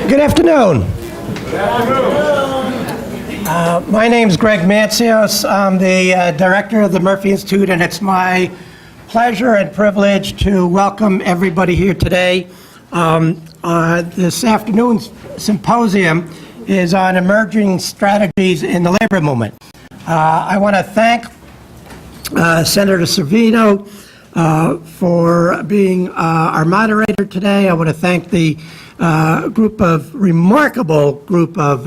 Good afternoon. My name is Greg Mancios. I'm the director of the Murphy Institute, and it's my pleasure and privilege to welcome everybody here today. This afternoon's symposium is on emerging strategies in the labor movement. I want to thank Senator Savino for being our moderator today. I want to thank the remarkable group of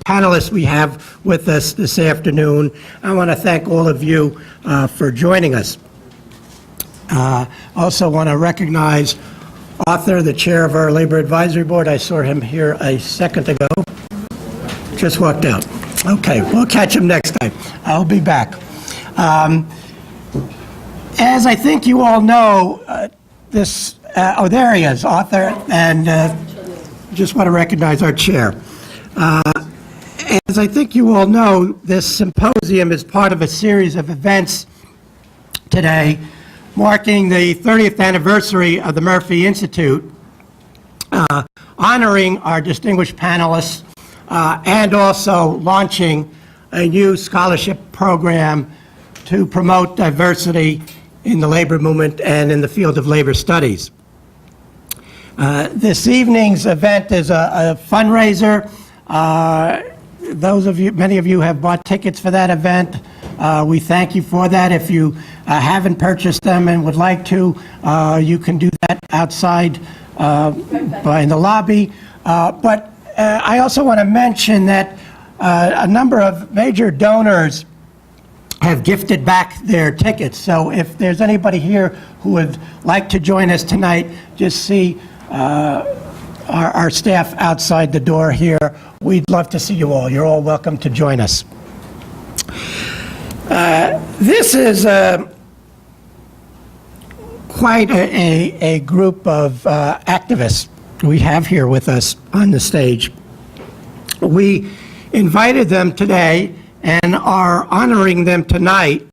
panelists we have with us this afternoon. I want to thank all of you for joining us. Also want to recognize Arthur, the chair of our Labor Advisory Board. I saw him here a second ago. Just walked out. Okay, we'll catch him next time. I'll be back. As I think you all know, there he is, Arthur, and just want to recognize our chair. As I think you all know, this symposium is part of a series of events today marking the 30th anniversary of the Murphy Institute, honoring our distinguished panelists, and also launching a new scholarship program to promote diversity in the labor movement and in the field of labor studies. This evening's event is a fundraiser. Many of you have bought tickets for that event. We thank you for that. If you haven't purchased them and would like to, you can do that outside in the lobby. But I also want to mention that a number of major donors have gifted back their tickets. So if there's anybody here who would like to join us tonight, just see our staff outside the door here. We'd love to see you all. You're all welcome to join us. This is quite a group of activists we have here with us on the stage. We invited them today and are honoring them tonight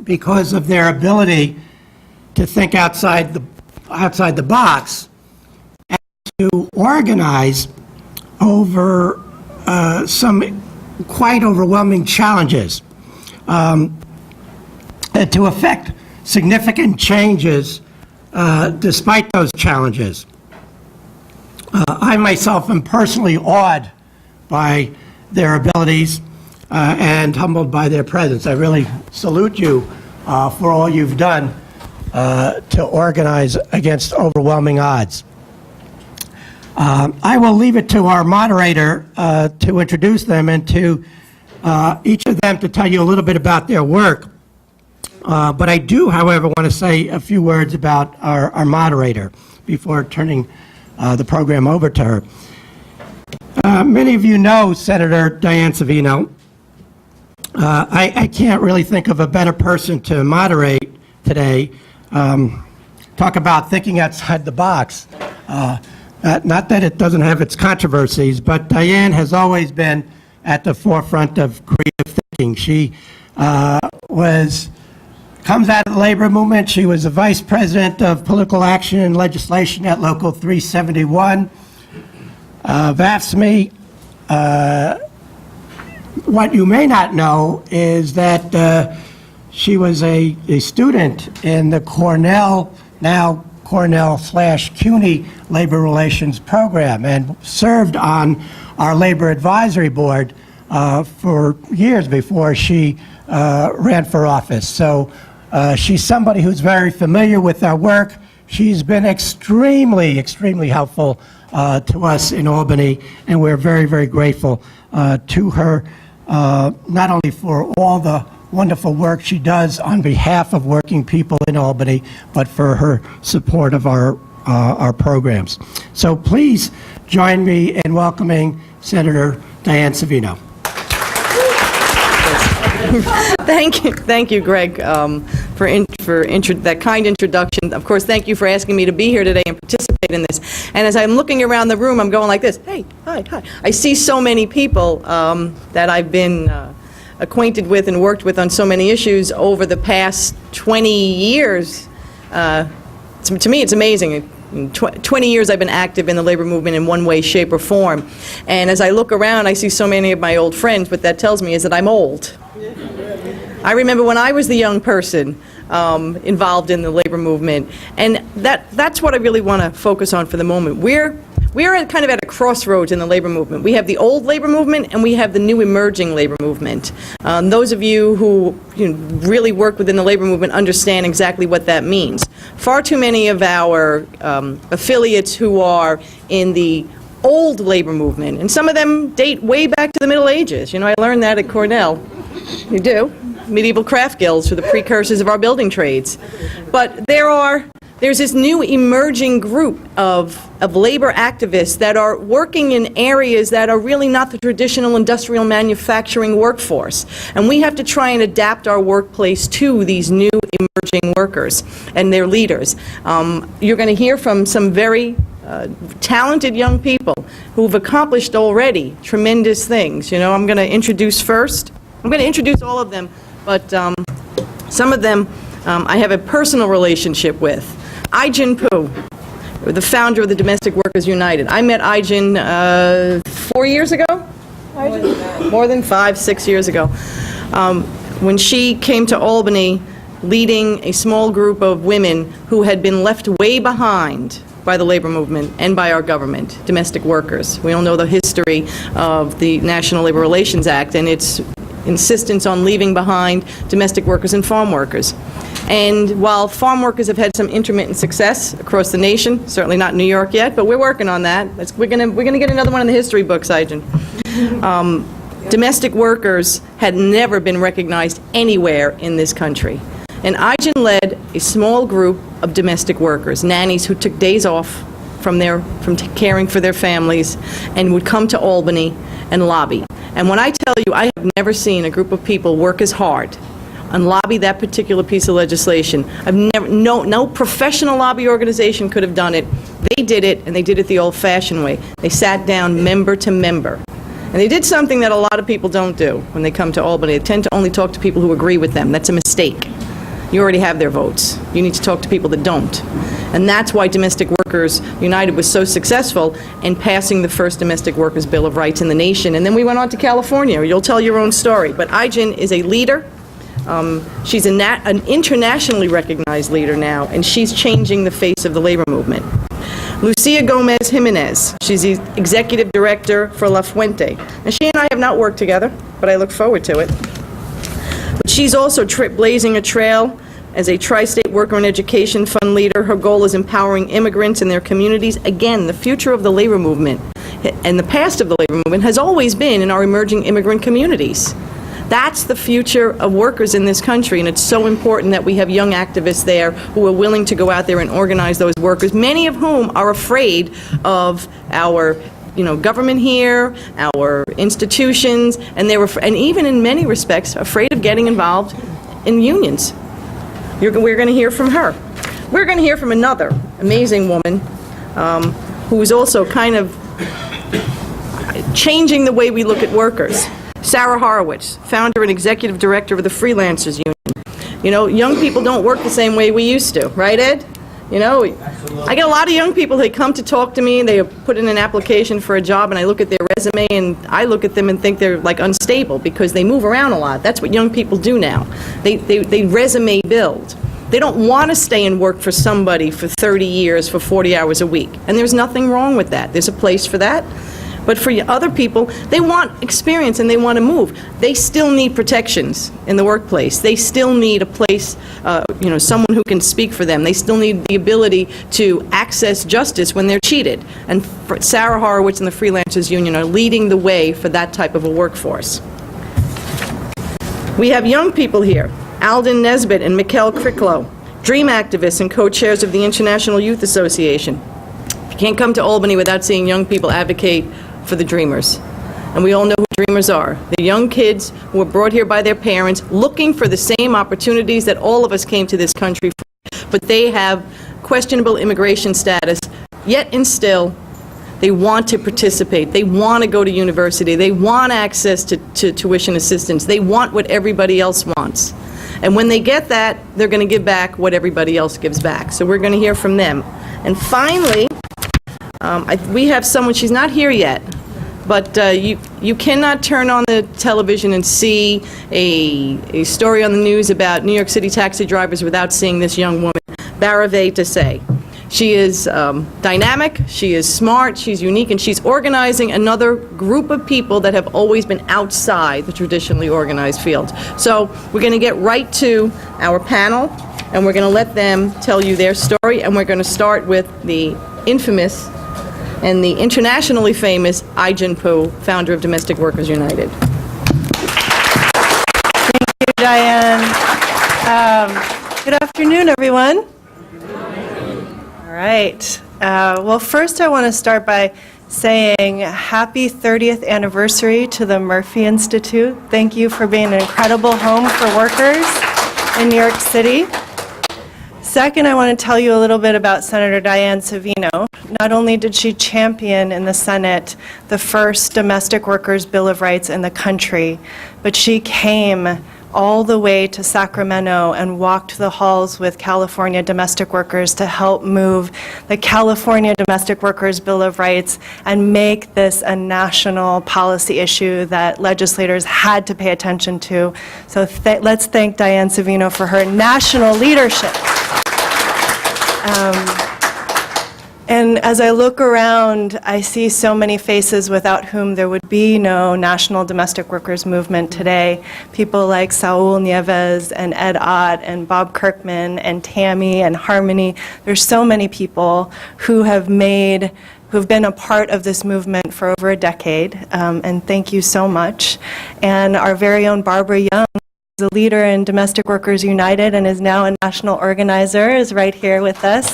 because of their ability to think outside the box and to organize over some quite overwhelming challenges, to effect significant changes despite those challenges. I myself am personally awed by their abilities and humbled by their presence. I really salute you for all you've done to organize against overwhelming odds. I will leave it to our moderator to introduce them and to each of them to tell you a little bit about their work. But I do, however, want to say a few words about our moderator before turning the program over to her. Many of you know Senator Diane Savino. I can't really think of a better person to moderate today. Talk about thinking outside the box. Not that it doesn't have its controversies, but Diane has always been at the forefront of creative thinking. She comes out of the labor movement. She was the vice president of political action and legislation at Local 371. VAFSME. What you may not know is that she was a student in the Cornell, now Cornell/CUNY labor relations program, and served on our labor advisory board for years before she ran for office. So she's somebody who's very familiar with our work. She's been extremely, extremely helpful to us in Albany, and we're very, very grateful to her, not only for all the wonderful work she does on behalf of working people in Albany, but for her support of our programs. So please join me in welcoming Senator Diane Savino. Thank you, Greg, for that kind introduction. Of course, thank you for asking me to be here today and participate in this. And as I'm looking around the room, I'm going like this: hey, hi. I see so many people that I've been acquainted with and worked with on so many issues over the past 20 years. To me, it's amazing. 20 years I've been active in the labor movement in one way, shape, or form. And as I look around, I see so many of my old friends. What that tells me is that I'm old. I remember when I was the young person involved in the labor movement. And that's what I really want to focus on for the moment. We're kind of at a crossroads in the labor movement. We have the old labor movement and we have the new emerging labor movement. Those of you who really work within the labor movement understand exactly what that means. Far too many of our affiliates who are in the old labor movement, and some of them date way back to the Middle Ages. I learned that at Cornell. You do. Medieval craft guilds were the precursors of our building trades. But there's this new emerging group of labor activists that are working in areas that are really not the traditional industrial manufacturing workforce. And we have to try and adapt our workplace to these new emerging workers and their leaders. You're going to hear from some very talented young people who've accomplished already tremendous things. I'm going to introduce first. I'm going to introduce all of them, but some of them I have a personal relationship with. Ai-jin Poo, the founder of the Domestic Workers United. I met Ai-jin 4 years ago? More than 5, 6 years ago. When she came to Albany leading a small group of women who had been left way behind by the labor movement and by our government, domestic workers. We all know the history of the National Labor Relations Act and its insistence on leaving behind domestic workers and farm workers. And while farm workers have had some intermittent success across the nation, certainly not New York yet, but we're working on that. We're gonna get another one in the history books, Ai-jin. Domestic workers had never been recognized anywhere in this country. And Ai-jin led a small group of domestic workers, nannies who took days off from caring for their families and would come to Albany and lobby. And when I tell you, I have never seen a group of people work as hard and lobby that particular piece of legislation. No professional lobby organization could have done it. They did it, and they did it the old-fashioned way. They sat down member to member. And they did something that a lot of people don't do when they come to Albany. They tend to only talk to people who agree with them. That's a mistake. You already have their votes. You need to talk to people that don't. And that's why Domestic Workers United was so successful in passing the first Domestic Workers Bill of Rights in the nation. And then we went on to California. You'll tell your own story. But Ai-jin is a leader. She's an internationally recognized leader now, and she's changing the face of the labor movement. Lucia Gomez Jimenez, she's the executive director for La Fuente. And she and I have not worked together, but I look forward to it. But she's also blazing a trail as a Tri-State Worker and Education Fund leader. Her goal is empowering immigrants and their communities. Again, the future of the labor movement and the past of the labor movement has always been in our emerging immigrant communities. That's the future of workers in this country, and it's so important that we have young activists there who are willing to go out there and organize those workers, many of whom are afraid of our government here, our institutions, and and even in many respects afraid of getting involved in unions. We're going to hear from her. We're going to hear from another amazing woman who is also kind of changing the way we look at workers. Sarah Horowitz, founder and executive director of the Freelancers Union. Young people don't work the same way we used to, right, Ed? I get a lot of young people, they come to talk to me, they put in an application for a job, and I look at their resume, and I look at them and think they're like unstable because they move around a lot. That's what young people do now. They resume build. They don't want to stay and work for somebody for 30 years for 40 hours a week. And there's nothing wrong with that. There's a place for that. But for other people, they want experience and they want to move. They still need protections in the workplace. They still need a place, someone who can speak for them. They still need the ability to access justice when they're cheated. And Sarah Horowitz and the Freelancers Union are leading the way for that type of a workforce. We have young people here, Alden Nesbitt and Mikkel Cricklow, dream activists and co-chairs of the International Youth Association. You can't come to Albany without seeing young people advocate for the Dreamers. And we all know who Dreamers are. They're young kids who were brought here by their parents looking for the same opportunities that all of us came to this country for, but they have questionable immigration status, yet and still they want to participate. They want to go to university. They want access to tuition assistance. They want what everybody else wants. And when they get that, they're going to give back what everybody else gives back. So we're going to hear from them. And finally, we have someone, she's not here yet, but you cannot turn on the television and see a story on the news about New York City taxi drivers without seeing this young woman, Bhairavi Desai. She is dynamic, she is smart, she's unique, and she's organizing another group of people that have always been outside the traditionally organized field. So we're going to get right to our panel, and we're going to let them tell you their story, and we're going to start with the infamous and the internationally famous Ai Jinpu, founder of Domestic Workers United. Thank you, Diane. Good afternoon, everyone. All right. Well, first I want to start by saying happy 30th anniversary to the Murphy Institute. Thank you for being an incredible home for workers in New York City. Second, I want to tell you a little bit about Senator Diane Savino. Not only did she champion in the Senate the first domestic workers' Bill of Rights in the country, but she came all the way to Sacramento and walked the halls with California domestic workers to help move the California Domestic Workers Bill of Rights and make this a national policy issue that legislators had to pay attention to. So let's thank Diane Savino for her national leadership. And as I look around, I see so many faces without whom there would be no national domestic workers movement today. People like Saul Nieves and Ed Ott and Bob Kirkman and Tammy and Harmony. There's so many people who have been a part of this movement for over a decade, and thank you so much. And our very own Barbara Young is a leader in Domestic Workers United and is now a national organizer, is right here with us.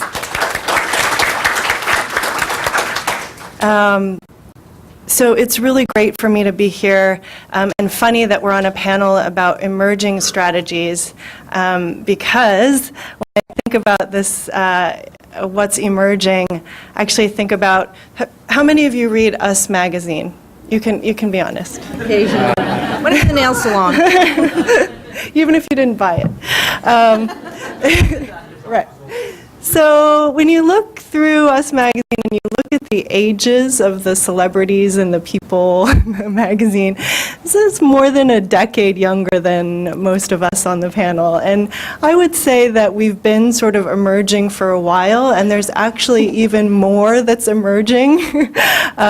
So it's really great for me to be here, and funny that we're on a panel about emerging strategies, because when I think about this, what's emerging, I actually think about, how many of you read Us magazine? You can be honest. Occasionally. What is the nail salon? Even if you didn't buy it. Right. So when you look through Us magazine and you look at the ages of the celebrities in the People magazine, this is more than a decade younger than most of us on the panel. And I would say that we've been sort of emerging for a while, and there's actually even more that's emerging.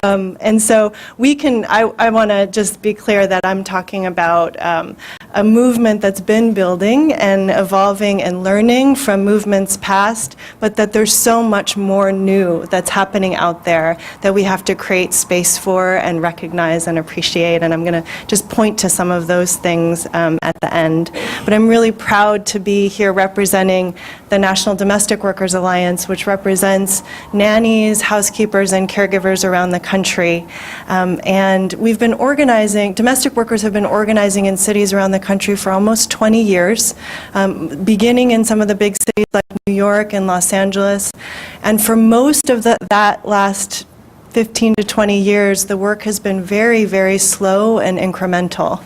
And so I want to just be clear that I'm talking about a movement that's been building and evolving and learning from movements past, but that there's so much more new that's happening out there that we have to create space for and recognize and appreciate. And I'm going to just point to some of those things at the end. But I'm really proud to be here representing the National Domestic Workers Alliance, which represents nannies, housekeepers, and caregivers around the country. And we've been organizing, domestic workers have been organizing in cities around the country for almost 20 years, beginning in some of the big cities like New York and Los Angeles. And for most of that last 15 to 20 years, the work has been very, very slow and incremental.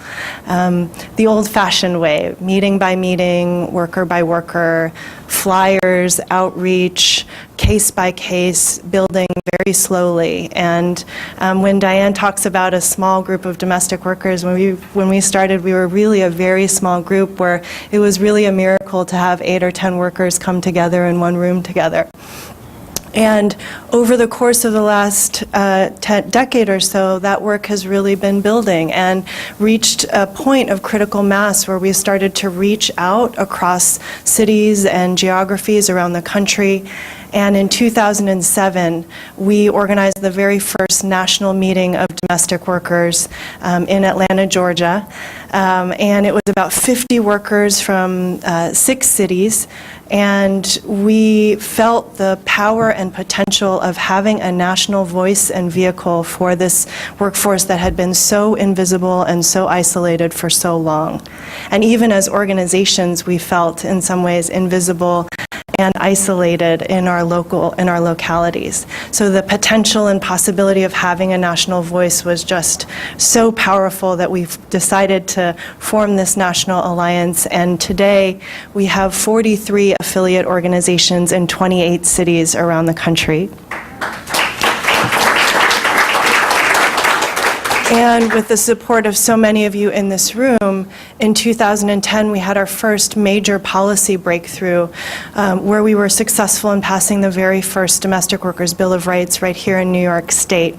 The old-fashioned way, meeting by meeting, worker by worker, flyers, outreach, case by case, building very slowly. And when Diane talks about a small group of domestic workers, when we started, we were really a very small group where it was really a miracle to have 8 or 10 workers come together in one room together. And over the course of the last decade or so, that work has really been building and reached a point of critical mass where we started to reach out across cities and geographies around the country. And in 2007, we organized the very first national meeting of domestic workers in Atlanta, Georgia. And it was about 50 workers from 6 cities. And we felt the power and potential of having a national voice and vehicle for this workforce that had been so invisible and so isolated for so long. And even as organizations, we felt in some ways invisible and isolated in our localities. So the potential and possibility of having a national voice was just so powerful that we've decided to form this national alliance, and today we have 43 affiliate organizations in 28 cities around the country. And with the support of so many of you in this room, in 2010 we had our first major policy breakthrough where we were successful in passing the very first Domestic Workers Bill of Rights right here in New York State.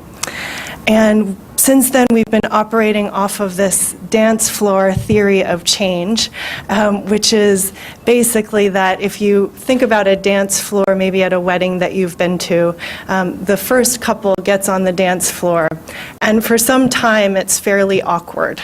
And since then, we've been operating off of this dance floor theory of change, which is basically that if you think about a dance floor, maybe at a wedding that you've been to, the first couple gets on the dance floor, and for some time it's fairly awkward,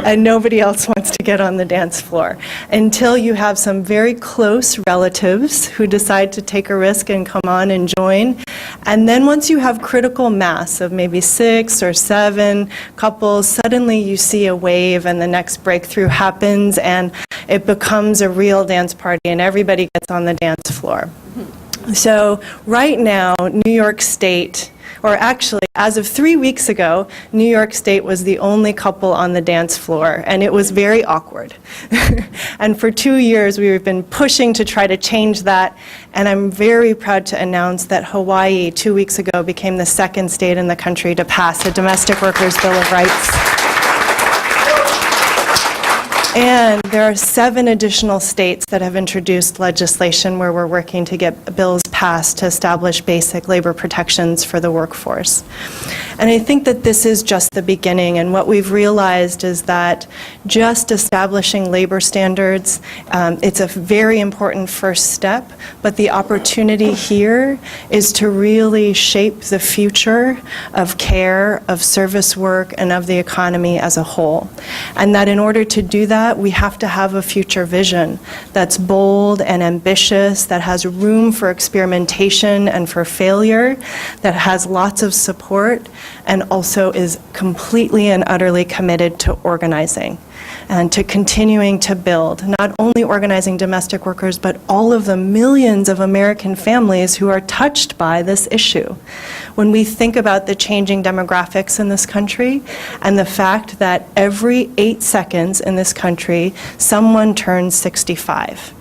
and nobody else wants to get on the dance floor, until you have some very close relatives who decide to take a risk and come on and join. And then once you have critical mass of maybe 6 or 7 couples, suddenly you see a wave and the next breakthrough happens and it becomes a real dance party and everybody gets on the dance floor. So right now, New York State, or actually, as of 3 weeks ago, New York State was the only couple on the dance floor, and it was very awkward. And for 2 years, we've been pushing to try to change that, and I'm very proud to announce that Hawaii, 2 weeks ago, became the second state in the country to pass a Domestic Workers Bill of Rights. And there are 7 additional states that have introduced legislation where we're working to get bills passed to establish basic labor protections for the workforce. And I think that this is just the beginning, and what we've realized is that just establishing labor standards, it's a very important first step, but the opportunity here is to really shape the future of care, of service work, and of the economy as a whole. And that in order to do that, we have to have a future vision that's bold and ambitious, that has room for experimentation and for failure, that has lots of support, and also is completely and utterly committed to organizing and to continuing to build, not only organizing domestic workers, but all of the millions of American families who are touched by this issue. When we think about the changing demographics in this country and the fact that every 8 seconds in this country, someone turns 65.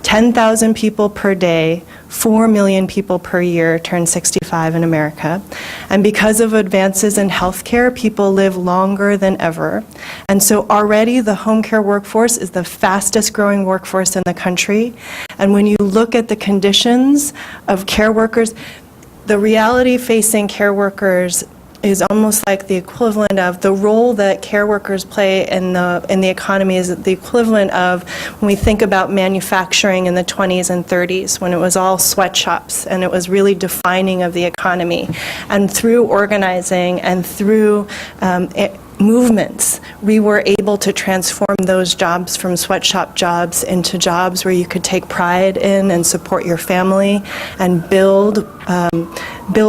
10,000 people per day, 4 million people per year turn 65 in America. And because of advances in healthcare, people live longer than ever. And so already the home care workforce is the fastest growing workforce in the country. And when you look at the conditions of care workers, the reality facing care workers is almost like the equivalent of the role that care workers play in the economy is the equivalent of when we think about manufacturing in the 20s and 30s, when it was all sweatshops and it was really defining of the economy. And through organizing and through movements, we were able to transform those jobs from sweatshop jobs into jobs where you could take pride in and support your family and build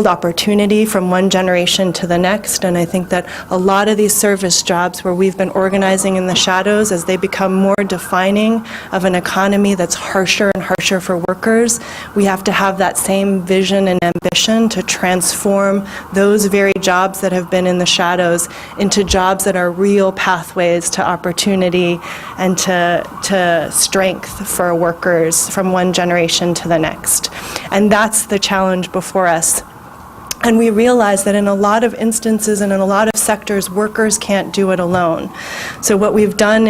opportunity from one generation to the next. And I think that a lot of these service jobs where we've been organizing in the shadows, as they become more defining of an economy that's harsher and harsher for workers, we have to have that same vision and ambition to transform those very jobs that have been in the shadows into jobs that are real pathways to opportunity and to strength for workers from one generation to the next. And that's the challenge before us. And we realize that in a lot of instances and in a lot of sectors, workers can't do it alone. So what we've done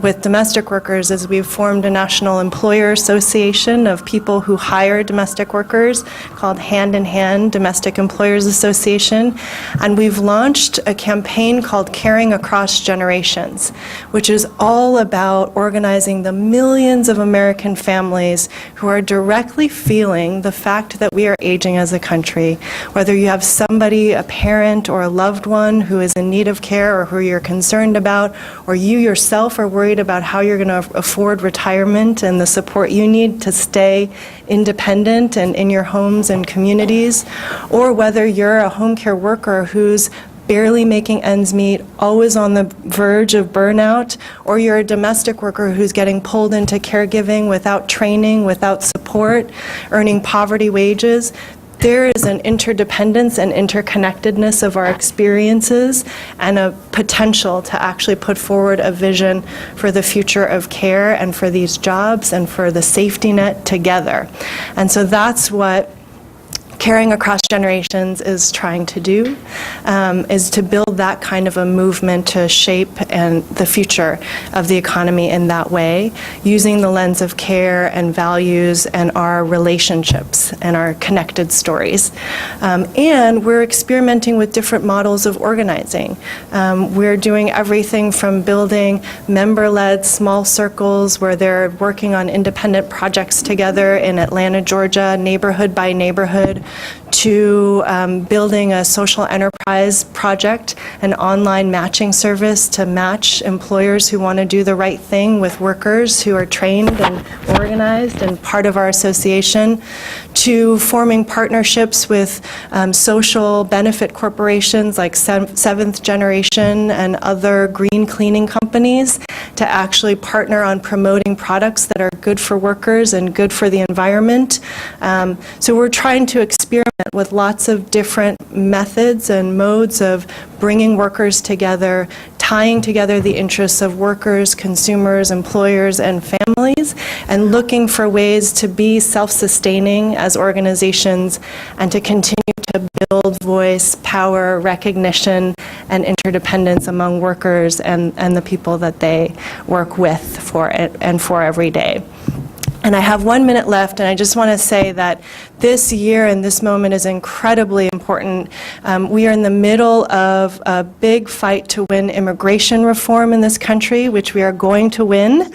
with domestic workers is we've formed a national employer association of people who hire domestic workers called Hand in Hand Domestic Employers Association. And we've launched a campaign called Caring Across Generations, which is all about organizing the millions of American families who are directly feeling the fact that we are aging as a country, whether you have somebody, a parent or a loved one who is in need of care or who you're concerned about, or you yourself are worried about how you're going to afford retirement and the support you need to stay independent and in your homes and communities, or whether you're a home care worker whose barely making ends meet, always on the verge of burnout, or you're a domestic worker who's getting pulled into caregiving without training, without support, earning poverty wages, there is an interdependence and interconnectedness of our experiences and a potential to actually put forward a vision for the future of care and for these jobs and for the safety net together. And so that's what Caring Across Generations is trying to do, is to build that kind of a movement to shape and the future of the economy in that way, using the lens of care and values and our relationships and our connected stories. And we're experimenting with different models of organizing. We're doing everything from building member-led small circles where they're working on independent projects together in Atlanta, Georgia, neighborhood by neighborhood, to building a social enterprise project, an online matching service to match employers who want to do the right thing with workers who are trained and organized and part of our association, to forming partnerships with social benefit corporations like Seventh Generation and other green cleaning companies to actually partner on promoting products that are good for workers and good for the environment. So we're trying to experiment with lots of different methods and modes of bringing workers together, tying together the interests of workers, consumers, employers, and families, and looking for ways to be self-sustaining as organizations and to continue to build voice, power, recognition, and interdependence among workers and the people that they work with for every day. And I have 1 minute left, and I just want to say that this year and this moment is incredibly important. We are in the middle of a big fight to win immigration reform in this country, which we are going to win.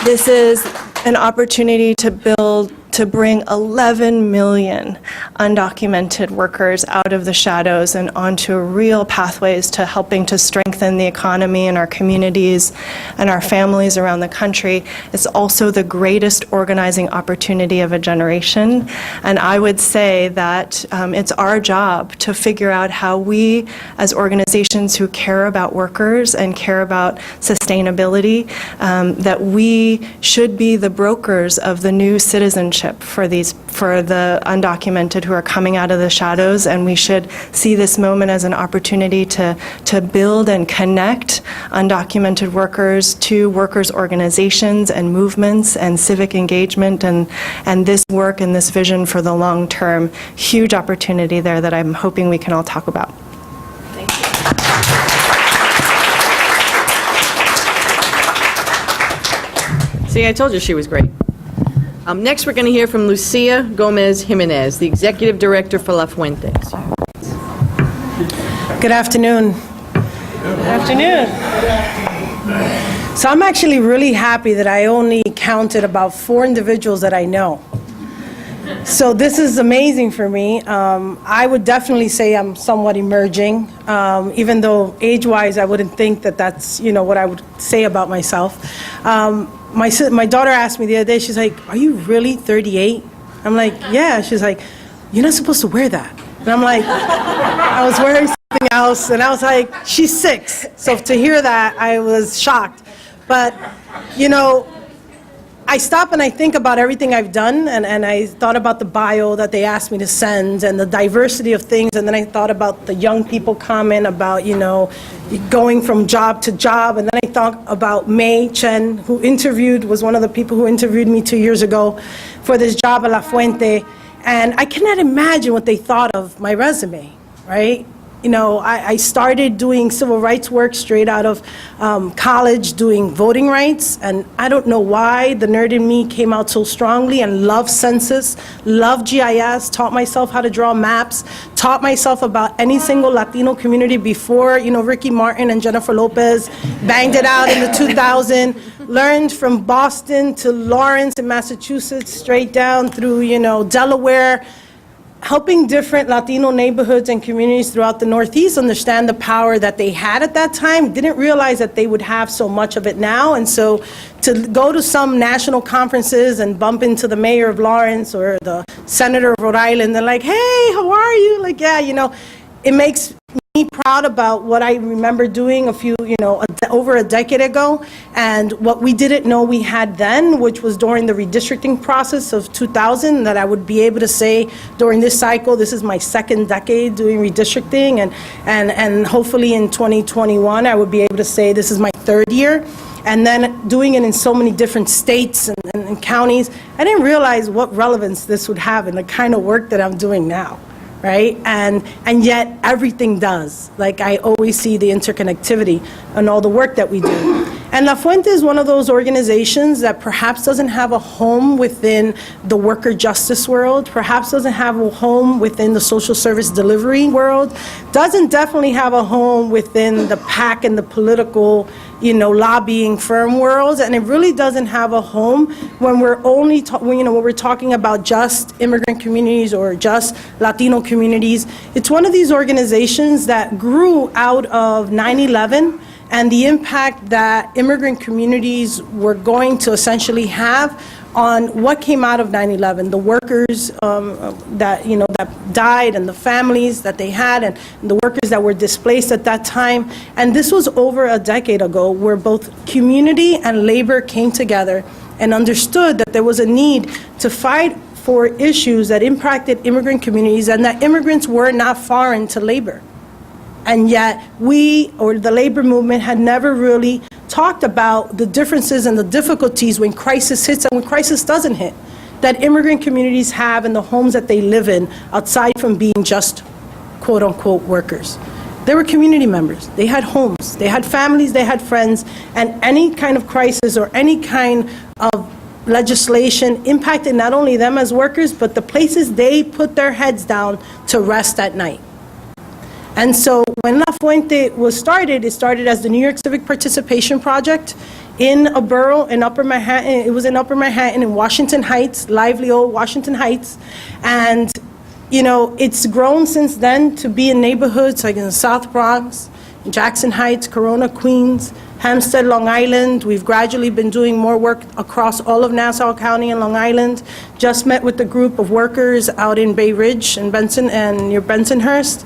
This is an opportunity to bring 11 million undocumented workers out of the shadows and onto real pathways to helping to strengthen the economy and our communities and our families around the country. It's also the greatest organizing opportunity of a generation. And I would say that it's our job to figure out how we, as organizations who care about workers and care about sustainability, that we should be the brokers of the new citizenship for the undocumented who are coming out of the shadows, and we should see this moment as an opportunity to build and connect undocumented workers to workers' organizations and movements and civic engagement and this work and this vision for the long term. Huge opportunity there that I'm hoping we can all talk about. See, I told you she was great. Next, we're going to hear from Lucia Gomez Jimenez, the Executive Director for La Fuente. Good afternoon. Good afternoon. So I'm actually really happy that I only counted about 4 individuals that I know. So this is amazing for me. I would definitely say I'm somewhat emerging, even though age-wise I wouldn't think that that's, what I would say about myself. My daughter asked me the other day, she's like, "Are you really 38? I'm like, "Yeah." She's like, "You're not supposed to wear that." And I'm like, I was wearing something else, and I was like, she's 6. So to hear that, I was shocked. But, I stop and I think about everything I've done, and I thought about the bio that they asked me to send and the diversity of things, and then I thought about the young people comment about, going from job to job, and then I thought about May Chen, who was one of the people who interviewed me 2 years ago for this job at La Fuente, and I cannot imagine what they thought of my resume, right? I started doing civil rights work straight out of college, doing voting rights, and I don't know why the nerd in me came out so strongly and loved census, loved GIS, taught myself how to draw maps, taught myself about any single Latino community before, Ricky Martin and Jennifer Lopez banged it out in the 2000s, learned from Boston to Lawrence in Massachusetts, straight down through, Delaware. helping different Latino neighborhoods and communities throughout the Northeast understand the power that they had at that time. Didn't realize that they would have so much of it now. And so to go to some national conferences and bump into the mayor of Lawrence or the senator of Rhode Island, they're like, hey, how are you? Like, yeah, it makes me proud about what I remember doing over a decade ago, and what we didn't know we had then, which was during the redistricting process of 2000, that I would be able to say during this cycle, this is my second decade doing redistricting, and hopefully in 2021, I would be able to say this is my third year. And then doing it in so many different states and counties, I didn't realize what relevance this would have in the kind of work that I'm doing now. Right? And yet everything does. Like, I always see the interconnectivity and all the work that we do. And La Fuente is one of those organizations that perhaps doesn't have a home within the worker justice world, perhaps doesn't have a home within the social service delivery world, doesn't definitely have a home within the PAC and the political, lobbying firm worlds, and it really doesn't have a home when we're only, when we're talking about just immigrant communities or just Latino communities. It's one of these organizations that grew out of 9/11 and the impact that immigrant communities were going to essentially have on what came out of 9/11, the workers that died and the families that they had and the workers that were displaced at that time. And this was over a decade ago, where both community and labor came together and understood that there was a need to fight for issues that impacted immigrant communities and that immigrants were not foreign to labor. And yet we, or the labor movement, had never really talked about the differences and the difficulties when crisis hits and when crisis doesn't hit, that immigrant communities have in the homes that they live in, outside from being just quote-unquote workers. They were community members. They had homes. They had families. They had friends. And any kind of crisis or any kind of legislation impacted not only them as workers, but the places they put their heads down to rest at night. And so when La Fuente was started, it started as the New York Civic Participation Project in a borough in Upper Manhattan. It was in Upper Manhattan in Washington Heights, lively old Washington Heights. And, it's grown since then to be in neighborhoods like in the South Bronx, Jackson Heights, Corona, Queens, Hempstead, Long Island. We've gradually been doing more work across all of Nassau County and Long Island. Just met with a group of workers out in Bay Ridge and Benson and near Bensonhurst.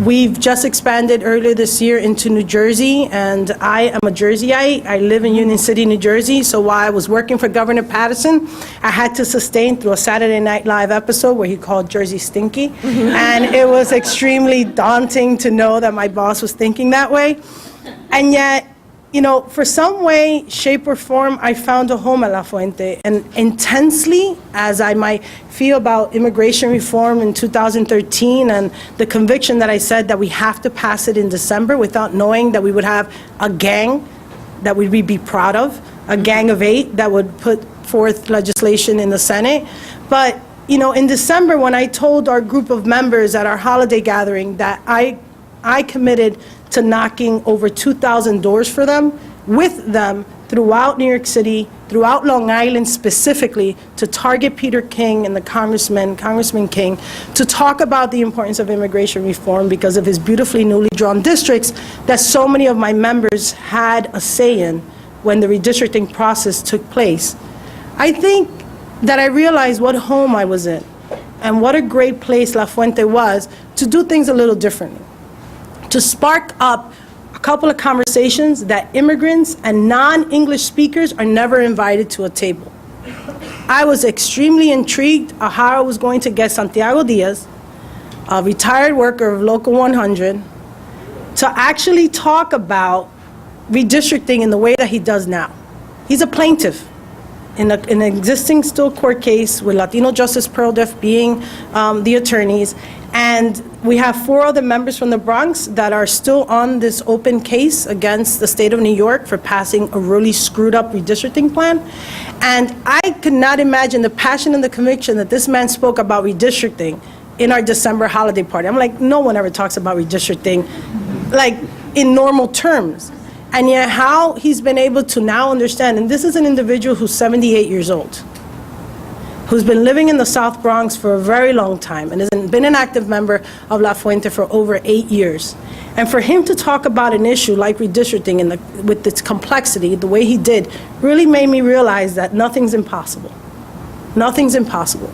We've just expanded earlier this year into New Jersey, and I am a Jerseyite. I live in Union City, New Jersey, so while I was working for Governor Patterson, I had to sustain through a Saturday Night Live episode where he called Jersey stinky, and it was extremely daunting to know that my boss was thinking that way. And yet, for some way, shape, or form, I found a home at La Fuente. And intensely, as I might feel about immigration reform in 2013 and the conviction that I said that we have to pass it in December without knowing that we would have a gang that we'd be proud of, a gang of 8 that would put forth legislation in the Senate. But, in December, when I told our group of members at our holiday gathering that I committed to knocking over 2,000 doors for them, with them, throughout New York City, throughout Long Island specifically, to target Peter King and the Congressman King, to talk about the importance of immigration reform because of his beautifully newly drawn districts that so many of my members had a say in when the redistricting process took place. I think that I realized what home I was in and what a great place La Fuente was to do things a little differently, to spark up a couple of conversations that immigrants and non-English speakers are never invited to a table. I was extremely intrigued of how I was going to get Santiago Diaz, a retired worker of Local 100, to actually talk about redistricting in the way that he does now. He's a plaintiff in an existing still court case with Latino Justice Pearl Def being the attorneys. And we have 4 other members from the Bronx that are still on this open case against the state of New York for passing a really screwed up redistricting plan. And I could not imagine the passion and the conviction that this man spoke about redistricting in our December holiday party. I'm like, no one ever talks about redistricting like in normal terms. And yet how he's been able to now understand, and this is an individual who's 78 years old, who's been living in the South Bronx for a very long time and has been an active member of La Fuente for over 8 years. And for him to talk about an issue like redistricting with its complexity, the way he did, really made me realize that nothing's impossible. Nothing's impossible.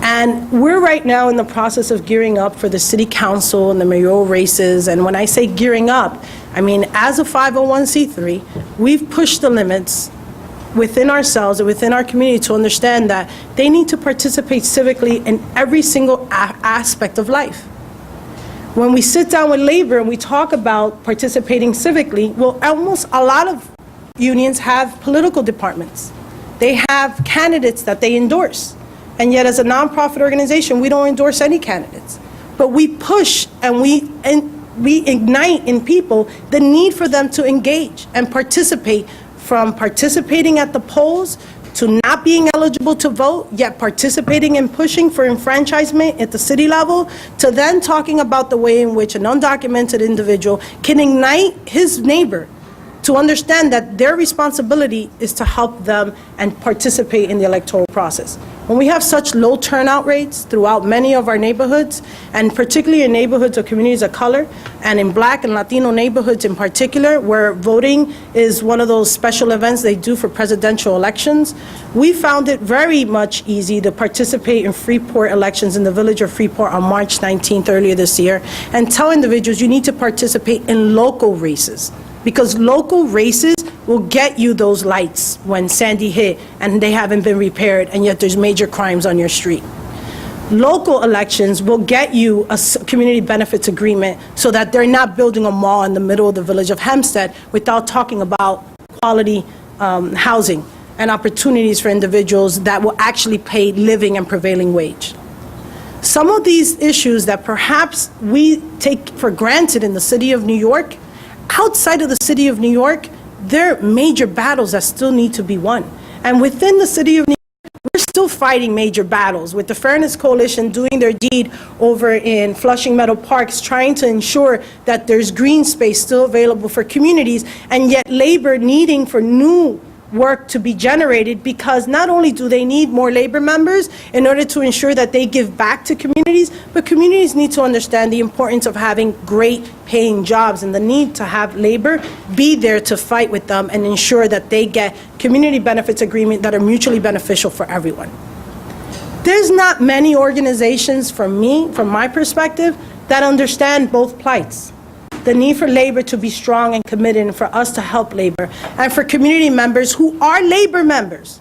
And we're right now in the process of gearing up for the city council and the mayoral races. And when I say gearing up, I mean, as a 501c3, we've pushed the limits within ourselves and within our community to understand that they need to participate civically in every single aspect of life. When we sit down with labor and we talk about participating civically, well, almost a lot of unions have political departments. They have candidates that they endorse. And yet as a nonprofit organization, we don't endorse any candidates. But we push and we ignite in people the need for them to engage and participate, from participating at the polls to not being eligible to vote, yet participating and pushing for enfranchisement at the city level, to then talking about the way in which an undocumented individual can ignite his neighbor to understand that their responsibility is to help them and participate in the electoral process. When we have such low turnout rates throughout many of our neighborhoods, and particularly in neighborhoods of communities of color, and in Black and Latino neighborhoods in particular, where voting is one of those special events they do for presidential elections, we found it very much easy to participate in Freeport elections in the village of Freeport on March 19th earlier this year, and tell individuals you need to participate in local races, because local races will get you those lights when Sandy hit and they haven't been repaired, and yet there's major crimes on your street. Local elections will get you a community benefits agreement so that they're not building a mall in the middle of the village of Hempstead without talking about quality housing and opportunities for individuals that will actually pay living and prevailing wage. Some of these issues that perhaps we take for granted in the city of New York, outside of the city of New York, there are major battles that still need to be won. And within the city of New York, we're still fighting major battles, with the Fairness Coalition doing their deed over in Flushing Meadow Parks, trying to ensure that there's green space still available for communities, and yet labor needing for new work to be generated, because not only do they need more labor members in order to ensure that they give back to communities, but communities need to understand the importance of having great paying jobs and the need to have labor be there to fight with them and ensure that they get community benefits agreements that are mutually beneficial for everyone. There's not many organizations, from my perspective, that understand both plights. The need for labor to be strong and committed, and for us to help labor, and for community members who are labor members.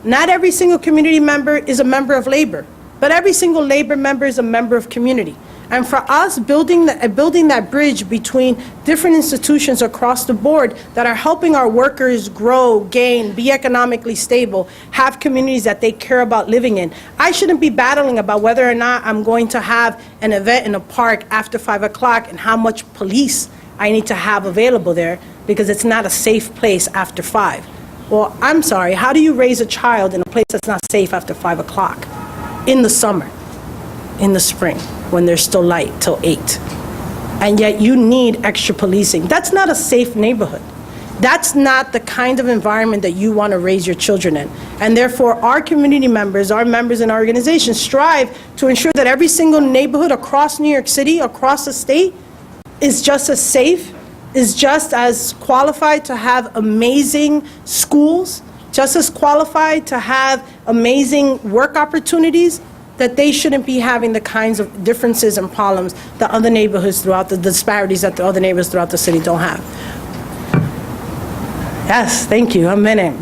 Not every single community member is a member of labor, but every single labor member is a member of community. And for us, building that bridge between different institutions across the board that are helping our workers grow, gain, be economically stable, have communities that they care about living in. I shouldn't be battling about whether or not I'm going to have an event in a park after 5 o'clock and how much police I need to have available there, because it's not a safe place after 5. Well, I'm sorry, how do you raise a child in a place that's not safe after 5 o'clock? In the summer, in the spring, when there's still light till 8. And yet you need extra policing. That's not a safe neighborhood. That's not the kind of environment that you want to raise your children in. And therefore, our community members, our members in our organization, strive to ensure that every single neighborhood across New York City, across the state, is just as safe, is just as qualified to have amazing schools, just as qualified to have amazing work opportunities, that they shouldn't be having the kinds of differences and problems that other neighborhoods throughout the disparities that the other neighborhoods throughout the city don't have. Yes, thank you, a minute.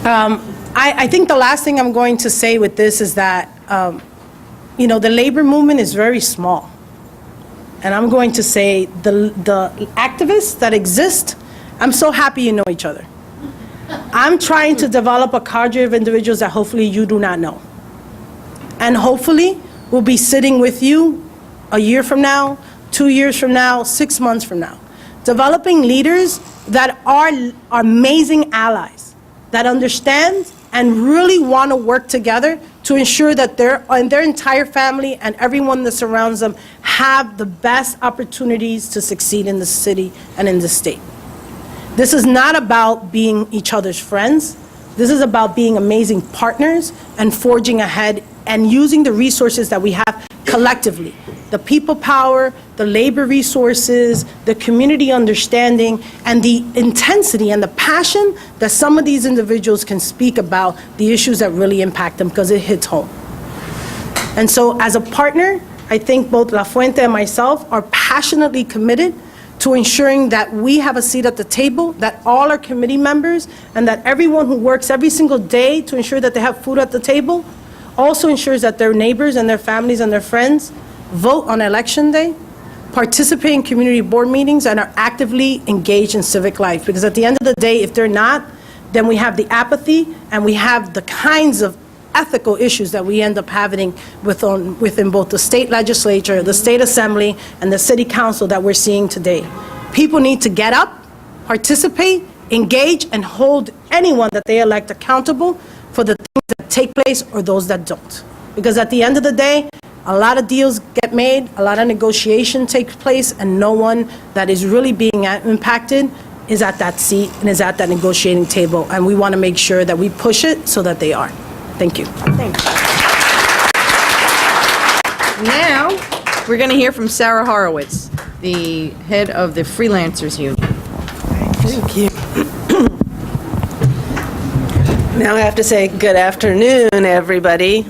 I think the last thing I'm going to say with this is that, the labor movement is very small. And I'm going to say the activists that exist, I'm so happy you know each other. I'm trying to develop a cadre of individuals that hopefully you do not know. And hopefully we'll be sitting with you a year from now, 2 years from now, 6 months from now, developing leaders that are amazing allies, that understand and really want to work together to ensure that their entire family and everyone that surrounds them have the best opportunities to succeed in the city and in the state. This is not about being each other's friends. This This is about being amazing partners and forging ahead and using the resources that we have collectively. The people power, the labor resources, the community understanding, and the intensity and the passion that some of these individuals can speak about the issues that really impact them, because it hits home. And so as a partner, I think both La Fuente and myself are passionately committed to ensuring that we have a seat at the table, that all our committee members and that everyone who works every single day to ensure that they have food at the table also ensures that their neighbors and their families and their friends vote on election day, participate in community board meetings, and are actively engaged in civic life. Because at the end of the day, if they're not, then we have the apathy and we have the kinds of ethical issues that we end up having within both the state legislature, the state assembly, and the city council that we're seeing today. People need to get up, participate, engage, and hold anyone that they elect accountable for the things that take place or those that don't. Because at the end of the day, a lot of deals get made, a lot of negotiation takes place, and no one that is really being impacted is at that seat and is at that negotiating table. And we want to make sure that we push it so that they are. Thank you. Now, we're going to hear from Sarah Horowitz, the head of the Freelancers Union. Thank you. Now I have to say good afternoon, everybody.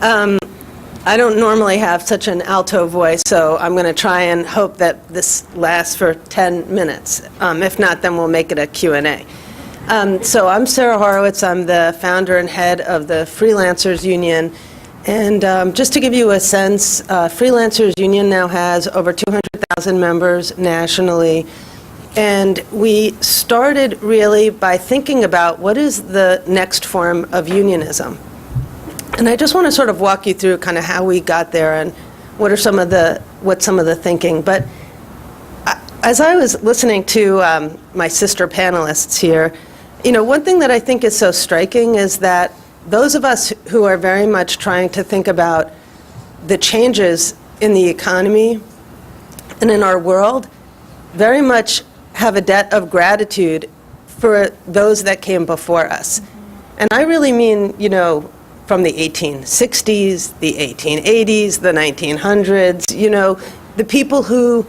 I don't normally have such an alto voice, so I'm going to try and hope that this lasts for 10 minutes. If not, then we'll make it a Q&A. So I'm Sarah Horowitz. I'm the founder and head of the Freelancers Union. And just to give you a sense, Freelancers Union now has over 200,000 members nationally. And we started really by thinking about what is the next form of unionism. And I just want to sort of walk you through kind of how we got there and what's some of the thinking. But as I was listening to my sister panelists here, you know, one thing that I think is so striking is that those of us who are very much trying to think about the changes in the economy and in our world very much have a debt of gratitude for those that came before us. And I really mean, you know, from the 1860s, the 1880s, the 1900s, you know, the people who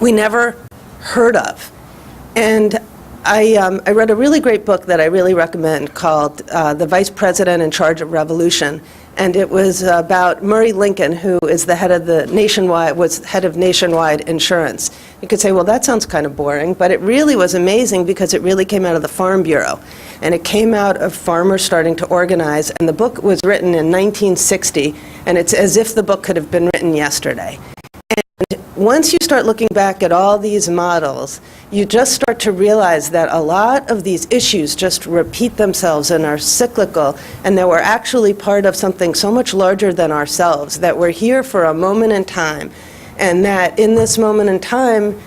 we never heard of. And I read a really great book that I really recommend called The Vice President in Charge of Revolution. And it was about Murray Lincoln, who is the head of was head of Nationwide Insurance. You could say, well, that sounds kind of boring, but it really was amazing because it really came out of the Farm Bureau. And it came out of farmers starting to organize. And the book was written in 1960, and it's as if the book could have been written yesterday. And once you start looking back at all these models, you just start to realize that a lot of these issues just repeat themselves and are cyclical, and that we're actually part of something so much larger than ourselves, that we're here for a moment in time, and that in this moment in time,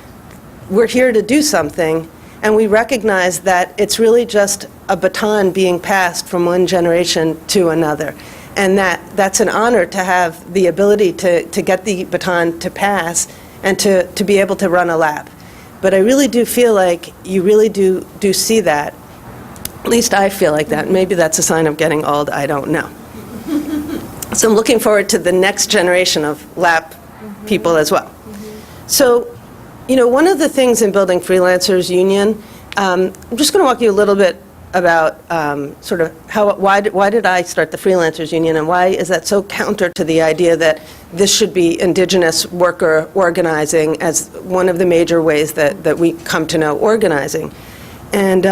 we're here to do something, and we recognize that it's really just a baton being passed from one generation to another. And that's an honor to have the ability to get the baton to pass and to be able to run a lap. But I really do feel like you really do see that. At least I feel like that. Maybe that's a sign of getting old. I don't know. So I'm looking forward to the next generation of lap people as well. So, you know, one of the things in building Freelancers Union, I'm just going to walk you a little bit about sort of why did I start the Freelancers Union, and why is that so counter to the idea that this should be indigenous worker organizing as one of the major ways that we come to know organizing. And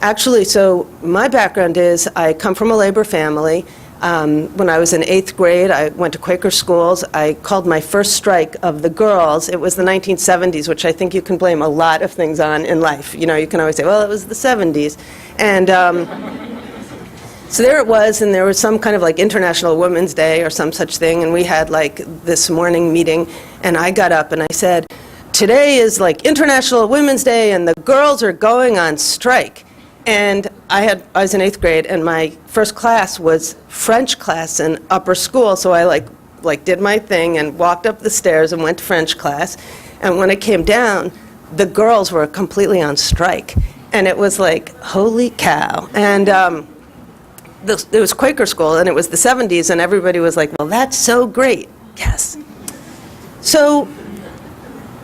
actually, so my background is I come from a labor family. When I was in 8th grade, I went to Quaker schools. I called my first strike of the girls. It was the 1970s, which I think you can blame a lot of things on in life. You know, you can always say, well, it was the 70s. And so there it was, and there was some kind of like International Women's Day or some such thing, and we had like this morning meeting, and I got up and I said, today is like International Women's Day, and the girls are going on strike. And I was in 8th grade, and my first class was French class in upper school, so I like did my thing and walked up the stairs and went to French class. And when I came down, the girls were completely on strike. And it was like, holy cow. And it was Quaker school, and it was the 70s, and everybody was like, well, that's so great. Yes. So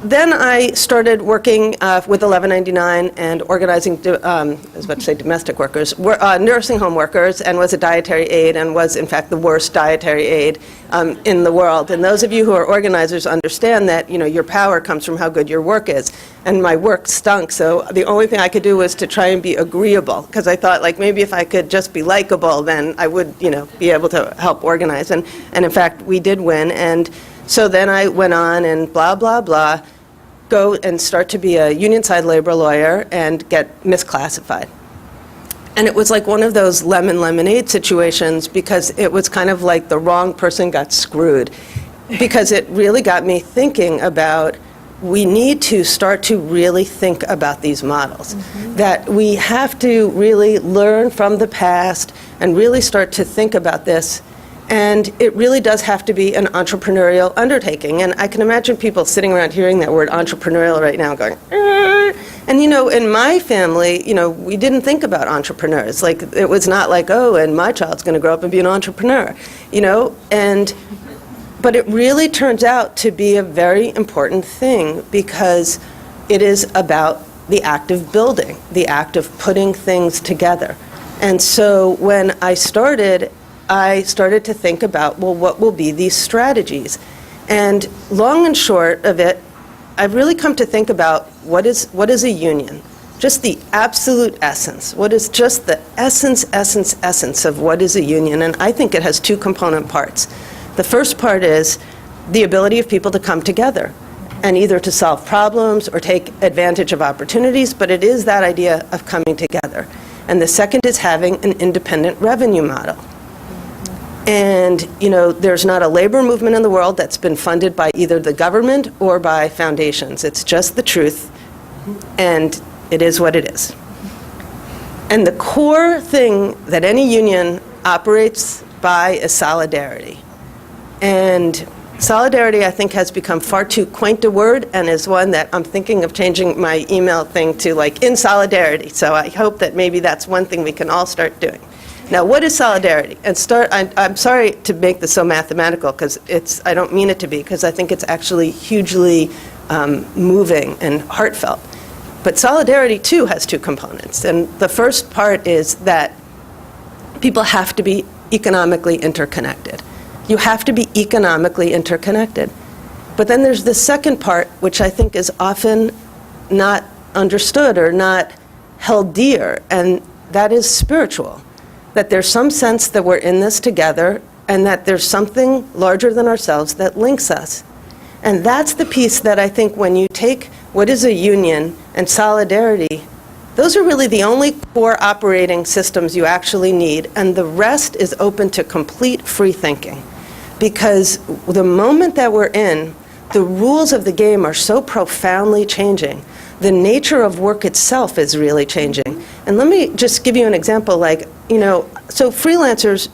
then I started working with 1199 and organizing, I was about to say domestic workers, nursing home workers, and was a dietary aide, and was, in fact, the worst dietary aide in the world. And those of you who are organizers understand that, your power comes from how good your work is. And my work stunk, so the only thing I could do was to try and be agreeable, because I thought, like, maybe if I could just be likable, then I would, be able to help organize. And in fact, we did win. And so then I went on and blah, blah, blah, go and start to be a union-side labor lawyer and get misclassified. And it was like one of those lemon lemonade situations, because it was kind of like the wrong person got screwed, because it really got me thinking about, we need to start to really think about these models, that we have to really learn from the past and really start to think about this. And it really does have to be an entrepreneurial undertaking. And I can imagine people sitting around hearing that word entrepreneurial right now going, and in my family, we didn't think about entrepreneurs. Like, it was not like, oh, and my child's going to grow up and be an entrepreneur, but it really turns out to be a very important thing, because it is about the act of building, the act of putting things together. And so when I started to think about, well, what will be these strategies? And long and short of it, I've really come to think about what is a union? Just the absolute essence. What is just the essence of what is a union? And I think it has two component parts. The first part is the ability of people to come together, and either to solve problems or take advantage of opportunities, but it is that idea of coming together. And the second is having an independent revenue model. And, there's not a labor movement in the world that's been funded by either the government or by foundations. It's just the truth, and it is what it is. And the core thing that any union operates by is solidarity. And solidarity, I think, has become far too quaint a word, and is one that I'm thinking of changing my email thing to, like, in solidarity. So I hope that maybe that's one thing we can all start doing. Now, what is solidarity? And I'm sorry to make this so mathematical, because I don't mean it to be, because I think it's actually hugely moving and heartfelt. But solidarity, too, has two components. And the first part is that people have to be economically interconnected. You have to be economically interconnected. But then there's the second part, which I think is often not understood or not held dear, and that is spiritual. That there's some sense that we're in this together, and that there's something larger than ourselves that links us. And that's the piece that I think, when you take what is a union and solidarity, those are really the only core operating systems you actually need, and the rest is open to complete free thinking. Because the moment that we're in, the rules of the game are so profoundly changing. The nature of work itself is really changing. And let me just give you an example, so freelancers,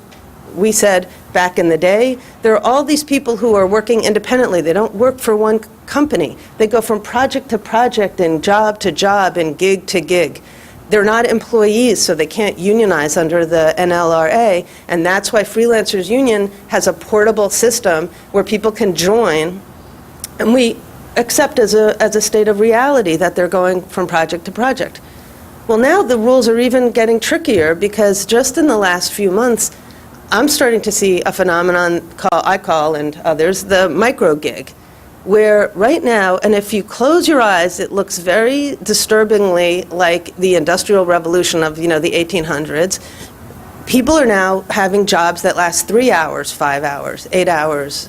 we said back in the day, there are all these people who are working independently. They don't work for one company. They go from project to project and job to job and gig to gig. They're not employees, so they can't unionize under the NLRA, and that's why Freelancers Union has a portable system where people can join, and we accept as a state of reality that they're going from project to project. Well, now the rules are even getting trickier, because just in the last few months, I'm starting to see a phenomenon I call, and others, the micro gig, where right now, and if you close your eyes, it looks very disturbingly like the Industrial Revolution of, the 1800s. People are now having jobs that last 3 hours, 5 hours, 8 hours,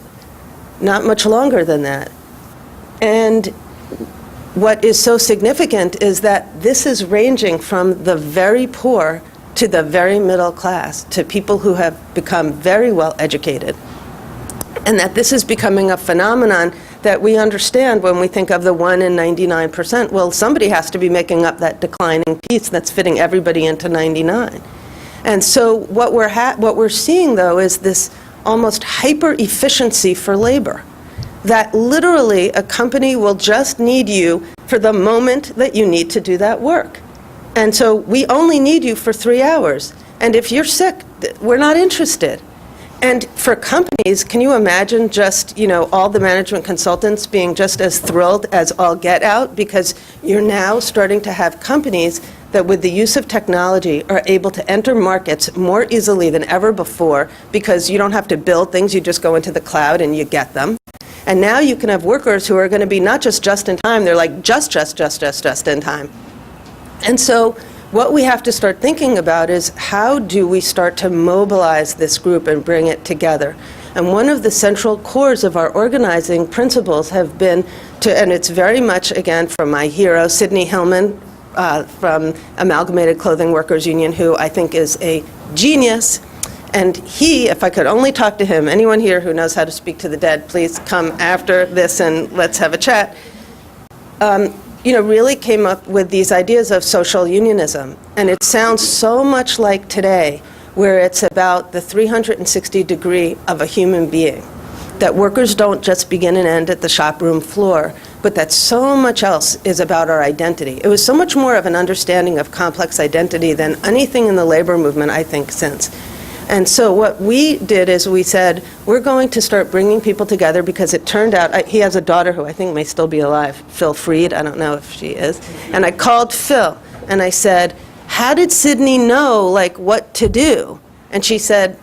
not much longer than that. And what is so significant is that this is ranging from the very poor to the very middle class, to people who have become very well educated. And that this is becoming a phenomenon that we understand when we think of the 1 in 99%. Well, somebody has to be making up that declining piece that's fitting everybody into 99. And so what we're seeing, though, is this almost hyper-efficiency for labor. That literally a company will just need you for the moment that you need to do that work. And so we only need you for 3 hours. And if you're sick, we're not interested. And for companies, can you imagine just, all the management consultants being just as thrilled as all get out? Because you're now starting to have companies that with the use of technology are able to enter markets more easily than ever before, because you don't have to build things, you just go into the cloud and you get them. And now you can have workers who are going to be not just in time, they're like just in time. And so what we have to start thinking about is how do we start to mobilize this group and bring it together? And one of the central cores of our organizing principles have been to, and it's very much, again, from my hero, Sidney Hillman, from Amalgamated Clothing Workers Union, who I think is a genius. And he, if I could only talk to him, anyone here who knows how to speak to the dead, please come after this and let's have a chat. Really came up with these ideas of social unionism. And it sounds so much like today, where it's about the 360 degree of a human being. That workers don't just begin and end at the shop room floor, but that so much else is about our identity. It was so much more of an understanding of complex identity than anything in the labor movement, I think, since. And so what we did is we said, we're going to start bringing people together, because it turned out, he has a daughter who I think may still be alive, Phil Freed, I don't know if she is. And I called Phil, and I said, how did Sydney know, what to do? And she said,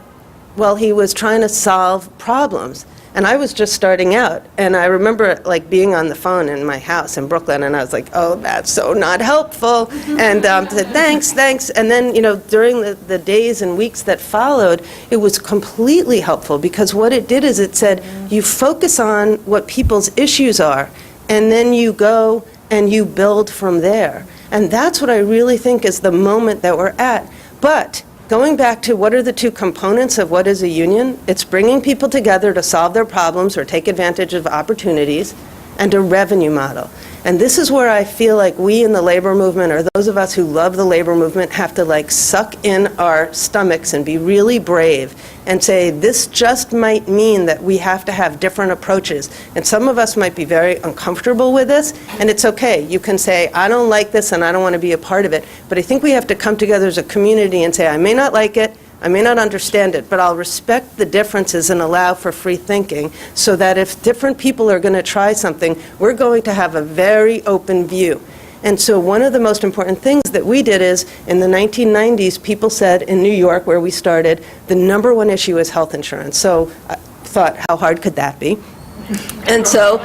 well, he was trying to solve problems. And I was just starting out, and I remember being on the phone in my house in Brooklyn, and I was like, oh, that's so not helpful, and said, thanks, and then, during the days and weeks that followed, it was completely helpful, because what it did is it said, you focus on what people's issues are, and then you go and you build from there. And that's what I really think is the moment that we're at. But going back to what are the two components of what is a union, it's bringing people together to solve their problems or take advantage of opportunities, and a revenue model. And this is where I feel like we in the labor movement, or those of us who love the labor movement, have to suck in our stomachs and be really brave and say, this just might mean that we have to have different approaches. And some of us might be very uncomfortable with this, and it's okay. You can say, I don't like this and I don't want to be a part of it. But I think we have to come together as a community and say, I may not like it, I may not understand it, but I'll respect the differences and allow for free thinking, so that if different people are going to try something, we're going to have a very open view. And so one of the most important things that we did is, in the 1990s, people said in New York, where we started, the number one issue is health insurance. So I thought, how hard could that be? And so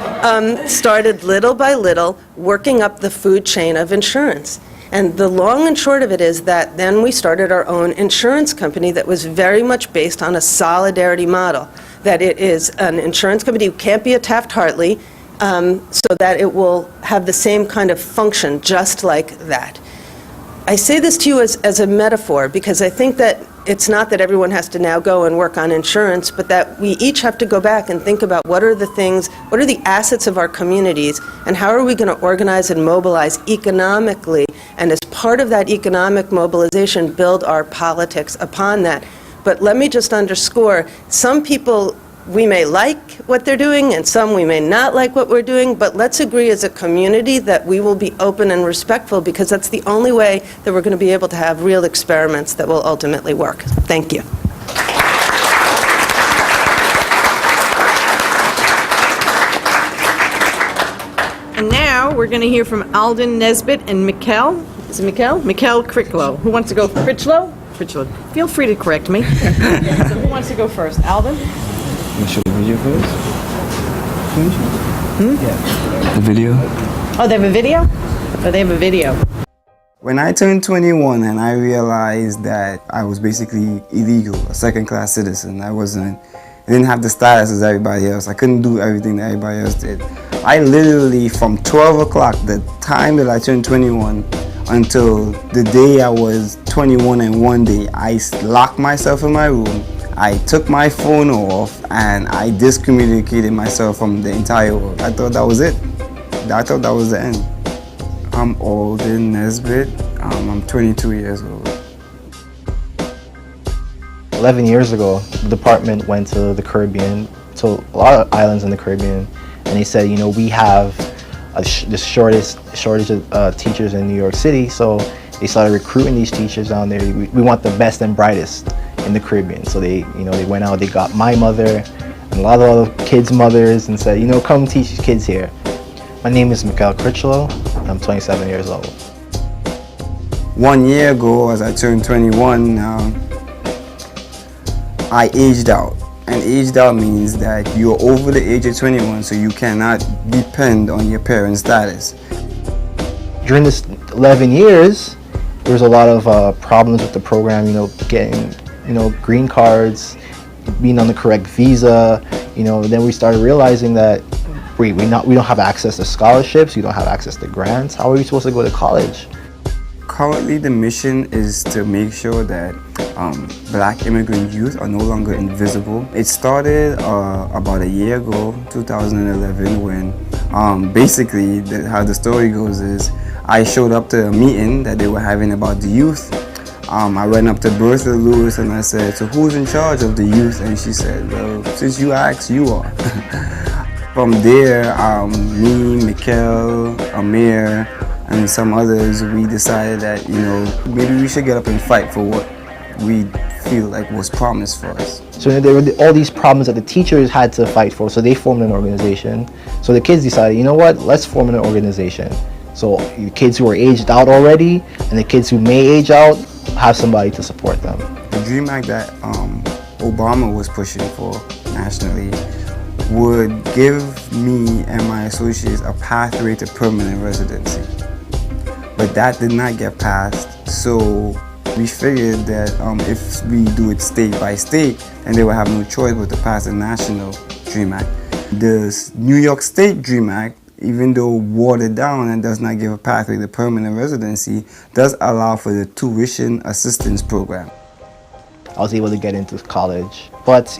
started little by little working up the food chain of insurance. And the long and short of it is that then we started our own insurance company that was very much based on a solidarity model, that it is an insurance company who can't be a Taft-Hartley, so that it will have the same kind of function, just like that. I say this to you as a metaphor, because I think that it's not that everyone has to now go and work on insurance, but that we each have to go back and think about what are the assets of our communities, and how are we going to organize and mobilize economically, and as part of that economic mobilization, build our politics upon that. But let me just underscore, some people, we may like what they're doing, and some we may not like what we're doing, but let's agree as a community that we will be open and respectful, because that's the only way that we're going to be able to have real experiments that will ultimately work. Thank you. And now we're going to hear from Alden Nesbitt and Mikkel. Is it Mikkel? Mikkel Critchlow. Who wants to go? Critchlow? Critchlow. Feel free to correct me. So who wants to go first? Alden? Should the video first? Yeah. The video? Oh, they have a video? Oh, they have a video. When I turned 21 and I realized that I was basically illegal, a second-class citizen, I didn't have the status as everybody else. I couldn't do everything that everybody else did. I literally, from 12 o'clock, the time that I turned 21, until the day I was 21 and one day, I locked myself in my room. I took my phone off and I discommunicated myself from the entire world. I thought that was it. I thought that was the end. I'm Alden Nesbitt. I'm 22 years old. 11 years ago, the department went to the Caribbean, to a lot of islands in the Caribbean, and they said, we have the shortage of teachers in New York City, so they started recruiting these teachers down there. We want the best and brightest in the Caribbean. So they went out, they got my mother and a lot of other kids' mothers and said, come teach these kids here. My name is Mikhail Critchlow. I'm 27 years old. 1 year ago, as I turned 21, I aged out. And aged out means that you're over the age of 21, so you cannot depend on your parents' status. During this 11 years, there was a lot of problems with the program, getting, green cards, being on the correct visa. Then we started realizing that we don't have access to scholarships, we don't have access to grants. How are we supposed to go to college? Currently, the mission is to make sure that Black immigrant youth are no longer invisible. It started about a year ago, 2011, when basically how the story goes is I showed up to a meeting that they were having about the youth. I went up to Bertha Lewis and I said, so who's in charge of the youth? And she said, well, since you asked, you are. From there, me, Mikhail, Amir, and some others, we decided that, maybe we should get up and fight for what we feel like was promised for us. So there were all these problems that the teachers had to fight for, so they formed an organization. So the kids decided, let's form an organization. So the kids who are aged out already, and the kids who may age out, have somebody to support them. The DREAM Act that Obama was pushing for nationally would give me and my associates a pathway to permanent residency. But that did not get passed, so we figured that if we do it state by state, then they will have no choice but to pass a national DREAM Act. The New York State DREAM Act, even though watered down and does not give a pathway to permanent residency, does allow for the tuition assistance program. I was able to get into college, but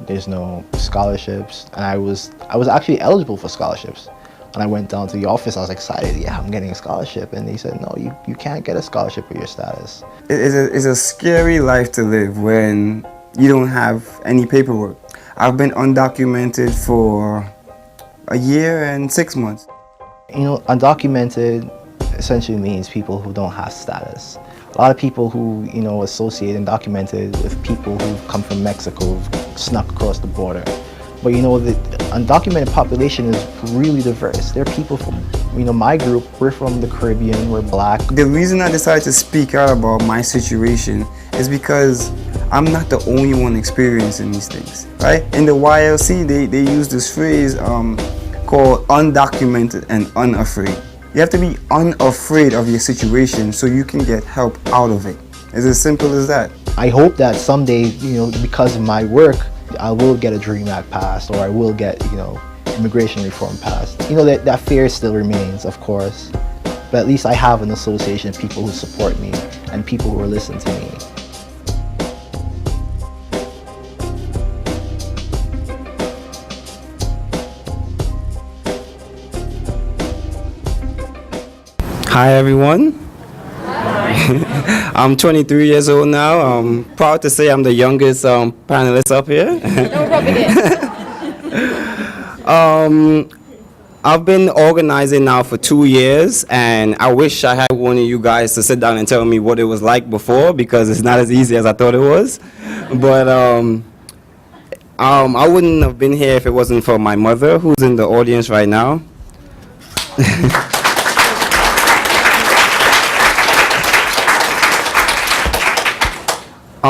there's no scholarships, and I was actually eligible for scholarships. When I went down to the office, I was excited, yeah, I'm getting a scholarship, and they said, no, you can't get a scholarship with your status. It's a scary life to live when you don't have any paperwork. I've been undocumented for a year and 6 months. Undocumented essentially means people who don't have status. A lot of people who, associate undocumented with people who've come from Mexico, who've snuck across the border. But the undocumented population is really diverse. There are people from, my group, we're from the Caribbean, we're Black. The reason I decided to speak out about my situation is because I'm not the only one experiencing these things, right? In the YLC, they use this phrase called undocumented and unafraid. You have to be unafraid of your situation so you can get help out of it. It's as simple as that. I hope that someday, because of my work, I will get a DREAM Act passed, or I will get, immigration reform passed. That fear still remains, of course, but at least I have an association of people who support me and people who are listening to me. Hi everyone. I'm 23 years old now. I'm proud to say I'm the youngest panelist up here. I've been organizing now for 2 years, and I wish I had one of you guys to sit down and tell me what it was like before, because it's not as easy as I thought it was. But I wouldn't have been here if it wasn't for my mother, who's in the audience right now.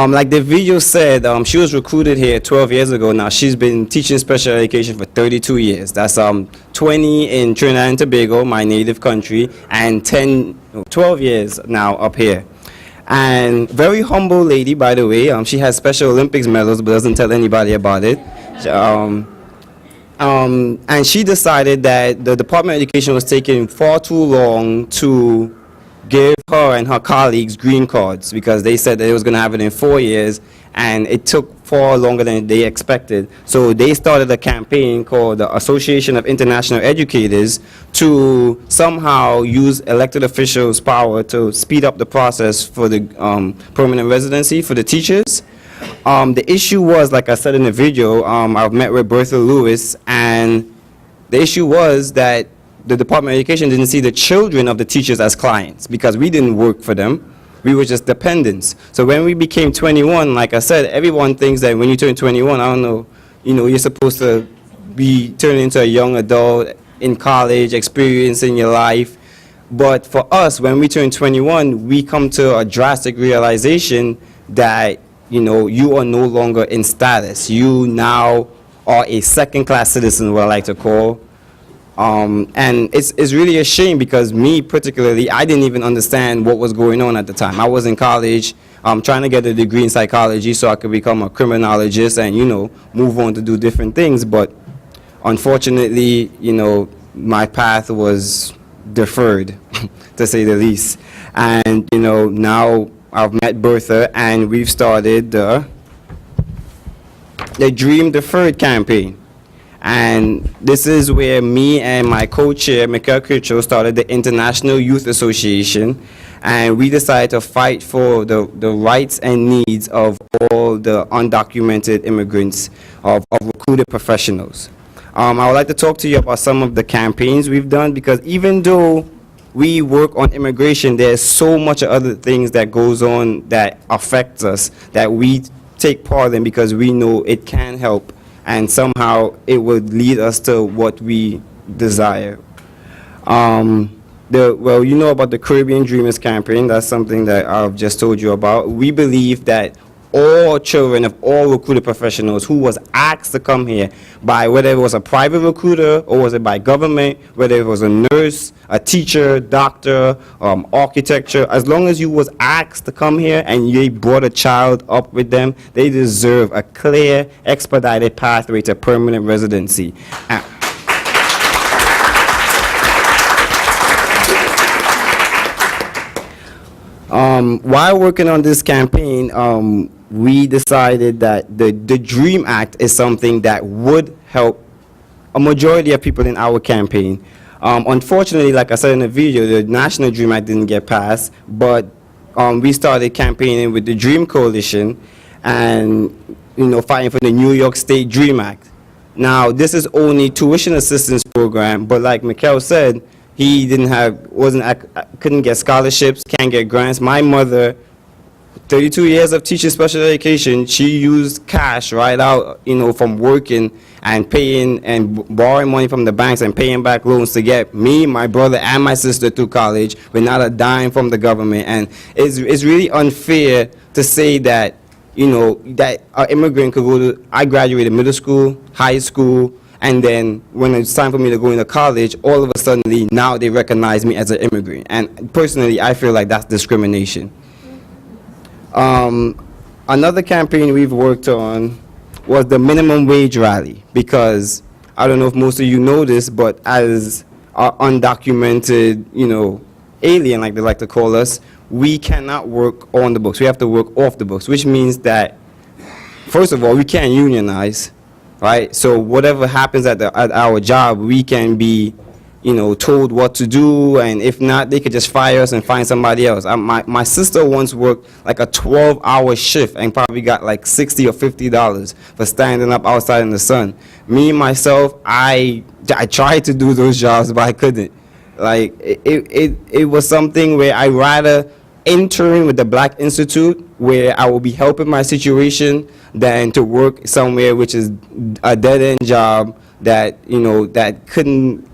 Like the video said, she was recruited here 12 years ago now. She's been teaching special education for 32 years. That's 20 in Trinidad and Tobago, my native country, and 12 years now up here. And very humble lady, by the way. She has Special Olympics medals, but doesn't tell anybody about it. And she decided that the Department of Education was taking far too long to give her and her colleagues green cards, because they said that they was going to have it in 4 years, and it took far longer than they expected. So they started a campaign called the Association of International Educators to somehow use elected officials' power to speed up the process for the permanent residency for the teachers. The issue was, like I said in the video, I've met with Bertha Lewis, and the issue was that the Department of Education didn't see the children of the teachers as clients because we didn't work for them. We were just dependents. So when we became 21, like I said, everyone thinks that when you turn 21, I don't know, you're supposed to be turning into a young adult in college, experiencing your life. But for us, when we turn 21, we come to a drastic realization that, you are no longer in status. You now are a second-class citizen, what I like to call. And it's really a shame because me particularly, I didn't even understand what was going on at the time. I was in college trying to get a degree in psychology so I could become a criminologist and, move on to do different things. But unfortunately, my path was deferred, to say the least. And, now I've met Bertha and we've started the Dream Deferred campaign. And this is where me and my co-chair, Mikhail Kirchhoff, started the International Youth Association. And we decided to fight for the rights and needs of all the undocumented immigrants, of recruited professionals. I would like to talk to you about some of the campaigns we've done, because even though we work on immigration, there's so much other things that goes on that affects us that we take part in because we know it can help and somehow it would lead us to what we desire. Well, about the Caribbean Dreamers campaign. That's something that I've just told you about. We believe that all children of all recruited professionals who was asked to come here by whether it was a private recruiter or was it by government, whether it was a nurse, a teacher, doctor, architecture, as long as you was asked to come here and you brought a child up with them, they deserve a clear, expedited pathway to permanent residency. While working on this campaign, we decided that the DREAM Act is something that would help a majority of people in our campaign. Unfortunately, like I said in the video, the National DREAM Act didn't get passed, but we started campaigning with the DREAM Coalition and, fighting for the New York State DREAM Act. Now, this is only tuition assistance program, but like Mikhail said, he couldn't get scholarships, can't get grants. My mother, 32 years of teaching special education, she used cash right out, from working and paying and borrowing money from the banks and paying back loans to get me, my brother, and my sister through college with not a dime from the government. And it's really unfair to say that, that an immigrant could go to, I graduated middle school, high school, and then when it's time for me to go into college, all of a sudden now they recognize me as an immigrant. And personally, I feel like that's discrimination. Another campaign we've worked on was the minimum wage rally, because I don't know if most of you know this, but as an undocumented, alien, like they like to call us, we cannot work on the books. We have to work off the books, which means that, first of all, we can't unionize, right? So whatever happens at our job, we can be, told what to do, and if not, they could just fire us and find somebody else. My sister once worked like a 12-hour shift and probably got like $60 or $50 for standing up outside in the sun. Me, myself, I tried to do those jobs, but I couldn't. Like, it was something where I'd rather intern with the Black Institute, where I will be helping my situation, than to work somewhere which is a dead-end job that, that couldn't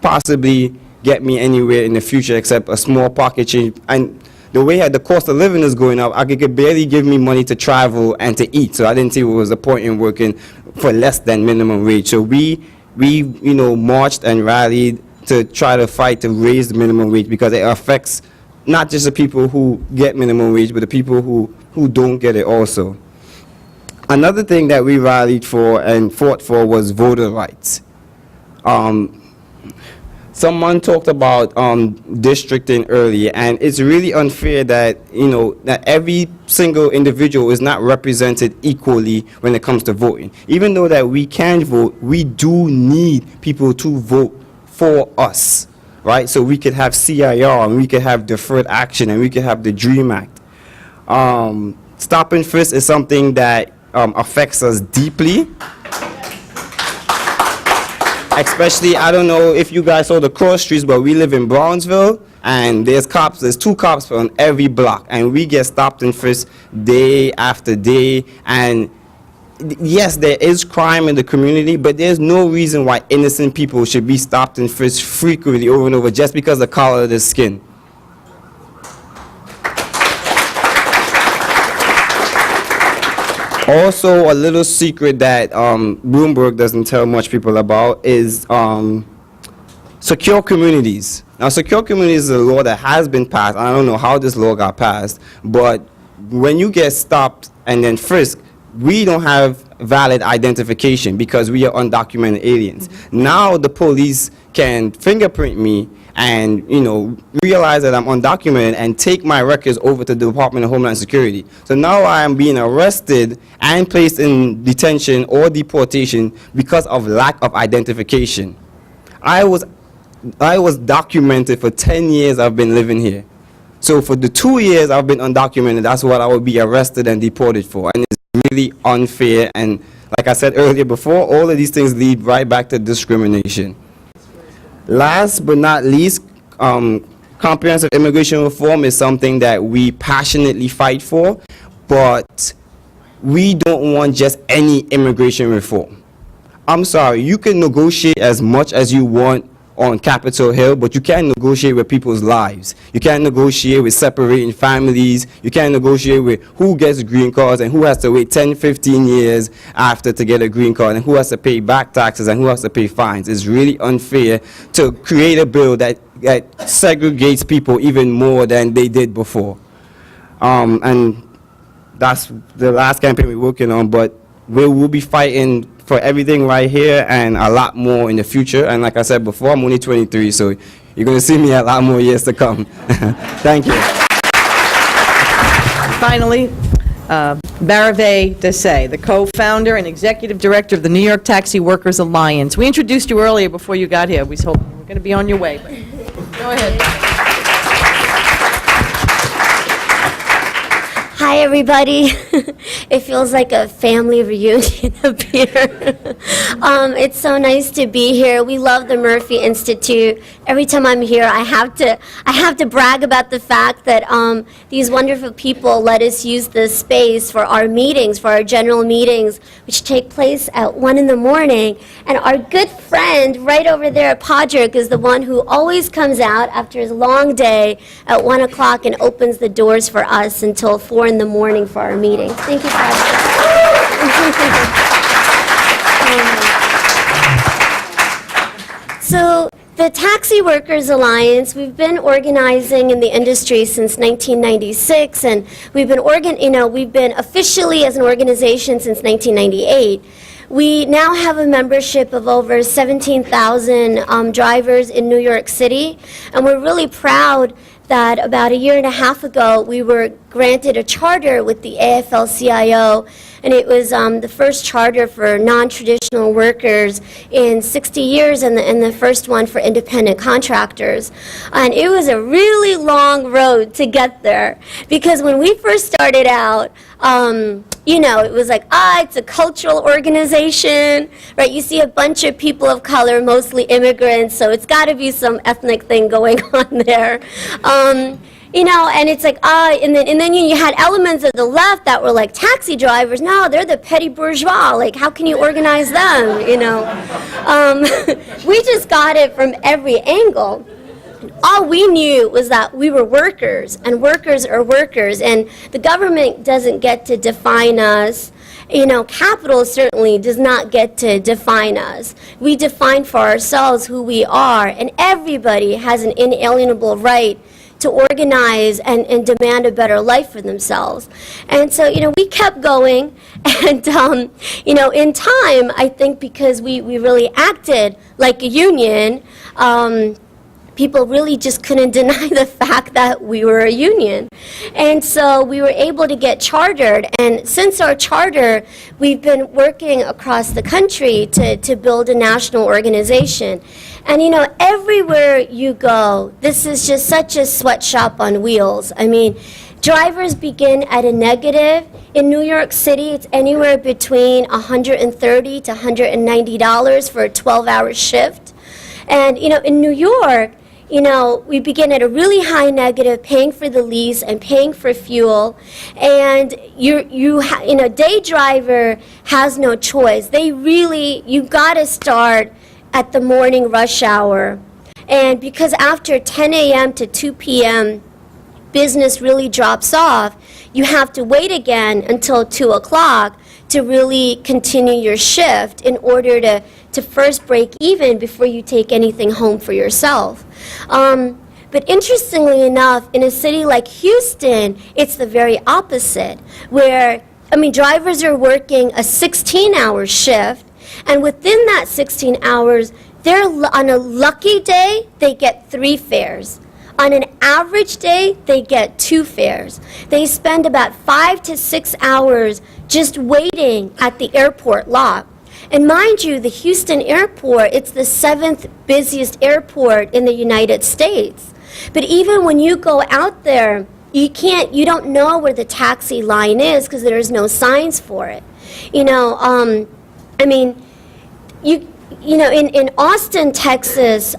possibly get me anywhere in the future except a small pocket change. And the way the cost of living is going up, I could barely give me money to travel and to eat. So I didn't see what was the point in working for less than minimum wage. So we marched and rallied to try to fight to raise the minimum wage, because it affects not just the people who get minimum wage, but the people who don't get it also. Another thing that we rallied for and fought for was voter rights. Someone talked about districting earlier, and it's really unfair that, that every single individual is not represented equally when it comes to voting. Even though that we can vote, we do need people to vote for us, right? So we could have CIR, and we could have deferred action, and we could have the DREAM Act. Stop and frisk is something that affects us deeply. Especially, I don't know if you guys saw the cross streets, but we live in Brownsville, and there's 2 cops on every block, and we get stopped and frisked day after day. And yes, there is crime in the community, but there's no reason why innocent people should be stopped and frisked frequently over and over just because of the color of their skin. Also, a little secret that Bloomberg doesn't tell much people about is secure communities. Now, secure communities is a law that has been passed. I don't know how this law got passed, but when you get stopped and then frisked, we don't have valid identification because we are undocumented aliens. Now the police can fingerprint me and, you know, realize that I'm undocumented and take my records over to the Department of Homeland Security. So now I am being arrested and placed in detention or deportation because of lack of identification. I was documented for 10 years. I've been living here. So for the 2 years I've been undocumented, that's what I would be arrested and deported for. And it's really unfair. And like I said earlier before, all of these things lead right back to discrimination. Last but not least, comprehensive immigration reform is something that we passionately fight for, but we don't want just any immigration reform. I'm sorry, you can negotiate as much as you want on Capitol Hill, but you can't negotiate with people's lives. You can't negotiate with separating families. You can't negotiate with who gets green cards and who has to wait 10, 15 years after to get a green card, and who has to pay back taxes and who has to pay fines. It's really unfair to create a bill that segregates people even more than they did before. And that's the last campaign we're working on, but we will be fighting for everything right here and a lot more in the future. And like I said before, I'm only 23, so you're going to see me a lot more years to come. Thank you. Finally, Bhairavi Desai, the co-founder and executive director of the New York Taxi Workers Alliance. We introduced you earlier before you got here. We hope we're going to be on your way. But go ahead. Hi, everybody. It feels like a family reunion up here. It's so nice to be here. We love the Murphy Institute. Every time I'm here, I have to brag about the fact that these wonderful people let us use this space for our meetings, for our general meetings, which take place at 1 in the morning. And our good friend right over there, Podrick, is the one who always comes out after his long day at 1 o'clock and opens the doors for us until 4 in the morning for our meetings. Thank you, Podrick. So the Taxi Workers Alliance, we've been organizing in the industry since 1996, and we've been officially as an organization since 1998. We now have a membership of over 17,000 drivers in New York City, and we're really proud that about a year and a half ago, we were granted a charter with the AFL-CIO, and it was the first charter for non-traditional workers in 60 years and the first one for independent contractors. And it was a really long road to get there, because when we first started out, it was like, it's a cultural organization, right? You see a bunch of people of color, mostly immigrants, so it's got to be some ethnic thing going on there. And it's like, and then you had elements of the left that were like taxi drivers. No, they're the petty bourgeois. Like, how can you organize them, We just got it from every angle. All we knew was that we were workers, and workers are workers, and the government doesn't get to define us. Capital certainly does not get to define us. We define for ourselves who we are, and everybody has an inalienable right to organize and demand a better life for themselves. And so, we kept going, and, in time, I think because we really acted like a union, people really just couldn't deny the fact that we were a union. And so we were able to get chartered, and since our charter, we've been working across the country to build a national organization. And everywhere you go, this is just such a sweatshop on wheels. I mean, Drivers begin at a negative. In New York City, it's anywhere between $130 to $190 for a 12-hour shift. And, in New York, we begin at a really high negative, paying for the lease and paying for fuel. And day driver has no choice. You got to start at the morning rush hour. And because after 10 a.m. to 2 p.m., business really drops off, you have to wait again until 2 o'clock to really continue your shift in order to first break even before you take anything home for yourself. But interestingly enough, in a city like Houston, it's the very opposite, where, drivers are working a 16-hour shift, and within that 16 hours, on a lucky day, they get 3 fares. On an average day, they get 2 fares. They spend about 5 to 6 hours just waiting at the airport lot. And mind you, the Houston airport, it's the 7th busiest airport in the United States. But even when you go out there, you don't know where the taxi line is because there's no signs for it. In Austin, Texas,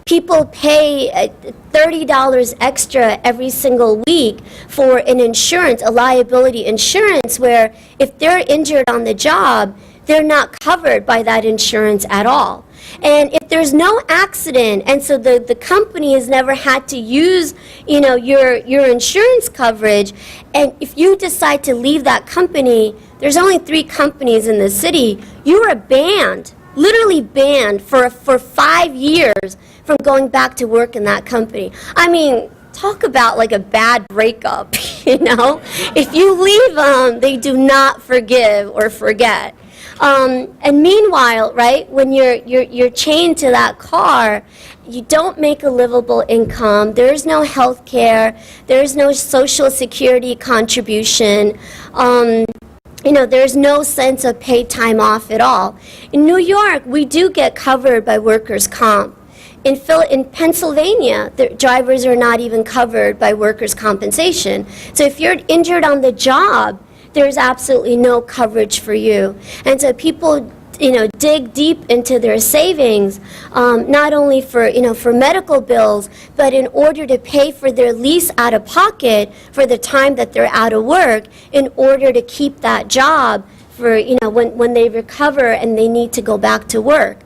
people pay $30 extra every single week for an insurance, a liability insurance, where if they're injured on the job, they're not covered by that insurance at all. And if there's no accident, and so the company has never had to use, your insurance coverage, and if you decide to leave that company, there's only 3 companies in the city, you are banned. Literally banned for 5 years from going back to work in that company. Talk about like a bad breakup, If you leave them, they do not forgive or forget. And meanwhile, right, when you're chained to that car, you don't make a livable income. There's no health care. There's no Social Security contribution. There's no sense of paid time off at all. In New York, we do get covered by workers' comp. In Pennsylvania, the drivers are not even covered by workers' compensation. So if you're injured on the job, there's absolutely no coverage for you. And so people dig deep into their savings, not only for medical bills, but in order to pay for their lease out of pocket for the time that they're out of work, in order to keep that job for, when they recover and they need to go back to work.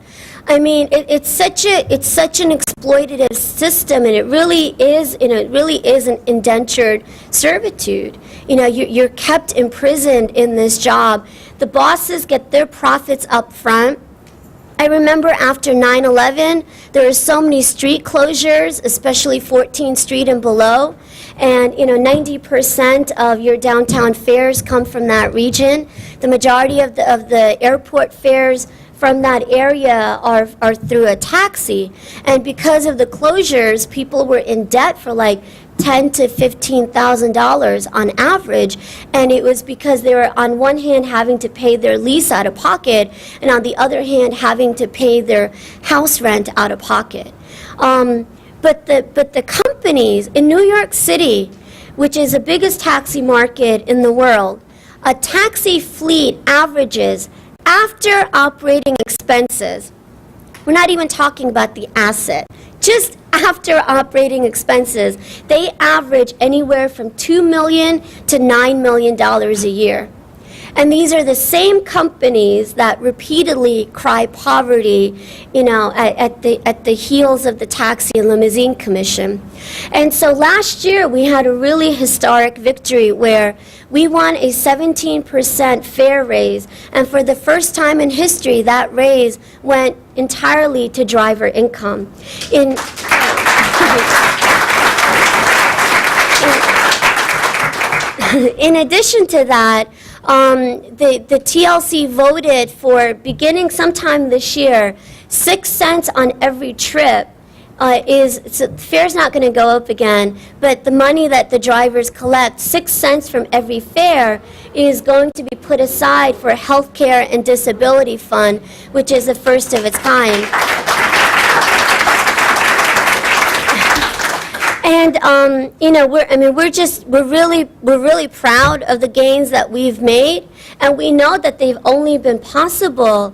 It's such an exploitative system, and it really is an indentured servitude. You're kept imprisoned in this job. The bosses get their profits up front. I remember after 9/11, there were so many street closures, especially 14th Street and below, and 90% of your downtown fares come from that region. The majority of the airport fares from that area are through a taxi, and because of the closures, people were in debt for like $10,000 to $15,000 on average, and it was because they were on one hand having to pay their lease out of pocket, and on the other hand having to pay their house rent out of pocket. But the companies in New York City, which is the biggest taxi market in the world, a taxi fleet averages, after operating expenses, we're not even talking about the asset, just after operating expenses, they average anywhere from $2 million to $9 million a year. And these are the same companies that repeatedly cry poverty, at the heels of the Taxi and Limousine Commission. And so last year we had a really historic victory where we won a 17% fare raise, and for the first time in history, that raise went entirely to driver income. In addition to that, the TLC voted for, beginning sometime this year, 6 cents on every trip so fare's not going to go up again, but the money that the drivers collect, 6 cents from every fare, is going to be put aside for a health care and disability fund, which is the first of its kind. And you know, we're really proud of the gains that we've made, and we know that they've only been possible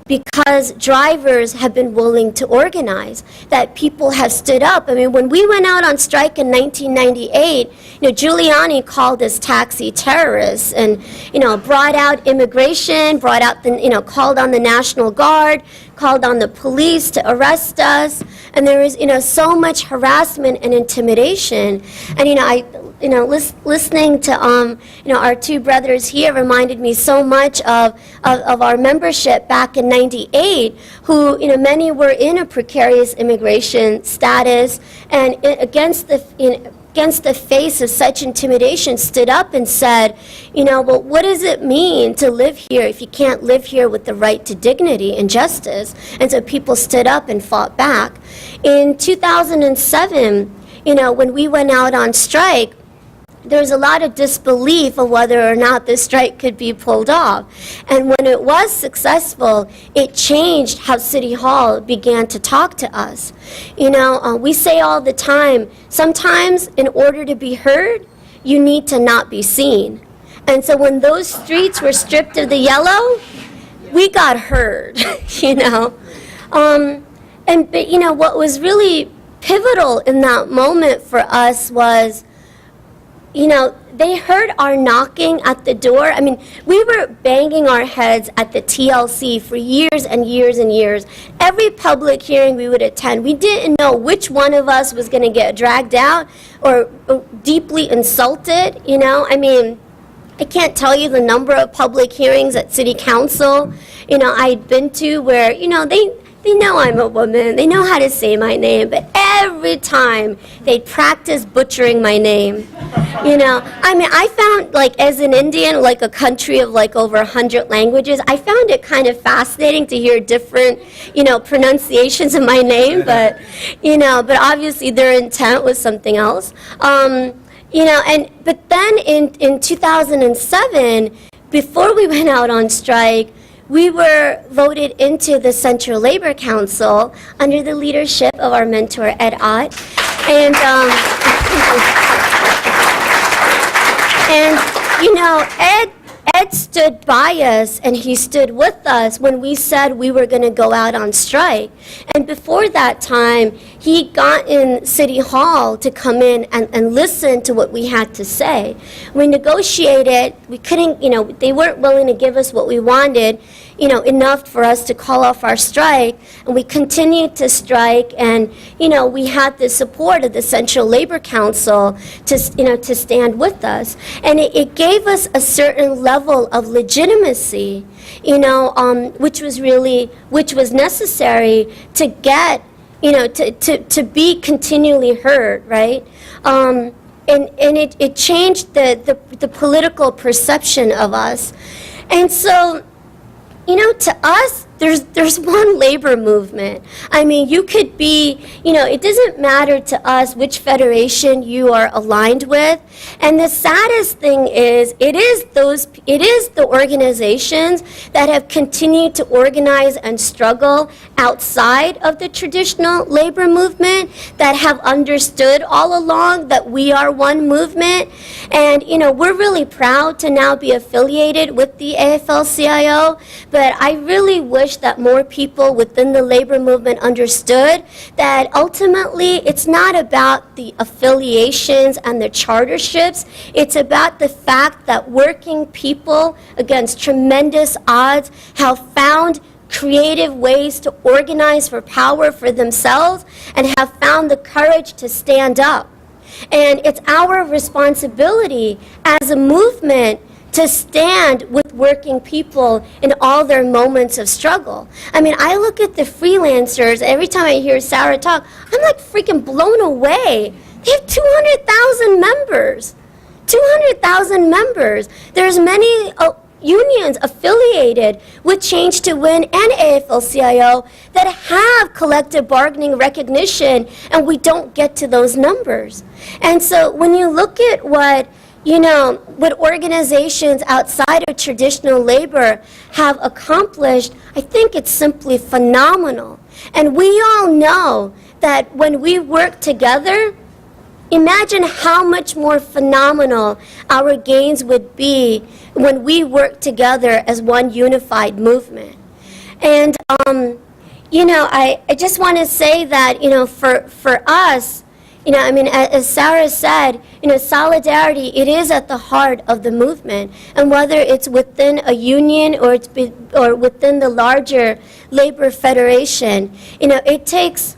because drivers have been willing to organize, that people have stood up. I mean, when we went out on strike in 1998, you know, Giuliani called us taxi terrorists and, you know, brought out immigration, called on the National Guard, called on the police to arrest us, and there was, you know, so much harassment and intimidation. And, you know, listening to, you know, our two brothers here reminded me so much of our membership back in '98, who, you know, many were in a precarious immigration status, and against the face of such intimidation, stood up and said, you know, well, what does it mean to live here if you can't live here with the right to dignity and justice? And so people stood up and fought back. In 2007, you know, when we went out on strike, there was a lot of disbelief of whether or not this strike could be pulled off. And when it was successful, it changed how City Hall began to talk to us. You know, we say all the time, sometimes in order to be heard, you need to not be seen. And so when those streets were stripped of the yellow, we got heard, you know. But, you know, what was really pivotal in that moment for us was, you know, they heard our knocking at the door. I mean, we were banging our heads at the TLC for years and years and years. Every public hearing we would attend, we didn't know which one of us was going to get dragged out or deeply insulted, you know. I mean, I can't tell you the number of public hearings at City Council, you know, I'd been to where, you know, they know I'm a woman, they know how to say my name, but every time they'd practice butchering my name. You know, I mean, I found, like, as an Indian, like a country of like over 100 languages, I found it kind of fascinating to hear different, you know, pronunciations of my name, but, you know, but obviously their intent was something else. You know, but then in 2007, before we went out on strike, we were voted into the Central Labor Council under the leadership of our mentor, Ed Ott. And you know, Ed stood by us and he stood with us when we said we were going to go out on strike. And before that time, he got in City Hall to come in and listen to what we had to say. We negotiated, we couldn't, you know, they weren't willing to give us what we wanted, you know, enough for us to call off our strike, and we continued to strike, and, you know, we had the support of the Central Labor Council to, you know, to stand with us. And it gave us a certain level of legitimacy, you know, which was necessary to get, you know, to be continually heard, right? And it changed the political perception of us. And so, you know, to us, there's one labor movement. I mean, you could be, you know, it doesn't matter to us which federation you are aligned with. And the saddest thing is, it is the organizations that have continued to organize and struggle outside of the traditional labor movement that have understood all along that we are one movement. And, you know, we're really proud to now be affiliated with the AFL-CIO, but I really wish that more people within the labor movement understood that ultimately it's not about the affiliations and the charterships. It's about the fact that working people against tremendous odds have found creative ways to organize for power for themselves and have found the courage to stand up. And it's our responsibility as a movement to stand with working people in all their moments of struggle. I mean, I look at the freelancers, every time I hear Sarah talk, I'm like freaking blown away. They have 200,000 members. 200,000 members. There's many unions affiliated with Change to Win and AFL-CIO that have collective bargaining recognition, and we don't get to those numbers. And so when you look at what, you know, what organizations outside of traditional labor have accomplished, I think it's simply phenomenal. And we all know that when we work together, imagine how much more phenomenal our gains would be when we work together as one unified movement. And, you know, I just want to say that, you know, for us, you know, I mean, as Sarah said, you know, solidarity, it is at the heart of the movement. And whether it's within a union or within the larger labor federation, you know, it takes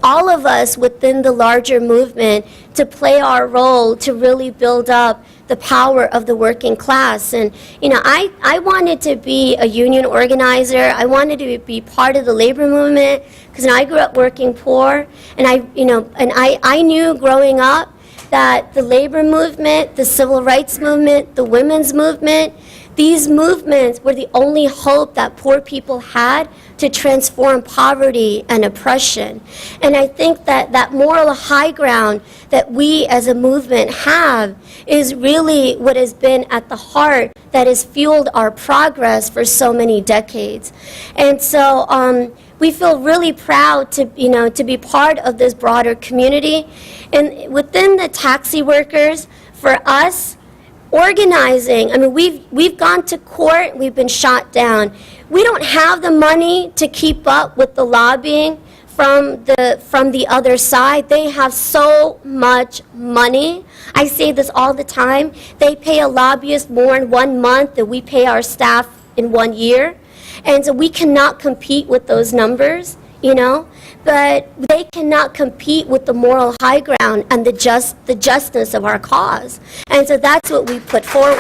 all of us within the larger movement to play our role to really build up the power of the working class. And, you know, I wanted to be a union organizer. I wanted to be part of the labor movement because I grew up working poor. And I knew growing up that the labor movement, the civil rights movement, the women's movement, these movements were the only hope that poor people had to transform poverty and oppression. And I think that that moral high ground that we as a movement have is really what has been at the heart that has fueled our progress for so many decades. And so we feel really proud to, you know, to be part of this broader community. And within the taxi workers, for us, organizing, I mean, we've gone to court, we've been shot down. We don't have the money to keep up with the lobbying from the other side. They have so much money. I say this all the time. They pay a lobbyist more in 1 month than we pay our staff in 1 year. And so we cannot compete with those numbers, you know. But they cannot compete with the moral high ground and the justness of our cause. And so that's what we put forward.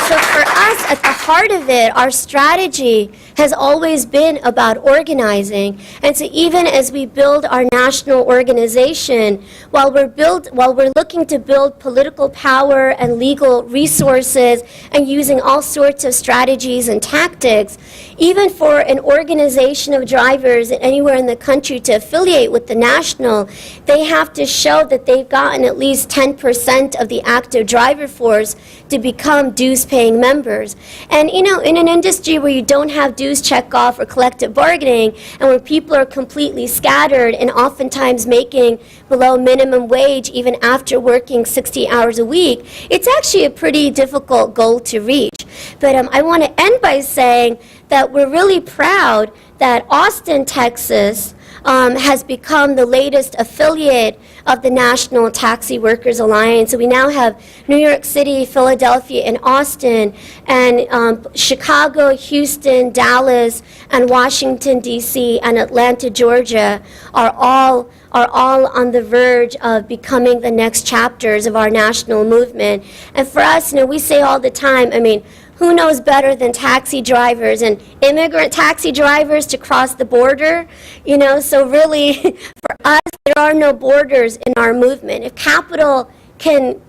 So for us, at the heart of it, our strategy has always been about organizing. And so even as we build our national organization, while we're looking to build political power and legal resources and using all sorts of strategies and tactics, even for an organization of drivers anywhere in the country to affiliate with the national, they have to show that they've gotten at least 10% of the active driver force to become dues-paying members. And, you know, in an industry where you don't have dues check-off or collective bargaining, and where people are completely scattered and oftentimes making below minimum wage even after working 60 hours a week, it's actually a pretty difficult goal to reach. But I want to end by saying that we're really proud that Austin, Texas, has become the latest affiliate of the National Taxi Workers Alliance. So we now have New York City, Philadelphia, and Austin, and Chicago, Houston, Dallas, and Washington, D.C., and Atlanta, Georgia are all on the verge of becoming the next chapters of our national movement. And for us, you know, we say all the time, I mean, who knows better than taxi drivers and immigrant taxi drivers to cross the border? You know, so really, for us, there are no borders in our movement. If capital can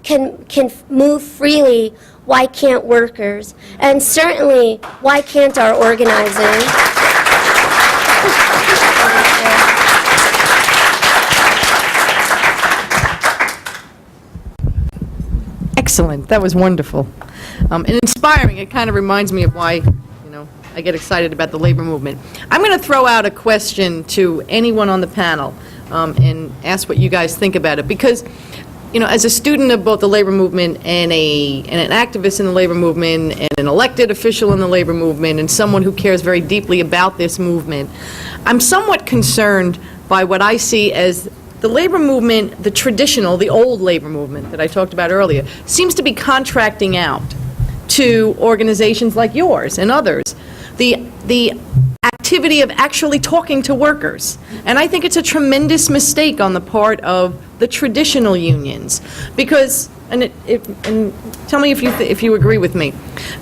move freely, why can't workers? And certainly, why can't our organizing? Excellent. That was wonderful. And inspiring. It kind of reminds me of why, you know, I get excited about the labor movement. I'm going to throw out a question to anyone on the panel and ask what you guys think about it. Because, you know, as a student of both the labor movement and an activist in the labor movement and an elected official in the labor movement and someone who cares very deeply about this movement, I'm somewhat concerned by what I see as the labor movement, the traditional, the old labor movement that I talked about earlier, seems to be contracting out to organizations like yours and others the activity of actually talking to workers. And I think it's a tremendous mistake on the part of the traditional unions, because, and tell me if you agree with me,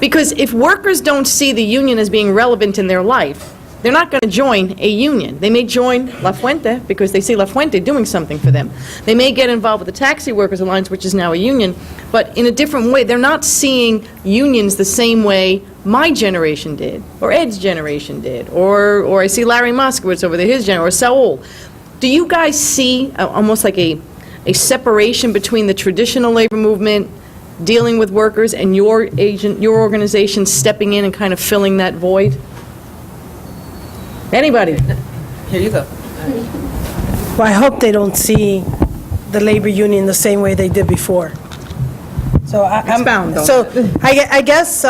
because if workers don't see the union as being relevant in their life, they're not going to join a union. They may join La Fuente because they see La Fuente doing something for them. They may get involved with the Taxi Workers Alliance, which is now a union, but in a different way. They're not seeing unions the same way my generation did, or Ed's generation did, or I see Larry Moskowitz over there, his generation, or Saul. Do you guys see almost like a separation between the traditional labor movement dealing with workers and your organization stepping in and kind of filling that void? Anybody? Here you go. Well, I hope they don't see the labor union the same way they did before. So Expound, though. So I guess,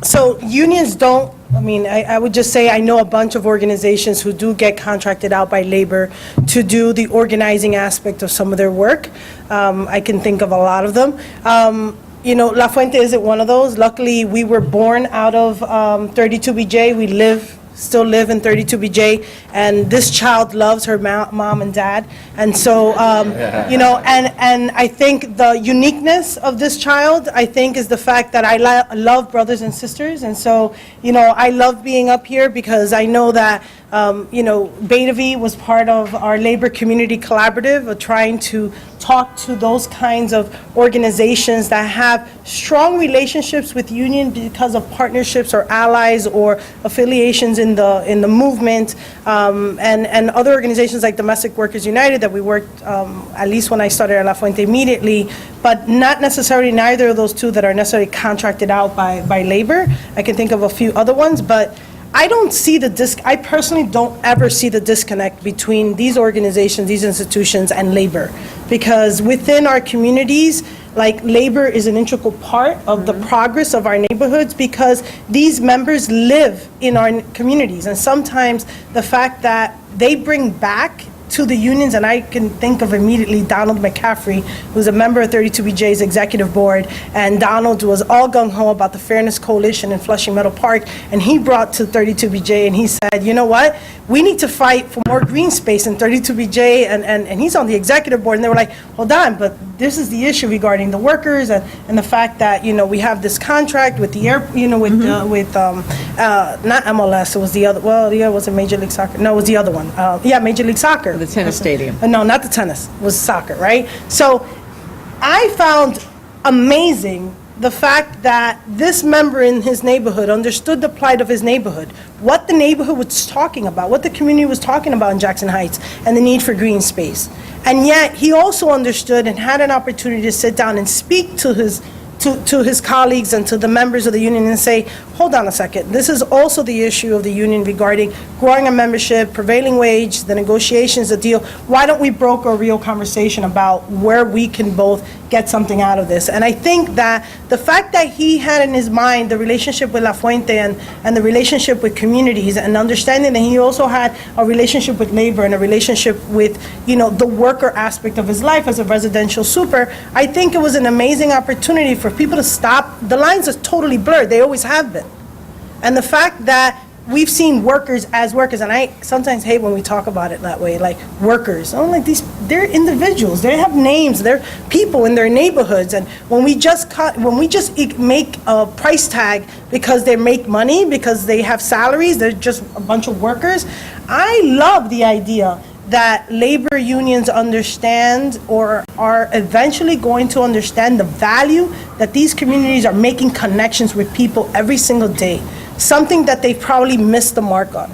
so unions don't, I mean, I would just say I know a bunch of organizations who do get contracted out by labor to do the organizing aspect of some of their work. I can think of a lot of them. You know, La Fuente isn't one of those. Luckily, we were born out of 32BJ. We still live in 32BJ, and this child loves her mom and dad. And so, you know, and I think the uniqueness of this child, I think, is the fact that I love brothers and sisters. And so, you know, I love being up here because I know that, you know, Bhairavi was part of our labor community collaborative of trying to talk to those kinds of organizations that have strong relationships with union because of partnerships or allies or affiliations in the movement, and other organizations like Domestic Workers United that we worked, at least when I started at La Fuente immediately, but not necessarily neither of those two that are necessarily contracted out by labor. I can think of a few other ones, but I don't see I personally don't ever see the disconnect between these organizations, these institutions, and labor. Because within our communities, like, labor is an integral part of the progress of our neighborhoods because these members live in our communities. And sometimes the fact that they bring back to the unions, and I can think of immediately Donald McCaffrey, who's a member of 32BJ's executive board, and Donald was all gung-ho about the Fairness Coalition in Flushing Meadow Park, and he brought to 32BJ and he said, you know what, we need to fight for more green space in 32BJ, and he's on the executive board, and they were like, hold on, but this is the issue regarding the workers and the fact that, you know, we have this contract with the air, you know, with not MLS, it was the other, well, yeah, it wasn't Major League Soccer, no, it was the other one, yeah, Major League Soccer. The tennis stadium. No, not the tennis, it was soccer, right? So I found amazing the fact that this member in his neighborhood understood the plight of his neighborhood, what the neighborhood was talking about, what the community was talking about in Jackson Heights, and the need for green space. And yet, he also understood and had an opportunity to sit down and speak to his colleagues and to the members of the union and say, hold on a second, this is also the issue of the union regarding growing a membership, prevailing wage, the negotiations, the deal. Why don't we broker a real conversation about where we can both get something out of this? And I think that the fact that he had in his mind the relationship with La Fuente and the relationship with communities, and understanding that he also had a relationship with labor and a relationship with, you know, the worker aspect of his life as a residential super, I think it was an amazing opportunity for people to stop. The lines are totally blurred. They always have been. And the fact that we've seen workers as workers, and I sometimes hate when we talk about it that way, like workers. I'm like, they're individuals. They have names. They're people in their neighborhoods. And when we just make a price tag because they make money, because they have salaries, they're just a bunch of workers. I love the idea that labor unions understand, or are eventually going to understand, the value that these communities are making connections with people every single day, something that they probably missed the mark on.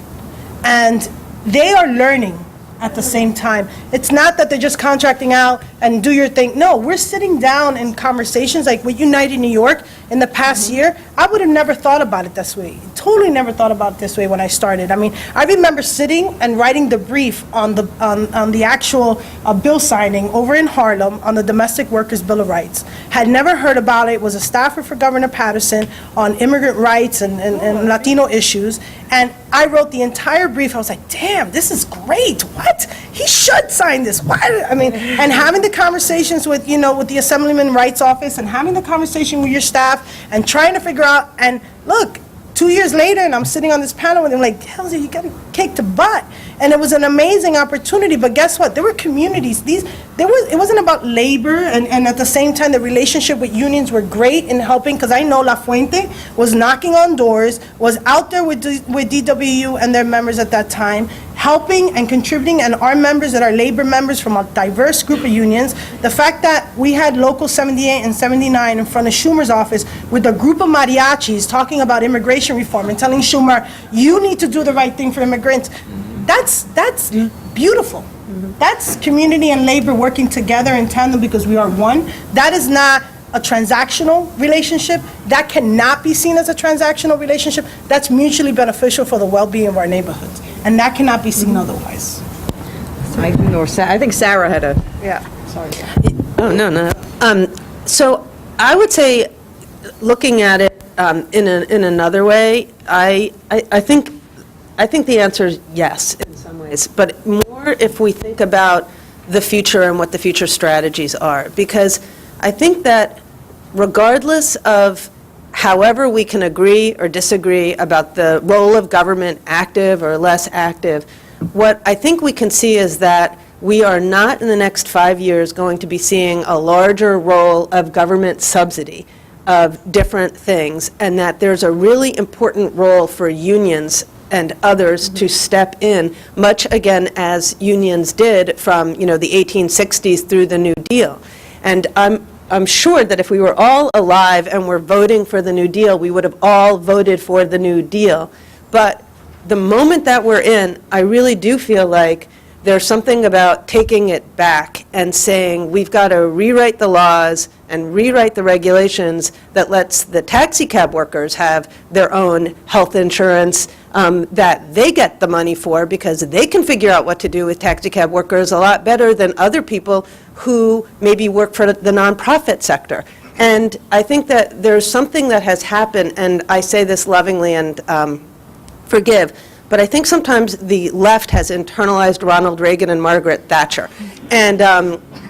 And they are learning at the same time. It's not that they're just contracting out and do your thing. No, we're sitting down in conversations like with United New York in the past year. I would have never thought about it this way. Totally never thought about it this way when I started. I mean, I remember sitting and writing the brief on the actual bill signing over in Harlem on the Domestic Workers Bill of Rights. Had never heard about it. Was a staffer for Governor Patterson on immigrant rights and Latino issues. And I wrote the entire brief. I was like, damn, this is great. What? He should sign this. Why? I mean, and having the conversations with, you know, with the Assemblyman Rights Office, and having the conversation with your staff, and trying to figure out, and look, 2 years later, and I'm sitting on this panel with them like, hell, you got kicked to butt. And it was an amazing opportunity, but guess what? There were communities. It wasn't about labor, and at the same time, the relationship with unions were great in helping, because I know La Fuente was knocking on doors, was out there with DWU and their members at that time, helping and contributing, and our members that are labor members from a diverse group of unions. The fact that we had Local 78 and 79 in front of Schumer's office with a group of mariachis talking about immigration reform and telling Schumer, you need to do the right thing for immigrants. That's beautiful. That's community and labor working together in tandem because we are one. That is not a transactional relationship. That cannot be seen as a transactional relationship. That's mutually beneficial for the well-being of our neighborhoods. and that cannot be seen otherwise. I think Sarah had a, Oh, no. So I would say, looking at it in another way, I think the answer is yes, in some ways, but more if we think about the future and what the future strategies are. Because I think that regardless of however we can agree or disagree about the role of government, active or less active, what I think we can see is that we are not in the next 5 years going to be seeing a larger role of government subsidy of different things, and that there's a really important role for unions and others to step in, much again as unions did from, the 1860s through the New Deal. And I'm sure that if we were all alive and were voting for the New Deal, we would have all voted for the New Deal. But the moment that we're in, I really do feel like there's something about taking it back and saying we've got to rewrite the laws and rewrite the regulations that lets the taxi cab workers have their own health insurance that they get the money for, because they can figure out what to do with taxi cab workers a lot better than other people who maybe work for the nonprofit sector. And I think that there's something that has happened, and I say this lovingly and forgive, but I think sometimes the left has internalized Ronald Reagan and Margaret Thatcher. And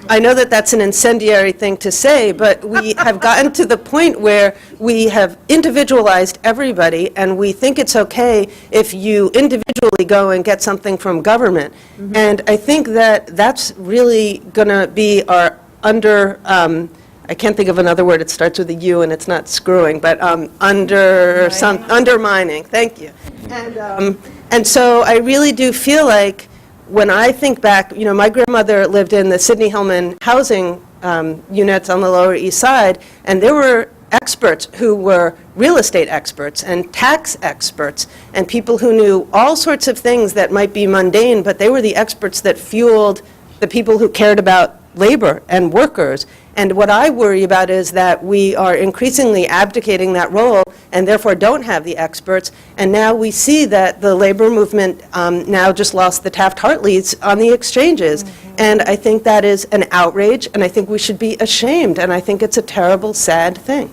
I know that that's an incendiary thing to say, but we have gotten to the point where we have individualized everybody, and we think it's okay if you individually go and get something from government. And I think that that's really going to be our I can't think of another word, it starts with a U and it's not screwing, but undermining, thank you. And so I really do feel like when I think back, my grandmother lived in the Sidney Hillman housing units on the Lower East Side, and there were experts who were real estate experts and tax experts and people who knew all sorts of things that might be mundane, but they were the experts that fueled the people who cared about labor and workers. And what I worry about is that we are increasingly abdicating that role and therefore don't have the experts. And now we see that the labor movement now just lost the Taft-Hartleys on the exchanges. And I think that is an outrage, and I think we should be ashamed, and I think it's a terrible, sad thing.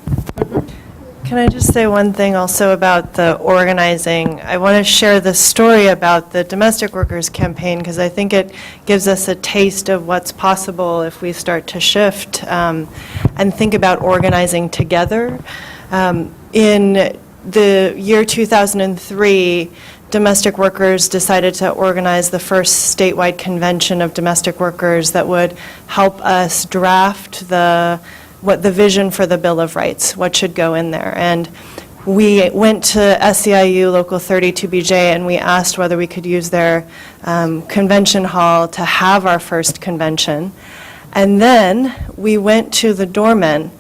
Can I just say one thing also about the organizing? I want to share the story about the domestic workers campaign, because I think it gives us a taste of what's possible if we start to shift and think about organizing together. In the year 2003, domestic workers decided to organize the first statewide convention of domestic workers that would help us draft the vision for the Bill of Rights, what should go in there. And we went to SEIU Local 32BJ and we asked whether we could use their convention hall to have our first convention. And then we went to the doormen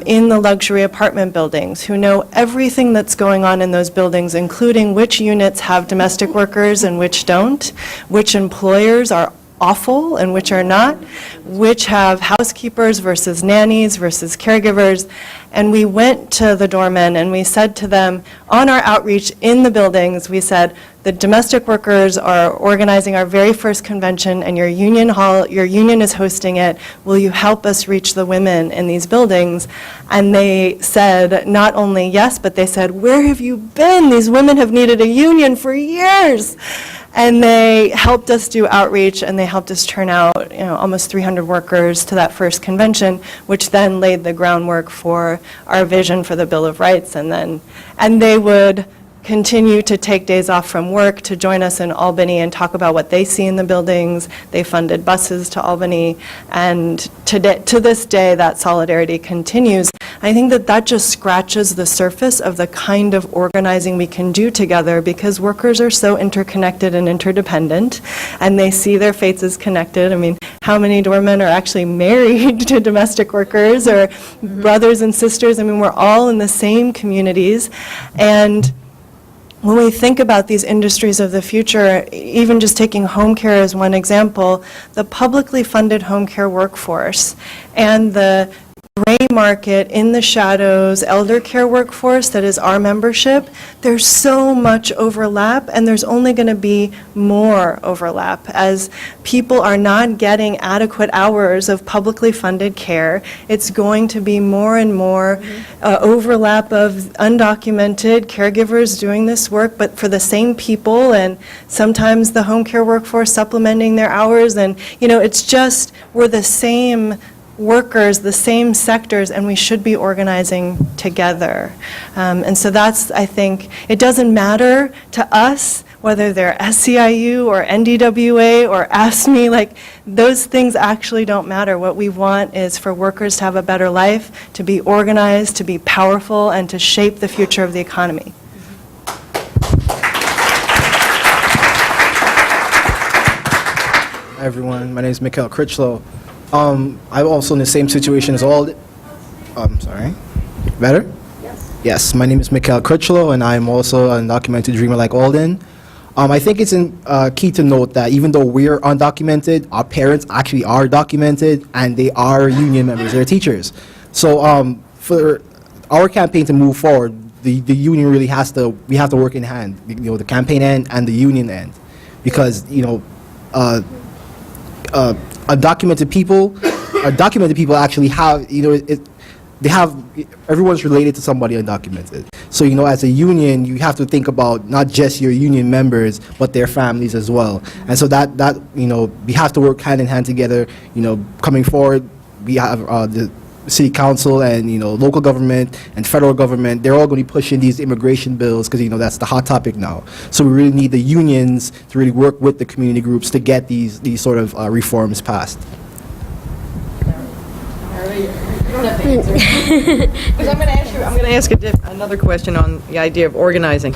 in the luxury apartment buildings who know everything that's going on in those buildings, including which units have domestic workers and which don't, which employers are awful and which are not, which have housekeepers versus nannies versus caregivers. And we went to the doormen and we said to them on our outreach in the buildings, we said, the domestic workers are organizing our very first convention and your union is hosting it. Will you help us reach the women in these buildings? And they said not only yes, but they said, where have you been? These women have needed a union for years. And they helped us do outreach, and they helped us turn out, almost 300 workers to that first convention, which then laid the groundwork for our vision for the Bill of Rights. And they would continue to take days off from work to join us in Albany and talk about what they see in the buildings. They funded buses to Albany, and to this day, that solidarity continues. I think that just scratches the surface of the kind of organizing we can do together, because workers are so interconnected and interdependent, and they see their fates as connected. I mean, how many doormen are actually married to domestic workers or brothers and sisters? I mean, we're all in the same communities. And when we think about these industries of the future, even just taking home care as one example, the publicly funded home care workforce and the gray market, in the shadows, elder care workforce that is our membership, there's so much overlap, and there's only going to be more overlap as people are not getting adequate hours of publicly funded care. It's going to be more and more overlap of undocumented caregivers doing this work, but for the same people, and sometimes the home care workforce supplementing their hours, and, it's just, we're the same workers, the same sectors, and we should be organizing together. And so that's, I think, it doesn't matter to us whether they're SEIU or NDWA or ASME, like, those things actually don't matter. What we want is for workers to have a better life, to be organized, to be powerful, and to shape the future of the economy. Hi everyone, my name is Mikhail Critchlow. I'm also in the same situation as Alden. Sorry. Better? Yes, my name is Mikhail Critchlow, and I'm also an undocumented dreamer like Alden. I think it's key to note that even though we're undocumented, our parents actually are documented, and they are union members, they're teachers. So for our campaign to move forward, the union really we have to work in hand, the campaign end and the union end, because, documented people actually have, everyone's related to somebody undocumented. So, as a union, you have to think about not just your union members, but their families as well. And so that we have to work hand in hand together, coming forward. We have the city council and, local government and federal government, they're all going to be pushing these immigration bills because, that's the hot topic now. So we really need the unions to really work with the community groups to get these sort of reforms passed. Because I'm going to ask another question on the idea of organizing.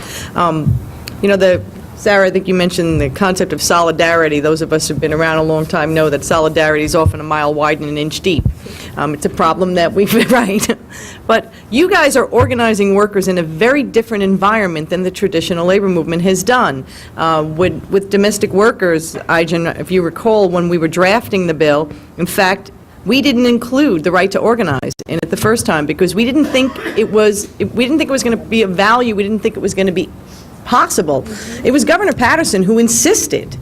Sarah, I think you mentioned the concept of solidarity. Those of us who've been around a long time know that solidarity is often a mile wide and an inch deep. It's a problem that we've, right? But you guys are organizing workers in a very different environment than the traditional labor movement has done. With domestic workers, Ijan, if you recall, when we were drafting the bill, in fact, we didn't include the right to organize in it the first time because we didn't think it was going to be of value. We didn't think it was going to be possible. It was Governor Patterson who insisted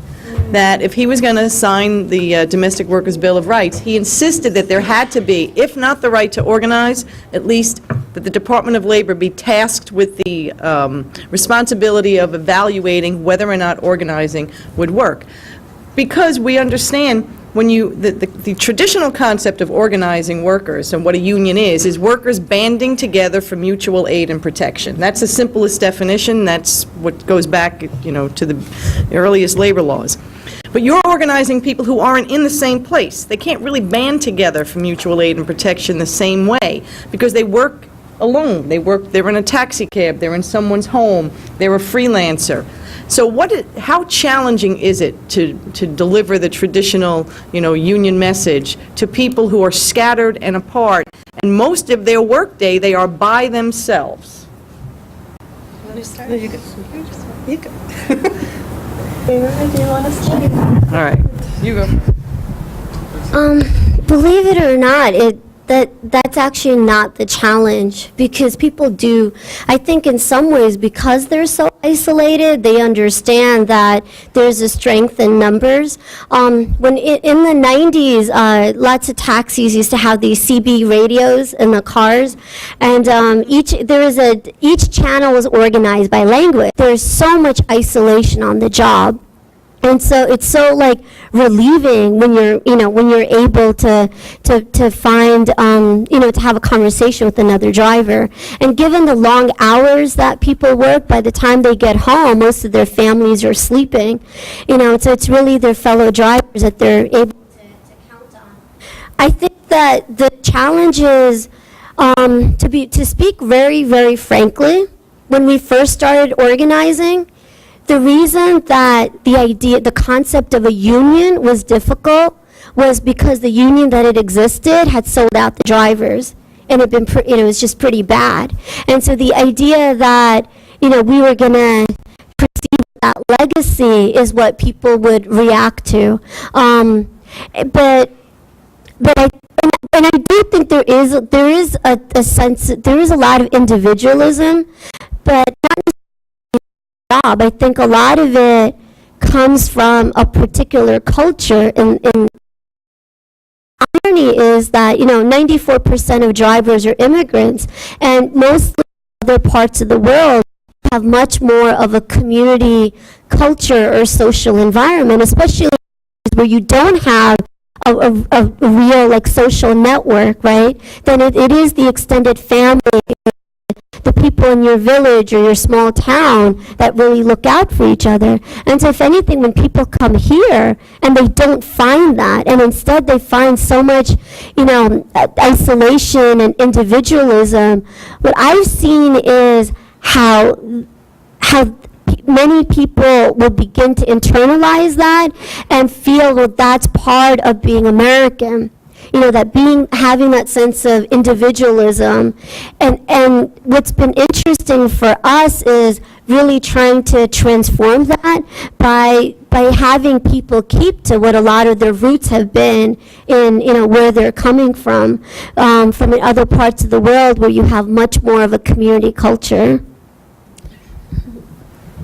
that if he was going to sign the Domestic Workers Bill of Rights, he insisted that there had to be, if not the right to organize, at least that the Department of Labor be tasked with the responsibility of evaluating whether or not organizing would work. Because we understand when the traditional concept of organizing workers and what a union is workers banding together for mutual aid and protection. That's the simplest definition. That's what goes back, to the earliest labor laws. But you're organizing people who aren't in the same place. They can't really band together for mutual aid and protection the same way because they work alone. They're in a taxi cab, they're in someone's home, they're a freelancer. So how challenging is it to deliver the traditional, union message to people who are scattered and apart, and most of their workday they are by themselves? You want to start? You go. Do you want to start? All right, you go. Believe it or not, that's actually not the challenge because people do, I think in some ways, because they're so isolated, they understand that there's a strength in numbers. When in the 90s, lots of taxis used to have these CB radios in the cars, and each channel was organized by language. There's so much isolation on the job. And so it's so relieving when you're able to find to have a conversation with another driver. And given the long hours that people work, by the time they get home, most of their families are sleeping. So it's really their fellow drivers that they're able to count on. I think that the challenge is to speak very, very frankly. When we first started organizing, the reason that the concept of a union was difficult was because the union that had existed had sold out the drivers, and it was just pretty bad. And so the idea that we were going to proceed with that legacy is what people would react to. But I and I do think there is a sense, there is a lot of individualism, but not necessarily job. I think a lot of it comes from a particular culture. And irony is that 94% of drivers are immigrants, and mostly other parts of the world have much more of a community culture or social environment, especially where you don't have a real social network, right? Then it is the extended family, the people in your village or your small town that really look out for each other. And so if anything, when people come here and they don't find that, and instead they find so much, isolation and individualism, what I've seen is how many people will begin to internalize that and feel that's part of being American. That having that sense of individualism. And what's been interesting for us is really trying to transform that by having people keep to what a lot of their roots have been in, where they're coming from in other parts of the world where you have much more of a community culture.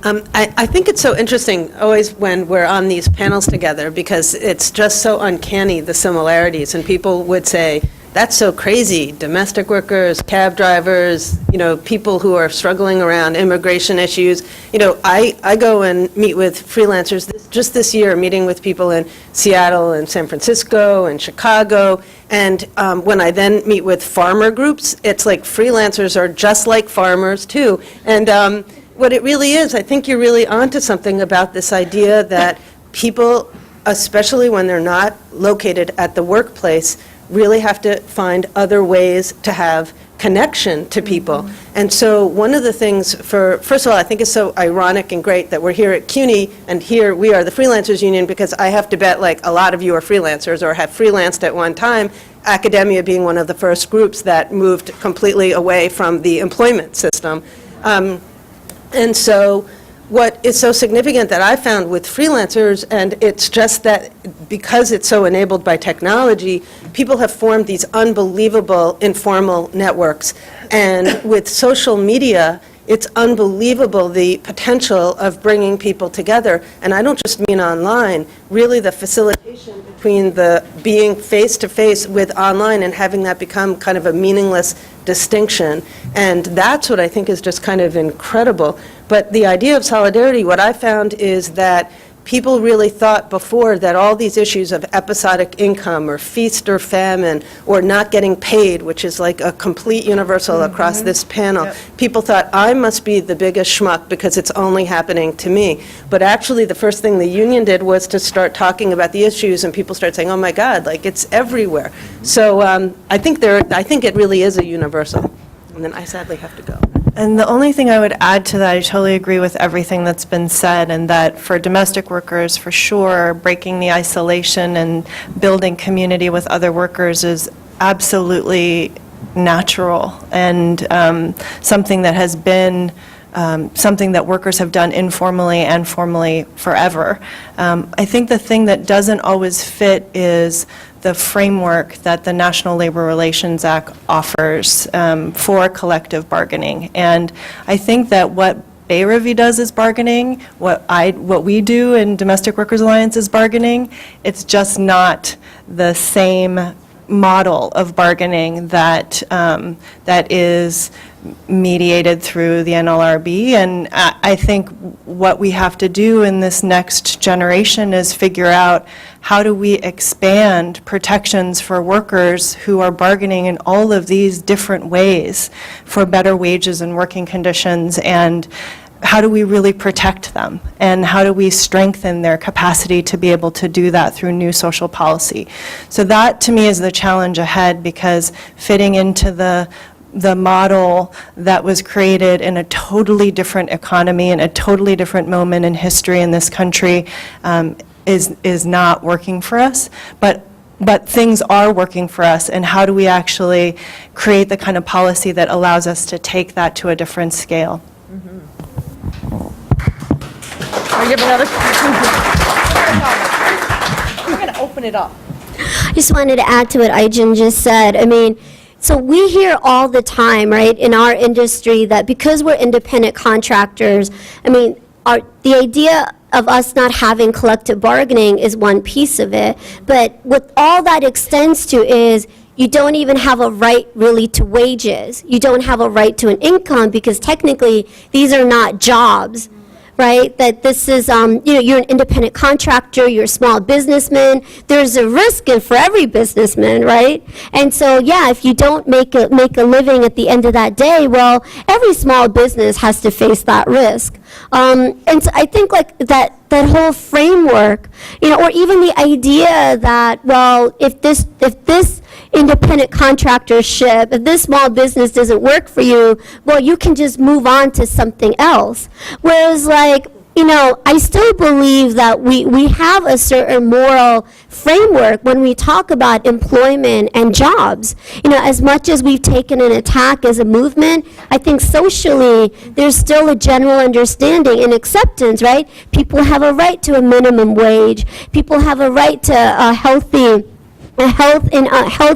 I think it's so interesting always when we're on these panels together, because it's just so uncanny, the similarities. And people would say, that's so crazy. Domestic workers, cab drivers, people who are struggling around immigration issues. I go and meet with freelancers just this year, meeting with people in Seattle and San Francisco and Chicago. And when I then meet with farmer groups, it's like freelancers are just like farmers too. And what it really is, I think you're really onto something about this idea that people, especially when they're not located at the workplace, really have to find other ways to have connection to people. And so one of the things first of all, I think it's so ironic and great that we're here at CUNY, and here we are the Freelancers Union, because I have to bet a lot of you are freelancers or have freelanced at one time, academia being one of the first groups that moved completely away from the employment system. And so what is so significant that I found with freelancers, and it's just that because it's so enabled by technology, people have formed these unbelievable informal networks. And with social media, it's unbelievable the potential of bringing people together. And I don't just mean online, really the facilitation between the being face-to-face with online and having that become kind of a meaningless distinction. And that's what I think is just kind of incredible. But the idea of solidarity, what I found is that people really thought before that all these issues of episodic income or feast or famine or not getting paid, which is like a complete universal across this panel, people thought I must be the biggest schmuck because it's only happening to me. But actually the first thing the union did was to start talking about the issues, and people started saying, oh my God, it's everywhere. So I think it really is a universal. And then I sadly have to go. And the only thing I would add to that, I totally agree with everything that's been said, and that for domestic workers, for sure, breaking the isolation and building community with other workers is absolutely natural, and something that has been something that workers have done informally and formally forever. I think the thing that doesn't always fit is the framework that the National Labor Relations Act offers for collective bargaining. And I think that what Bhairavi does is bargaining, what we do in Domestic Workers Alliance is bargaining. It's just not the same model of bargaining that is mediated through the NLRB. And I think what we have to do in this next generation is figure out how do we expand protections for workers who are bargaining in all of these different ways for better wages and working conditions, and how do we really protect them, and how do we strengthen their capacity to be able to do that through new social policy. So that, to me, is the challenge ahead, because fitting into the model that was created in a totally different economy and a totally different moment in history in this country is not working for us. But things are working for us, and how do we actually create the kind of policy that allows us to take that to a different scale? Are you give another? We're going to open it up. I just wanted to add to what Aijin just said. I mean, so we hear all the time, right, in our industry that because we're independent contractors, I mean, the idea of us not having collective bargaining is one piece of it, but what all that extends to is you don't even have a right really to wages. You don't have a right to an income because technically these are not jobs, right? That this is, you're an independent contractor, you're a small businessman. There's a risk for every businessman, right? And so, yeah, if you don't make a living at the end of that day, well, every small business has to face that risk. And so I think like that whole framework, or even the idea that, well, if this independent contractorship, if this small business doesn't work for you, well, you can just move on to something else. Whereas, like, I still believe that we have a certain moral framework when we talk about employment and jobs. As much as we've taken an attack as a movement, I think socially there's still a general understanding and acceptance, right? People have a right to a minimum wage. People have a right to a health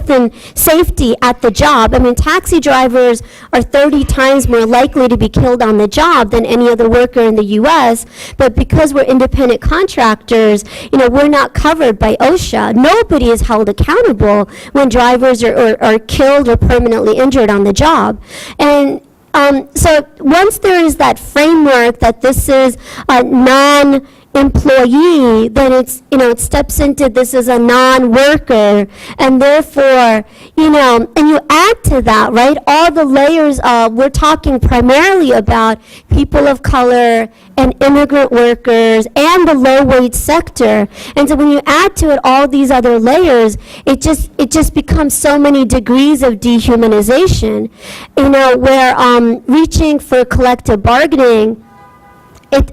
and safety at the job. I mean, taxi drivers are 30 times more likely to be killed on the job than any other worker in the U.S., but because we're independent contractors, we're not covered by OSHA. Nobody is held accountable when drivers are killed or permanently injured on the job. And so once there is that framework that this is a non-employee, then it steps into this as a non-worker, and therefore, and you add to that, right, all the layers of, we're talking primarily about people of color and immigrant workers and the low-wage sector. And so when you add to it all these other layers, it just becomes so many degrees of dehumanization, where reaching for collective bargaining,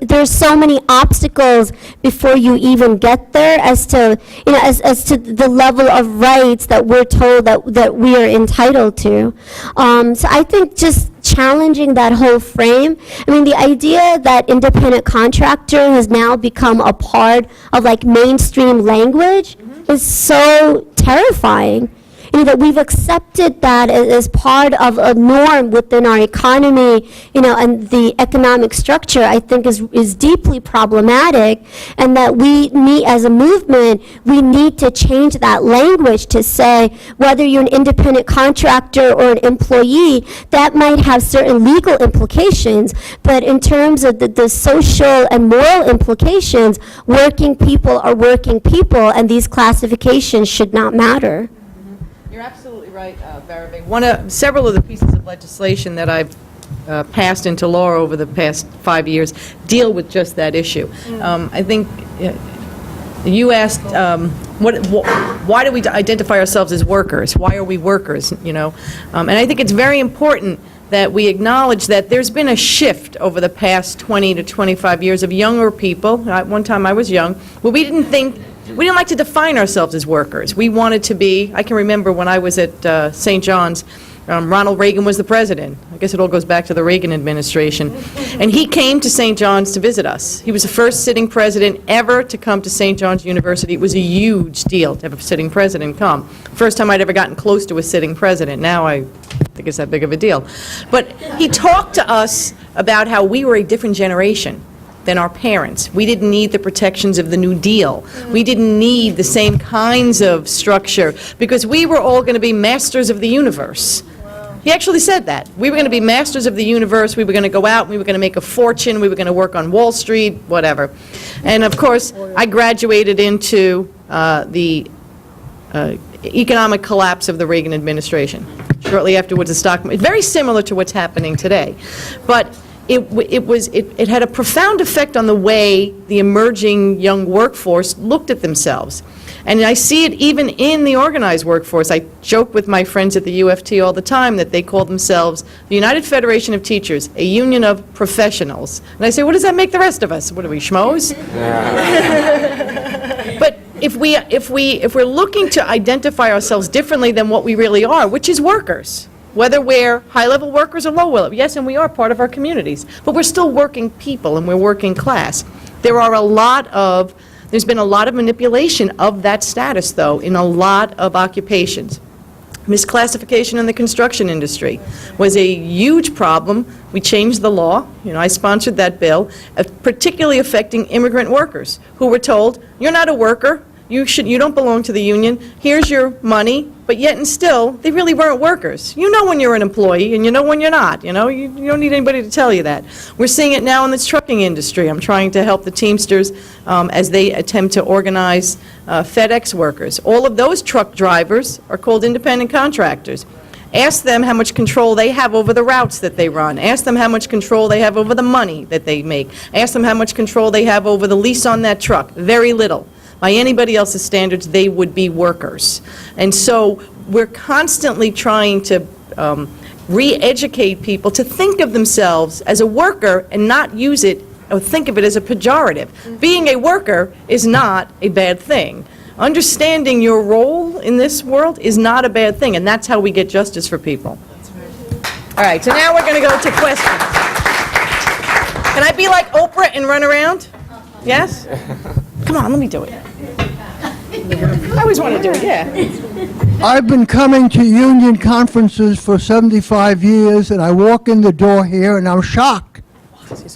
there's so many obstacles before you even get there as to, as to the level of rights that we're told that we are entitled to. So I think just challenging that whole frame, I mean, the idea that independent contractor has now become a part of like mainstream language is so terrifying. That we've accepted that as part of a norm within our economy, and the economic structure, I think is deeply problematic, and that we need, as a movement, we need to change that language to say whether you're an independent contractor or an employee, that might have certain legal implications, but in terms of the social and moral implications, working people are working people, and these classifications should not matter. You're absolutely right, Bhairavi. Several of the pieces of legislation that I've passed into law over the past 5 years deal with just that issue. I think you asked, why do we identify ourselves as workers? Why are we workers? And I think it's very important that we acknowledge that there's been a shift over the past 20 to 25 years of younger people. At one time I was young, where we didn't like to define ourselves as workers. We wanted to be, I can remember when I was at St. John's, Ronald Reagan was the president. I guess it all goes back to the Reagan administration. And he came to St. John's to visit us. He was the first sitting president ever to come to St. John's University. It was a huge deal to have a sitting president come. First time I'd ever gotten close to a sitting president. Now I think it's that big of a deal. But he talked to us about how we were a different generation than our parents. We didn't need the protections of the New Deal. We didn't need the same kinds of structure because we were all going to be masters of the universe. He actually said that. We were going to be masters of the universe. We were going to go out, we were going to make a fortune, we were going to work on Wall Street, whatever. And of course, I graduated into the economic collapse of the Reagan administration. Shortly afterwards, the stock market, very similar to what's happening today. But it had a profound effect on the way the emerging young workforce looked at themselves. And I see it even in the organized workforce. I joke with my friends at the UFT all the time that they call themselves the United Federation of Teachers, a union of professionals. And I say, what does that make the rest of us? What are we, schmoes? But if we're looking to identify ourselves differently than what we really are, which is workers, whether we're high-level workers or low-level, yes, and we are part of our communities, but we're still working people and we're working class. There are a lot of There's been a lot of manipulation of that status, though, in a lot of occupations. Misclassification in the construction industry was a huge problem. We changed the law. I sponsored that bill, particularly affecting immigrant workers who were told, you're not a worker, you don't belong to the union, here's your money, but yet and still, they really weren't workers. You know when you're an employee, and you know when you're not. You don't need anybody to tell you that. We're seeing it now in the trucking industry. I'm trying to help the Teamsters as they attempt to organize FedEx workers. All of those truck drivers are called independent contractors. Ask them how much control they have over the routes that they run. Ask them how much control they have over the money that they make. Ask them how much control they have over the lease on that truck. Very little. By anybody else's standards, they would be workers. And so we're constantly trying to re-educate people to think of themselves as a worker and not use it or think of it as a pejorative. Being a worker is not a bad thing. Understanding your role in this world is not a bad thing, and that's how we get justice for people. All right, so now we're going to go to questions. Can I be like Oprah and run around? Yes? Come on, let me do it. I always want to do it, yeah. I've been coming to union conferences for 75 years, and I walk in the door here, and I'm shocked.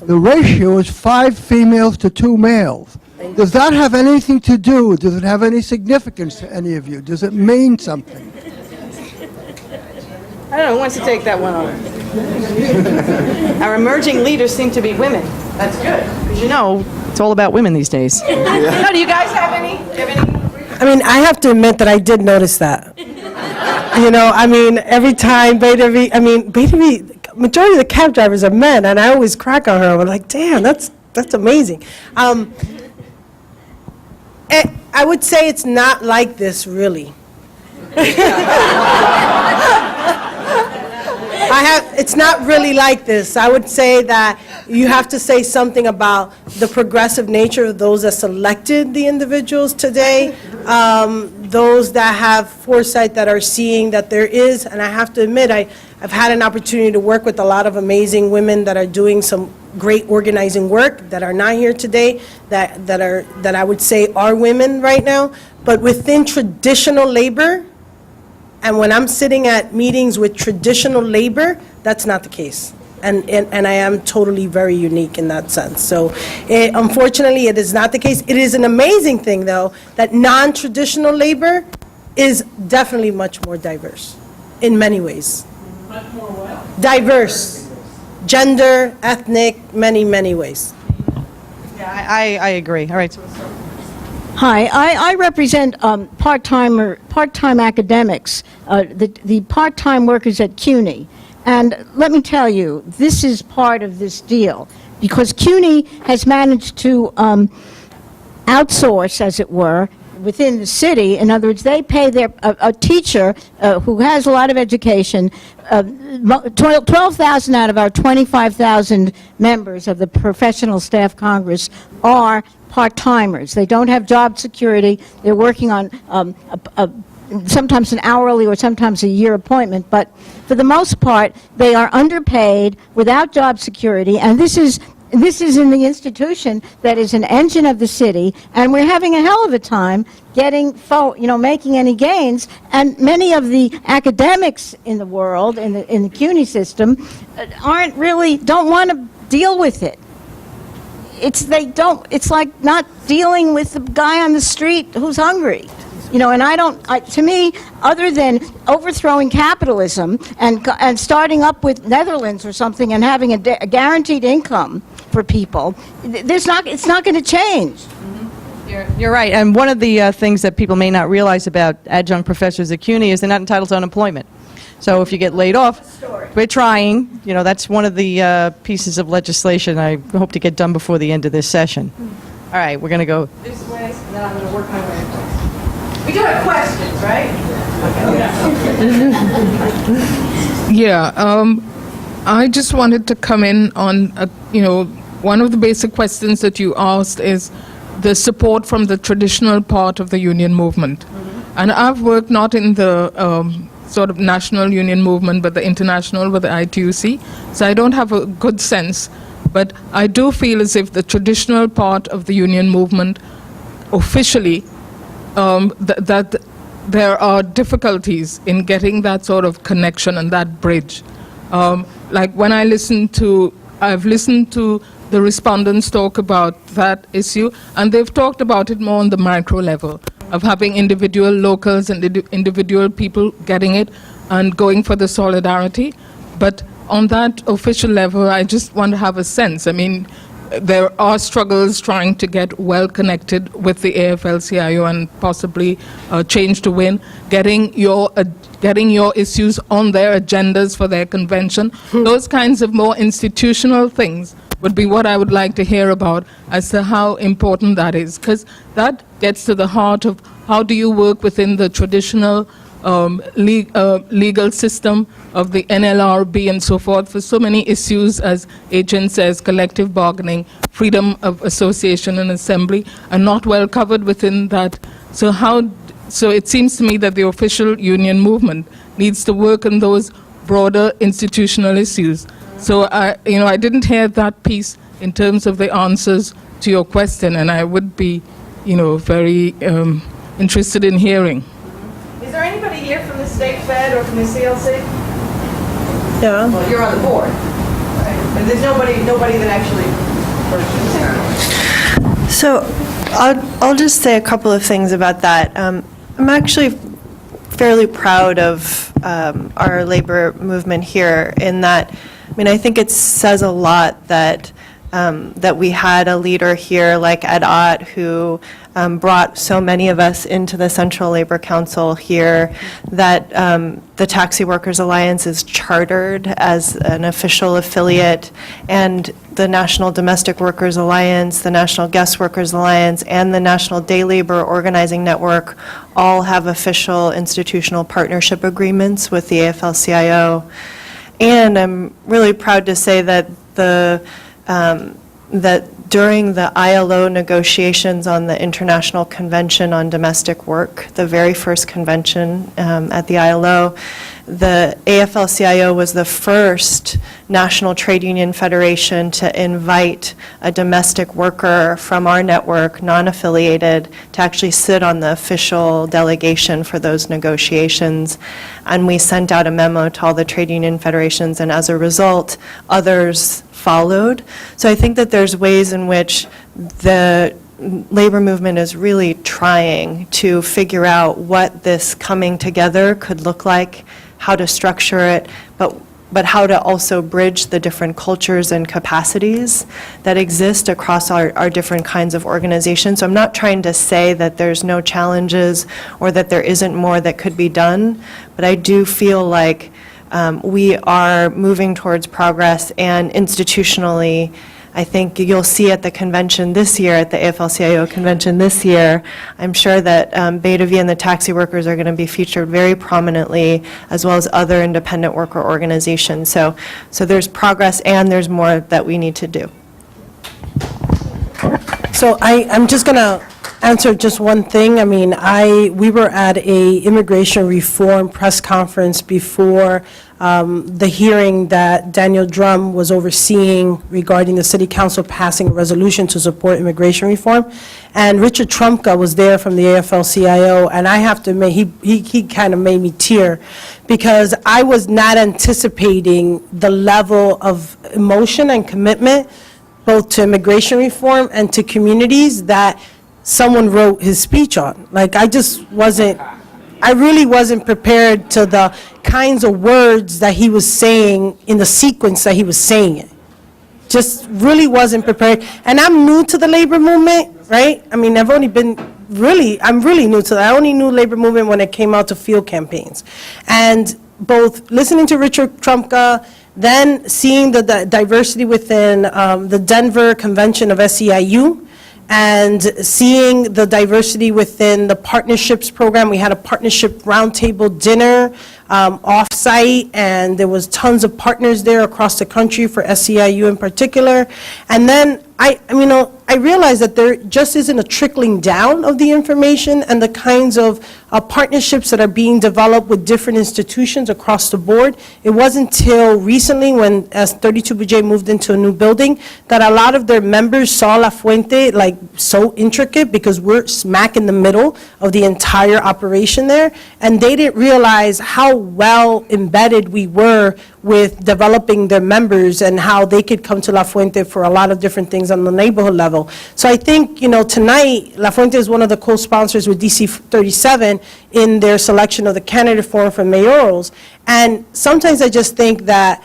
The ratio is 5 females to 2 males. Does that have anything to do? Does it have any significance to any of you? Does it mean something? I don't know, who wants to take that one on? Our emerging leaders seem to be women. That's good, because it's all about women these days. No, do you guys have any? I mean, I have to admit that I did notice that. Every time Bhairavi, majority of the cab drivers are men, and I always crack on her. I'm like, damn, that's amazing. I would say it's not like this, really. It's not really like this. I would say that you have to say something about the progressive nature of those that selected the individuals today, those that have foresight, that are seeing that there is, and I have to admit, I've had an opportunity to work with a lot of amazing women that are doing some great organizing work, that are not here today, that I would say are women right now, but within traditional labor. And when I'm sitting at meetings with traditional labor, that's not the case. And I am totally very unique in that sense. So unfortunately, it is not the case. It is an amazing thing, though, that non-traditional labor is definitely much more diverse in many ways. Much more what? Diverse. Gender, ethnic, many, many ways. Yeah, I agree. All right. Hi, I represent part-time academics, the part-time workers at CUNY. And let me tell you, this is part of this deal, because CUNY has managed to outsource, as it were, within the city. In other words, they pay a teacher who has a lot of education, 12,000 out of our 25,000 members of the Professional Staff Congress are part-timers. They don't have job security. They're working on sometimes an hourly or sometimes a year appointment, but for the most part, they are underpaid, without job security, and this is in the institution that is an engine of the city, and we're having a hell of a time making any gains. And many of the academics in the world, in the CUNY system, don't want to deal with it. It's like not dealing with the guy on the street who's hungry. And to me, other than overthrowing capitalism and starting up with Netherlands or something and having a guaranteed income for people, it's not going to change. You're right. And one of the things that people may not realize about adjunct professors at CUNY is they're not entitled to unemployment. So if you get laid off, we're trying. That's one of the pieces of legislation I hope to get done before the end of this session. All right, we're going to go this way, and then I'm going to work my way across. We do have questions, right? Yeah, I just wanted to come in on, one of the basic questions that you asked is the support from the traditional part of the union movement. Mm-hmm. And I've worked not in the sort of national union movement, but the international with the ITUC, so I don't have a good sense. But I do feel as if the traditional part of the union movement officially that there are difficulties in getting that sort of connection and that bridge. Like when I've listened to the respondents talk about that issue, and they've talked about it more on the micro level of having individual locals and individual people getting it and going for the solidarity. But on that official level, I just want to have a sense. I mean, there are struggles trying to get well connected with the AFL-CIO and possibly Change to Win, getting your issues on their agendas for their convention. Those kinds of more institutional things would be what I would like to hear about as to how important that is, because that gets to the heart of how do you work within the traditional legal system of the NLRB and so forth for so many issues, as Agent says, collective bargaining, freedom of association and assembly, are not well covered within that. So it seems to me that the official union movement needs to work on those broader institutional issues. So I didn't hear that piece in terms of the answers to your question, and I would be, very interested in hearing. Is there anybody here from the State Fed or from the CLC? Yeah. Well, you're on the board. Right. But there's nobody that actually works. So I'll just say a couple of things about that. I'm actually fairly proud of our labor movement here in that, I think it says a lot that we had a leader here like Ed Ott who brought so many of us into the Central Labor Council here, that the Taxi Workers Alliance is chartered as an official affiliate, and the National Domestic Workers Alliance, the National Guest Workers Alliance, and the National Day Labor Organizing Network all have official institutional partnership agreements with the AFL-CIO. And I'm really proud to say that that during the ILO negotiations on the International Convention on Domestic Work, the very first convention at the ILO, the AFL-CIO was the first national trade union federation to invite a domestic worker from our network, non-affiliated, to actually sit on the official delegation for those negotiations. And we sent out a memo to all the trade union federations, and as a result, others followed. So I think that there's ways in which the labor movement is really trying to figure out what this coming together could look like, how to structure it, but how to also bridge the different cultures and capacities that exist across our different kinds of organizations. So I'm not trying to say that there's no challenges or that there isn't more that could be done, but I do feel like we are moving towards progress, and institutionally, I think you'll see at the convention this year, at the AFL-CIO convention this year, I'm sure that Bhairavi and the taxi workers are going to be featured very prominently, as well as other independent worker organizations. So there's progress, and there's more that we need to do. So I'm just going to answer just one thing. We were at a immigration reform press conference before the hearing that Daniel Drum was overseeing regarding the City Council passing a resolution to support immigration reform. And Richard Trumka was there from the AFL-CIO, and I have to admit, he kind of made me tear, because I was not anticipating the level of emotion and commitment, both to immigration reform and to communities, that someone wrote his speech on. Like, I really wasn't prepared to the kinds of words that he was saying in the sequence that he was saying it. Just really wasn't prepared. And I'm new to the labor movement, right? I'm really new to that. I only knew labor movement when it came out to field campaigns. And both listening to Richard Trumka, then seeing the diversity within the Denver Convention of SEIU, and seeing the diversity within the partnerships program. We had a partnership roundtable dinner off-site, and there was tons of partners there across the country for SEIU in particular. And then I realized that there just isn't a trickling down of the information and the kinds of partnerships that are being developed with different institutions across the board. It wasn't until recently, when as 32BJ moved into a new building, that a lot of their members saw La Fuente like so intricate, because we're smack in the middle of the entire operation there, and they didn't realize how well embedded we were with developing their members and how they could come to La Fuente for a lot of different things on the neighborhood level. So I think, tonight, La Fuente is one of the co-sponsors with DC 37 in their selection of the candidate forum for mayorals. And sometimes I just think that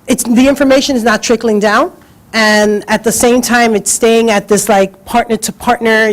the information is not trickling down, and at the same time, it's staying at this like partner-to-partner,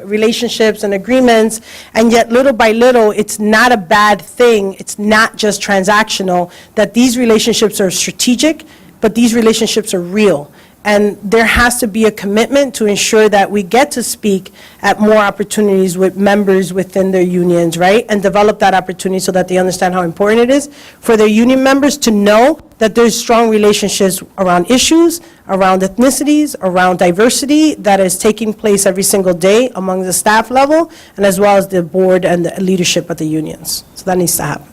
relationships and agreements, and yet little by little, it's not a bad thing, it's not just transactional, that these relationships are strategic, but these relationships are real. And there has to be a commitment to ensure that we get to speak at more opportunities with members within their unions, right? And develop that opportunity so that they understand how important it is for their union members to know that there's strong relationships around issues, around ethnicities, around diversity that is taking place every single day among the staff level, and as well as the board and the leadership at the unions. So that needs to happen.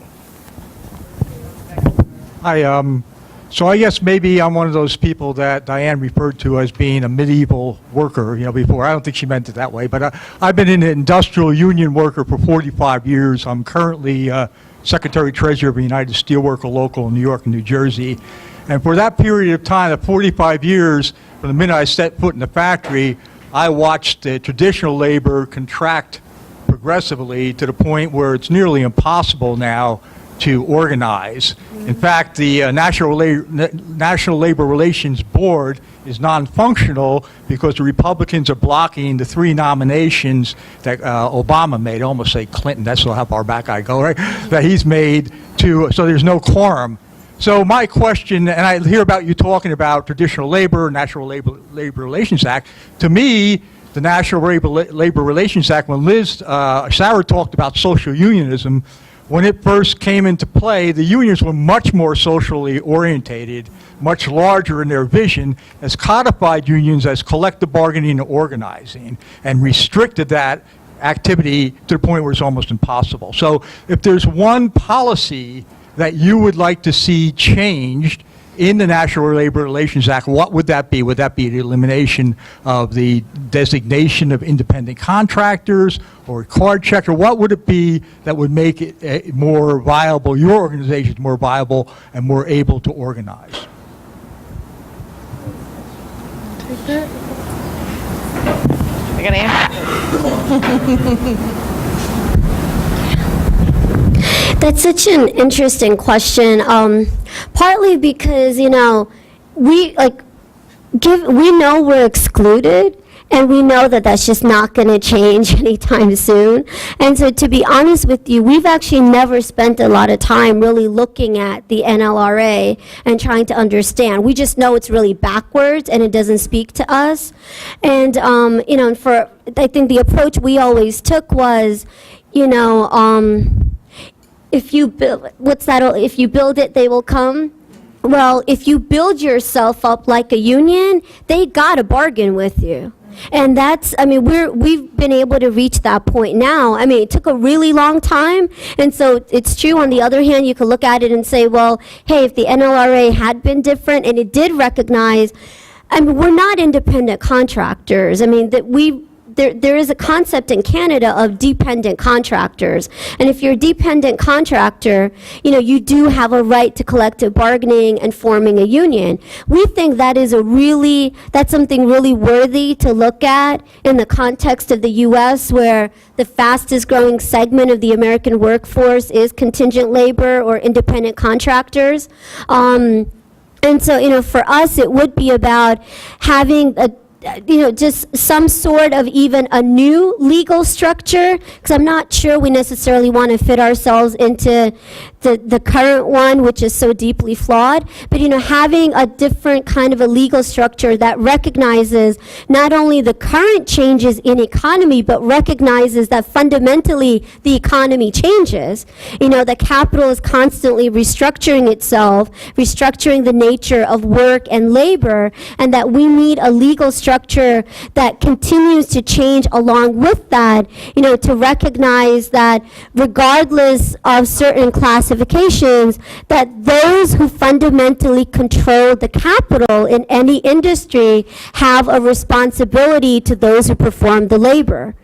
So I guess maybe I'm one of those people that Diane referred to as being a medieval worker, before. I don't think she meant it that way, but I've been an industrial union worker for 45 years. I'm currently Secretary-Treasurer of the United Steelworker Local in New York and New Jersey. And for that period of time, the 45 years, from the minute I set foot in the factory, I watched traditional labor contract progressively to the point where it's nearly impossible now to organize. In fact, the National Labor Relations Board is non-functional because the Republicans are blocking the 3 nominations that Obama made. I almost say Clinton, that's how far back I go, right? That he's made so there's no quorum. So my question, and I hear about you talking about traditional labor, National Labor Relations Act. To me, the National Labor Relations Act, when Sarah talked about social unionism, when it first came into play, the unions were much more socially orientated, much larger in their vision, as codified unions as collective bargaining and organizing, and restricted that activity to the point where it's almost impossible. So if there's one policy that you would like to see changed in the National Labor Relations Act, what would that be? Would that be the elimination of the designation of independent contractors or card check, or what would it be that would make it more viable, your organization more viable and more able to organize? Take that. I got an answer. That's such an interesting question, partly because, we know we're excluded, and we know that that's just not going to change anytime soon. And so to be honest with you, we've actually never spent a lot of time really looking at the NLRA and trying to understand. We just know it's really backwards and it doesn't speak to us. And, I think the approach we always took was, if you build, if you build it, they will come. Well, if you build yourself up like a union, they got to bargain with you. And that's, we've been able to reach that point now. It took a really long time. And so it's true. On the other hand, you could look at it and say, well, hey, if the NLRA had been different and it did recognize, we're not independent contractors. There is a concept in Canada of dependent contractors. And if you're a dependent contractor, you do have a right to collective bargaining and forming a union. We think that is that's something really worthy to look at in the context of the U.S., where the fastest growing segment of the American workforce is contingent labor or independent contractors. And so, for us, it would be about having just some sort of even a new legal structure, because I'm not sure we necessarily want to fit ourselves into the current one, which is so deeply flawed. But, having a different kind of a legal structure that recognizes not only the current changes in economy, but recognizes that fundamentally the economy changes. That capital is constantly restructuring itself, restructuring the nature of work and labor, and that we need a legal structure structure that continues to change along with that, you know, to recognize that regardless of certain classifications, that those who fundamentally control the capital in any industry have a responsibility to those who perform the labor.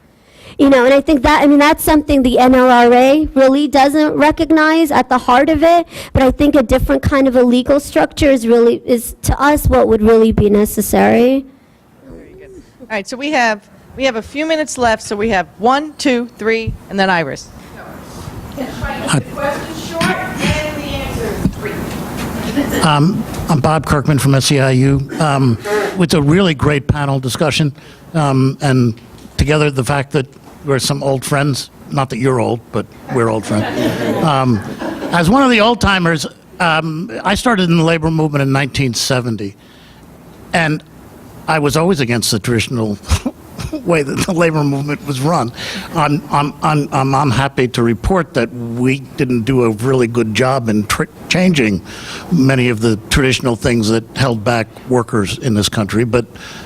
You know, and I think that, I mean, that's something the NLRA really doesn't recognize at the heart of it, but I think a different kind of a legal structure is to us what would really be necessary. All right, so we have a few minutes left, so we have 1, 2, 3, and then Iris. I'm Bob Kirkman from SEIU. It's a really great panel discussion, and together the fact that we're some old friends, not that you're old, but we're old friends. As one of the old timers, I started in the labor movement in 1970, and I was always against the traditional way that the labor movement was run. I'm happy to report that we didn't do a really good job in changing many of the traditional things that held back workers in this country, but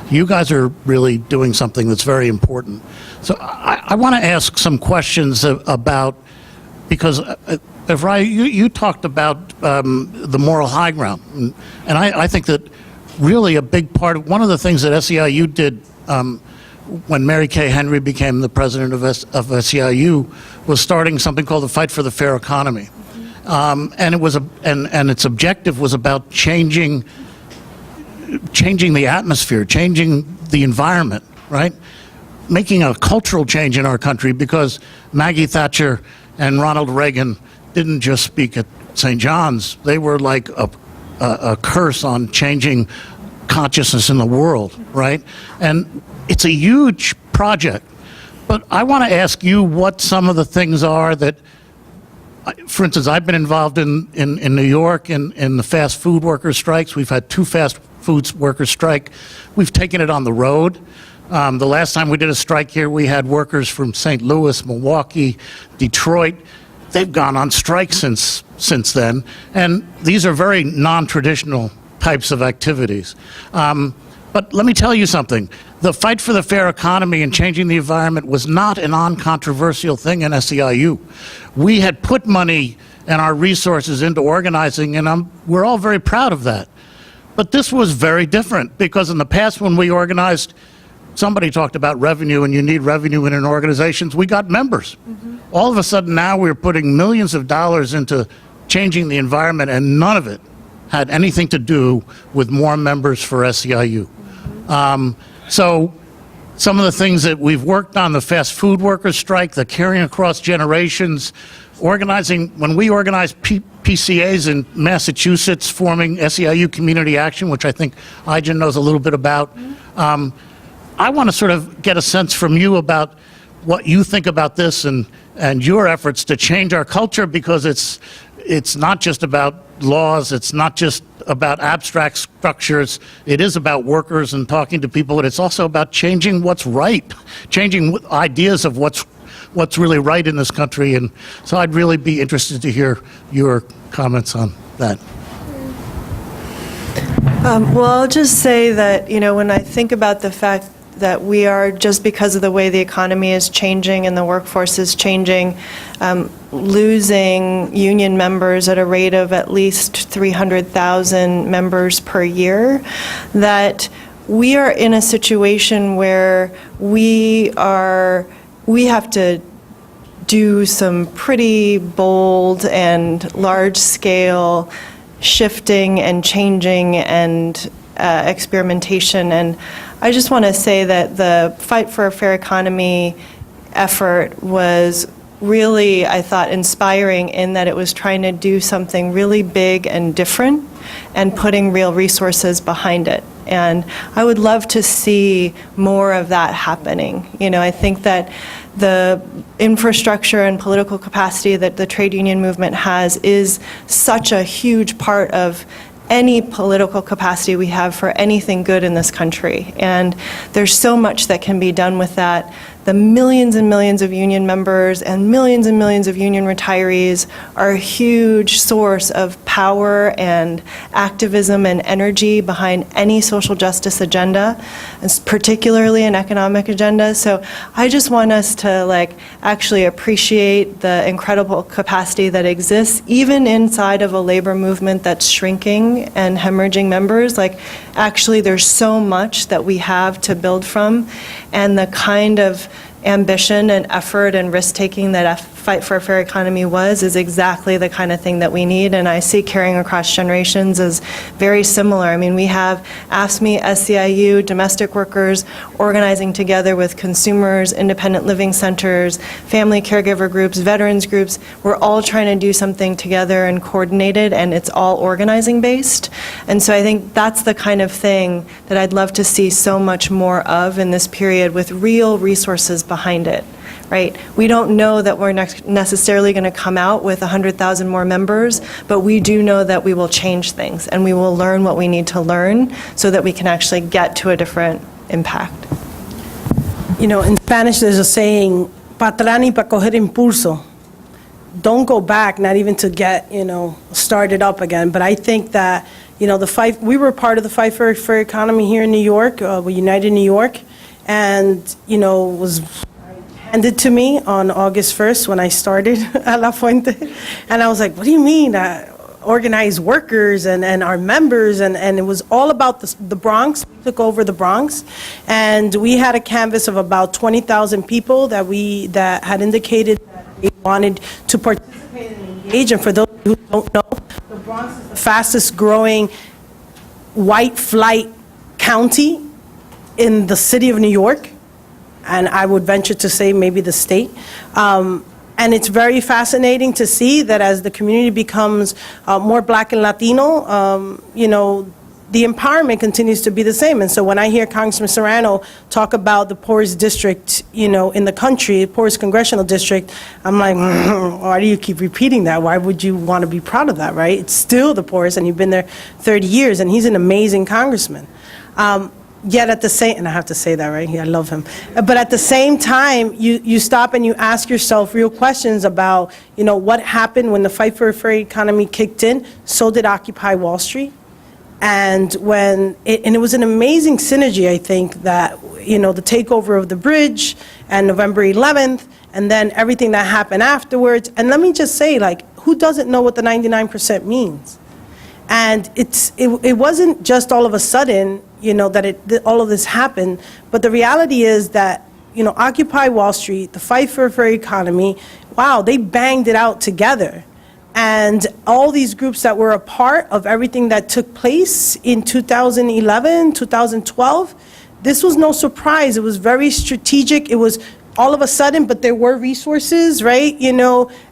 you guys are really doing something that's very important. So I want to ask some questions about, because you talked about the moral high ground, and I think that really a big part of, one of the things that SEIU did when Mary Kay Henry became the president of SEIU was starting something called the Fight for the Fair Economy. And it was and its objective was about changing the atmosphere, changing the environment, right? Making a cultural change in our country, because Maggie Thatcher and Ronald Reagan didn't just speak at St. John's. They were like a curse on changing consciousness in the world, right? And it's a huge project. But I want to ask you what some of the things are that, for instance, I've been involved in New York in the fast food workers' strikes. We've had 2 fast food workers strike. We've taken it on the road. The last time we did a strike here, we had workers from St. Louis, Milwaukee, Detroit. They've gone on strike since then. And these are very non-traditional types of activities. But let me tell you something. The fight for the fair economy and changing the environment was not an uncontroversial thing in SEIU. We had put money and our resources into organizing, and we're all very proud of that. But this was very different, because in the past when we organized, somebody talked about revenue, and you need revenue in an organization. We got members. All of a sudden now we're putting millions of dollars into changing the environment, and none of it had anything to do with more members for SEIU. So some of the things that we've worked on, the fast food workers strike, the carrying across generations, organizing, when we organized PCAs in Massachusetts, forming SEIU Community Action, which I think Ijan knows a little bit about. I want to sort of get a sense from you about what you think about this and your efforts to change our culture, because it's not just about laws, it's not just about abstract structures, it is about workers and talking to people, and it's also about changing what's right, changing ideas of what's really right in this country. And so I'd really be interested to hear your comments on that. Well, I'll just say that, you know, when I think about the fact that we are, just because of the way the economy is changing and the workforce is changing, losing union members at a rate of at least 300,000 members per year, that we are in a situation where we have to do some pretty bold and large-scale shifting and changing and experimentation. And I just want to say that the Fight for a Fair Economy effort was really, I thought, inspiring in that it was trying to do something really big and different and putting real resources behind it. And I would love to see more of that happening. You know, I think that the infrastructure and political capacity that the trade union movement has is such a huge part of any political capacity we have for anything good in this country. And there's so much that can be done with that the millions and millions of union members and millions of union retirees are a huge source of power and activism and energy behind any social justice agenda, and particularly an economic agenda. So I just want us to actually appreciate the incredible capacity that exists even inside of a labor movement that's shrinking and hemorrhaging members. Actually there's so much that we have to build from, and the kind of ambition and effort and risk-taking that Fight for a Fair Economy is exactly the kind of thing that we need, and I see carrying across generations as very similar. I mean, we have AFSCME, SEIU, domestic workers organizing together with consumers, independent living centers, family caregiver groups, veterans groups. We're all trying to do something together and coordinated, and it's all organizing based. And so I think that's the kind of thing that I'd love to see so much more of in this period, with real resources behind it. Right? We don't know that we're necessarily going to come out with 100,000 more members, but we do know that we will change things, and we will learn what we need to learn so that we can actually get to a different impact. You know, in Spanish there's a saying, pa atrás ni pa coger impulso. Don't go back, not even to get, started up again. But I think that, we were part of the Fight for a Fair Economy here in New York, we United New York, and, was handed to me on August 1st when I started at La Fuente. And I was like, what do you mean, organized workers and our members? And it was all about the Bronx. We took over the Bronx. And we had a canvas of about 20,000 people that had indicated that they wanted to participate and engage. And for those who don't know, the Bronx is the fastest growing white flight county in the city of New York. And I would venture to say maybe the state. And it's very fascinating to see that as the community becomes more Black and Latino, the empowerment continues to be the same. And so when I hear Congressman Serrano talk about the poorest district, in the country, poorest congressional district, I'm like, why do you keep repeating that? Why would you want to be proud of that, right? It's still the poorest, and you've been there 30 years, and he's an amazing congressman. Yet at the same, and I have to say that, right? I love him. But at the same time, you stop and you ask yourself real questions about, what happened when the Fight for a Fair Economy kicked in. So did Occupy Wall Street. And it was an amazing synergy, I think, that, the takeover of the bridge and November 11th, and then everything that happened afterwards. And let me just say, who doesn't know what the 99% means? And it wasn't just all of a sudden, that all of this happened, but the reality is that, Occupy Wall Street, the Fight for a Fair Economy, wow, they banged it out together. And all these groups that were a part of everything that took place in 2011, 2012, this was no surprise. It was very strategic. It was all of a sudden, but there were resources, right?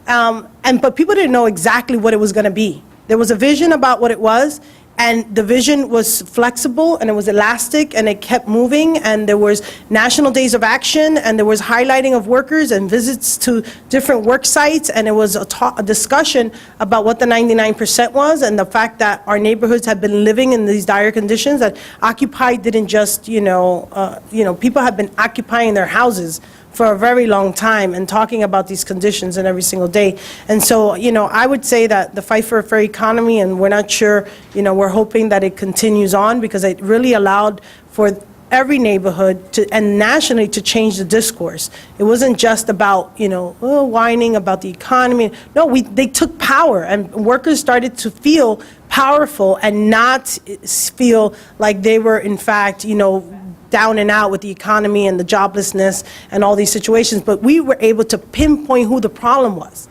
But people didn't know exactly what it was going to be. There was a vision about what it was, and the vision was flexible, and it was elastic, and it kept moving, and there was national days of action, and there was highlighting of workers and visits to different work sites, and it was a discussion about what the 99% was, and the fact that our neighborhoods had been living in these dire conditions, that Occupy didn't just, people had been occupying their houses for a very long time and talking about these conditions in every single day. And so, I would say that the Fight for a Fair Economy, and we're not sure, we're hoping that it continues on, because it really allowed for every neighborhood and nationally to change the discourse. It wasn't just about, whining about the economy. No, they took power, and workers started to feel powerful and not feel like they were, in fact, down and out with the economy and the joblessness and all these situations. But we were able to pinpoint who the problem was.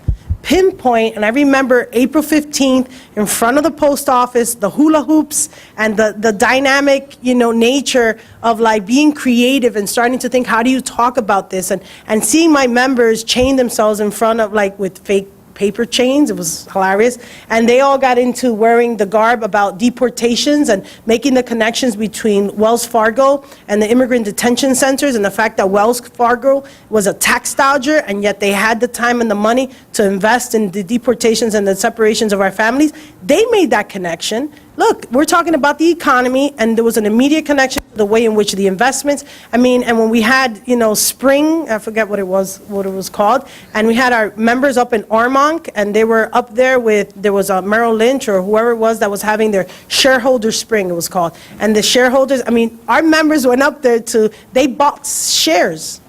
And I remember April 15th in front of the post office, the hula hoops and the dynamic, nature of being creative and starting to think, how do you talk about this? And seeing my members chain themselves in front of with fake paper chains. It was hilarious. And they all got into wearing the garb about deportations and making the connections between Wells Fargo and the immigrant detention centers, and the fact that Wells Fargo was a tax dodger, and yet they had the time and the money to invest in the deportations and the separations of our families. They made that connection. look, we're talking about the economy, and there was an immediate connection to the way in which the investments, and when we had, spring, I forget what it was called, and we had our members up in Armonk, and they were up there there was a Merrill Lynch or whoever it was that was having their shareholder spring, it was called. And the shareholders, our members went up there they bought shares.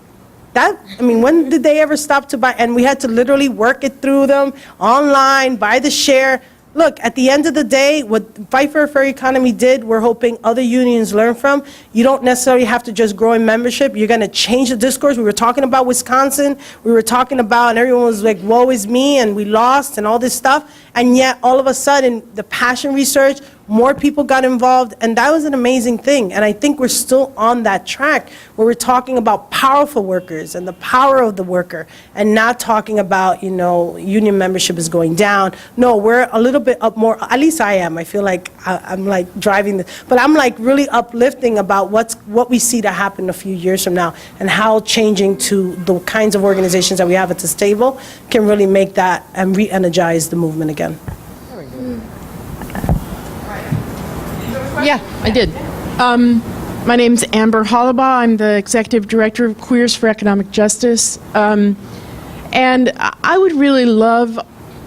When did they ever stop to buy? And we had to literally work it through them online, buy the share. Look, at the end of the day, what Fight for a Fair Economy did, we're hoping other unions learn from. You don't necessarily have to just grow in membership. You're going to change the discourse. We were talking about Wisconsin. We were talking about, and everyone was like, woe is me, and we lost, and all this stuff. And yet, all of a sudden, the passion research, more people got involved, and that was an amazing thing. And I think we're still on that track where we're talking about powerful workers and the power of the worker, and not talking about, union membership is going down. No, we're a little bit up more, at least I am. I feel like I'm like driving this, but I'm like really uplifting about what we see to happen a few years from now, and how changing to the kinds of organizations that we have at this table can really make that and re-energize the movement again. Yeah, I did. My name's Amber Hollabaugh. I'm the Executive Director of Queers for Economic Justice. And I would really love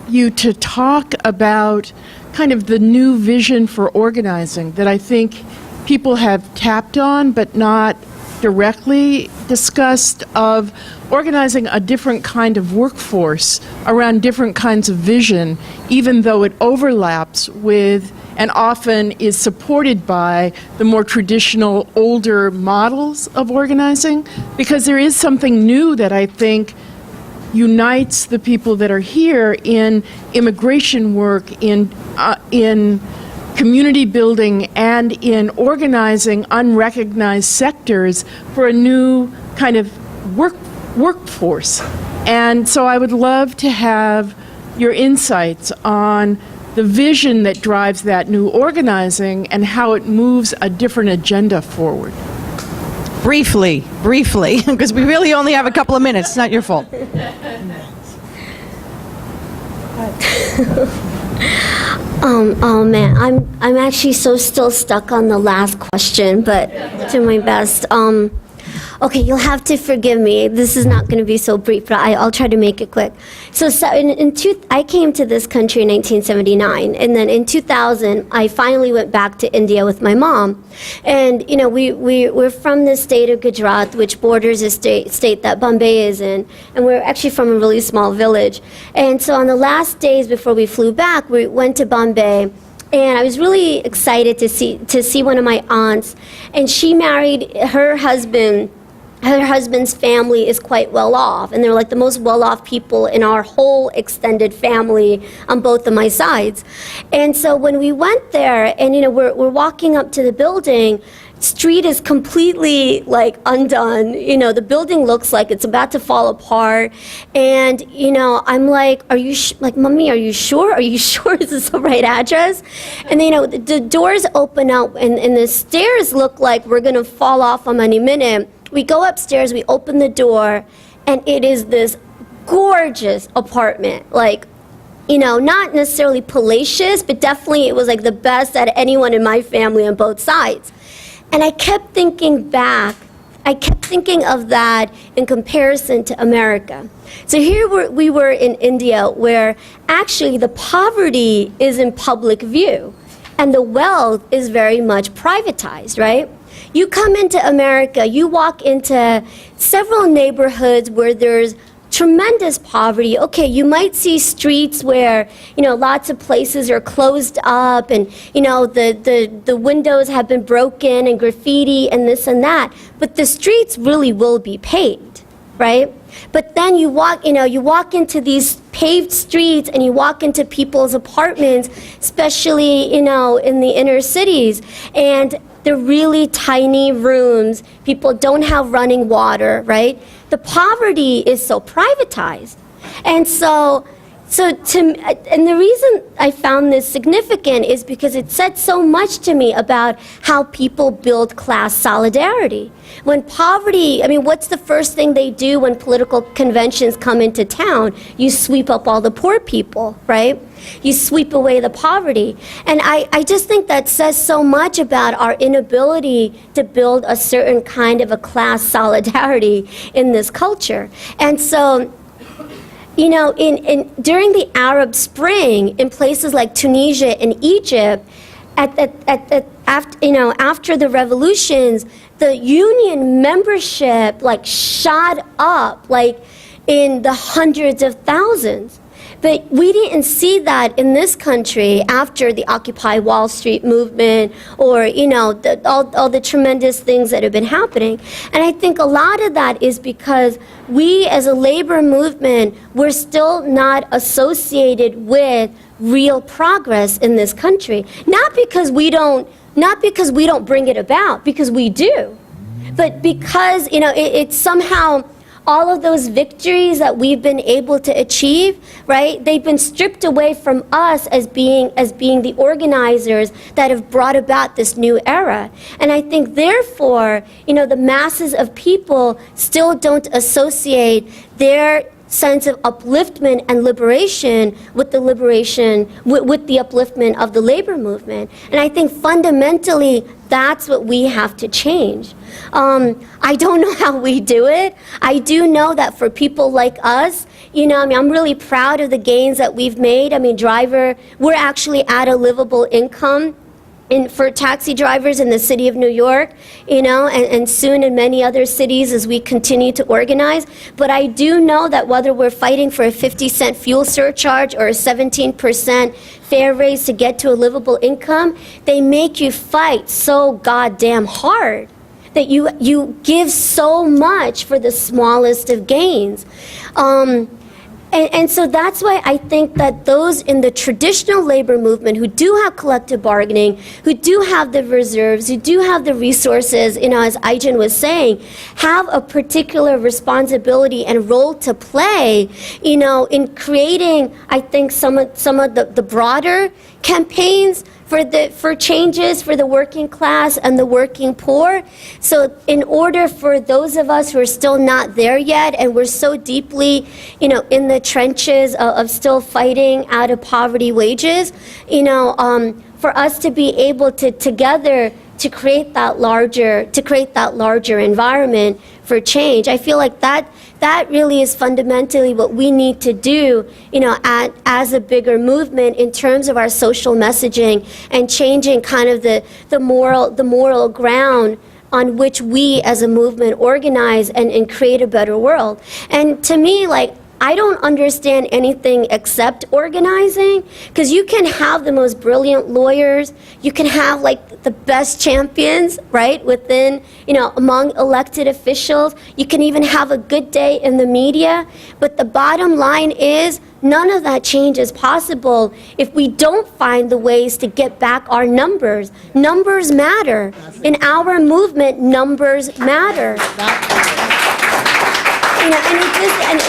you to talk about kind of the new vision for organizing that I think people have tapped on but not directly discussed, of organizing a different kind of workforce around different kinds of vision, even though it overlaps with and often is supported by the more traditional, older models of organizing, because there is something new that I think unites the people that are here in immigration work, in community building, and in organizing unrecognized sectors for a new kind of workforce. And so I would love to have your insights on the vision that drives that new organizing and how it moves a different agenda forward. Briefly, because we really only have a couple of minutes. It's not your fault. Oh man, I'm actually still stuck on the last question, but do my best. Okay, you'll have to forgive me. This is not going to be so brief, but I'll try to make it quick. So I came to this country in 1979, and then in 2000, I finally went back to India with my mom. And, we're from the state of Gujarat, which borders a state that Bombay is in, and we're actually from a really small village. And so on the last days before we flew back, we went to Bombay. And I was really excited to see one of my aunts, and she married her husband. Her husband's family is quite well off, and they're like the most well off people in our whole extended family on both of my sides. And so when we went there, and we're walking up to the building, street is completely like undone. The building looks like it's about to fall apart. And, I'm like, Mommy, are you sure? Are you sure this is the right address? And the doors open up, and the stairs look like we're going to fall off them any minute. We go upstairs, we open the door, and it is this gorgeous apartment. Not necessarily palatial, but definitely it was like the best that anyone in my family on both sides. And I kept thinking back, I kept thinking of that in comparison to America. So here we were in India, where actually the poverty is in public view, and the wealth is very much privatized, right? You come into America, you walk into several neighborhoods where there's tremendous poverty. Okay, you might see streets where, lots of places are closed up, and, the windows have been broken, and graffiti and this and that. But the streets really will be paved, right? But then you walk into these paved streets, and you walk into people's apartments, especially, in the inner cities, and they're really tiny rooms. People don't have running water, right? The poverty is so privatized. And so And the reason I found this significant is because it said so much to me about how people build class solidarity. When poverty, I mean, what's the first thing they do when political conventions come into town? You sweep up all the poor people, right? You sweep away the poverty. And I just think that says so much about our inability to build a certain kind of a class solidarity in this culture. And so, you know, during the Arab Spring, in places like Tunisia and Egypt, after the revolutions, the union membership like shot up like in the hundreds of thousands. But we didn't see that in this country after the Occupy Wall Street movement or, you know, all the tremendous things that have been happening. And I think a lot of that is because we as a labor movement, we're still not associated with real progress in this country. Not because we don't bring it about, because we do. But because, you know, it's somehow all of those victories that we've been able to achieve, right? They've been stripped away from us as being the organizers that have brought about this new era. And I think therefore, you know, the masses of people still don't associate their sense of upliftment and liberation with the upliftment of the labor movement. And I think fundamentally that's what we have to change. I don't know how we do it. I do know that for people like us, you know, I mean, I'm really proud of the gains that we've made. I mean, we're actually at a livable income for taxi drivers in the city of New York, you know, and soon in many other cities as we continue to organize. But I do know that whether we're fighting for a 50-cent fuel surcharge or a 17% fare raise to get to a livable income, they make you fight so goddamn hard that you give so much for the smallest of gains. And so that's why I think that those in the traditional labor movement who do have collective bargaining, who do have the reserves, who do have the resources, you know, as Aijen was saying, have a particular responsibility and role to play, you know, in creating, I think, some of the broader campaigns for changes for the working class and the working poor. So in order for those of us who are still not there yet, and we're so deeply, you know, in the trenches of still fighting out of poverty wages, you know, for us to be able to together to create that larger environment for change, I feel like that really is fundamentally what we need to do, you know, as a bigger movement in terms of our social messaging and changing kind of the moral ground on which we as a movement organize and create a better world. And to me, like, I don't understand anything except organizing, because you can have the most brilliant lawyers, you can have like the best champions, right, within, you know, among elected officials, you can even have a good day in the media, but the bottom line is none of that change is possible if we don't find the ways to get back our numbers. Numbers matter. In our movement, numbers matter. You know, and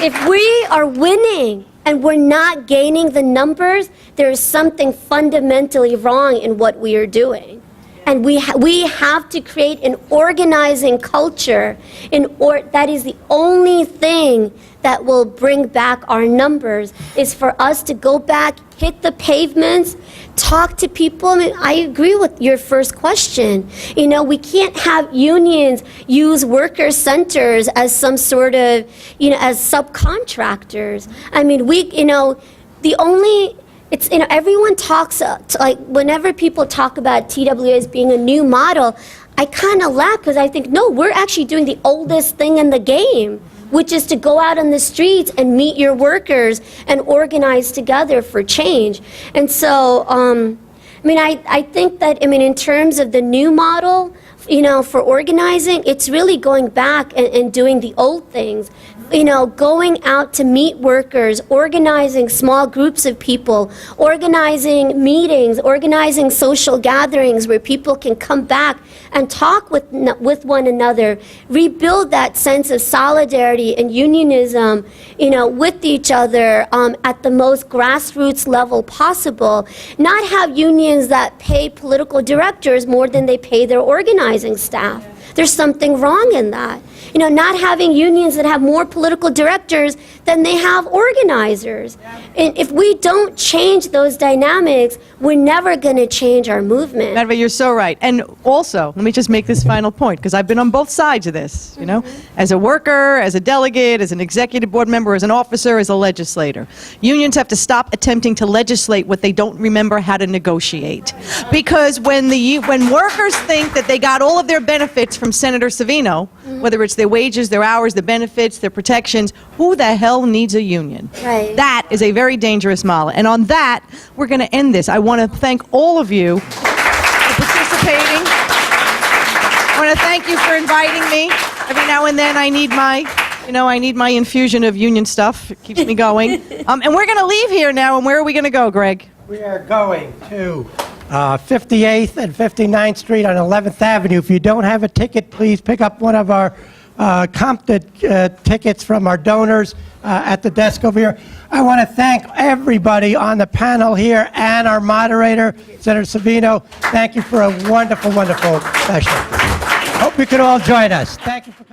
if we are winning and we're not gaining the numbers, there is something fundamentally wrong in what we are doing. And we have to create an organizing culture that is the only thing that will bring back our numbers, is for us to go back, hit the pavements, talk to people. I mean, I agree with your first question. You know, we can't have unions use worker centers as some sort of, you know, as subcontractors. I mean, it's, you know, everyone talks, like, whenever people talk about TWA as being a new model, I kind of laugh, because I think, no, we're actually doing the oldest thing in the game, which is to go out on the streets and meet your workers and organize together for change. And so, I mean, I think that, I mean, in terms of the new model, you know, for organizing, it's really going back and doing the old things, going out to meet workers, organizing small groups of people, organizing meetings, organizing social gatherings where people can come back and talk with one another, rebuild that sense of solidarity and unionism, with each other at the most grassroots level possible. Not have unions that pay political directors more than they pay their organizing staff. There's something wrong in that. Not having unions that have more political directors than they have organizers. And if we don't change those dynamics, we're never going to change our movement. Bhairavi, you're so right. And also, let me just make this final point, because I've been on both sides of this, as a worker, as a delegate, as an executive board member, as an officer, as a legislator. Unions have to stop attempting to legislate what they don't remember how to negotiate. Because when workers think that they got all of their benefits from Senator Savino, whether it's their wages, their hours, their benefits, their protections, who the hell needs a union? Right. That is a very dangerous model. And on that, we're going to end this. I want to thank all of you for participating. I want to thank you for inviting me. Every now and then I need my infusion of union stuff. It keeps me going. And we're going to leave here now. And where are we going to go, Greg? We are going to 58th and 59th Street on 11th Avenue. If you don't have a ticket, please pick up one of our Compton tickets from our donors at the desk over here. I want to thank everybody on the panel here and our moderator, Senator Savino. Thank you for a wonderful, wonderful session. Hope you could all join us. Thank you for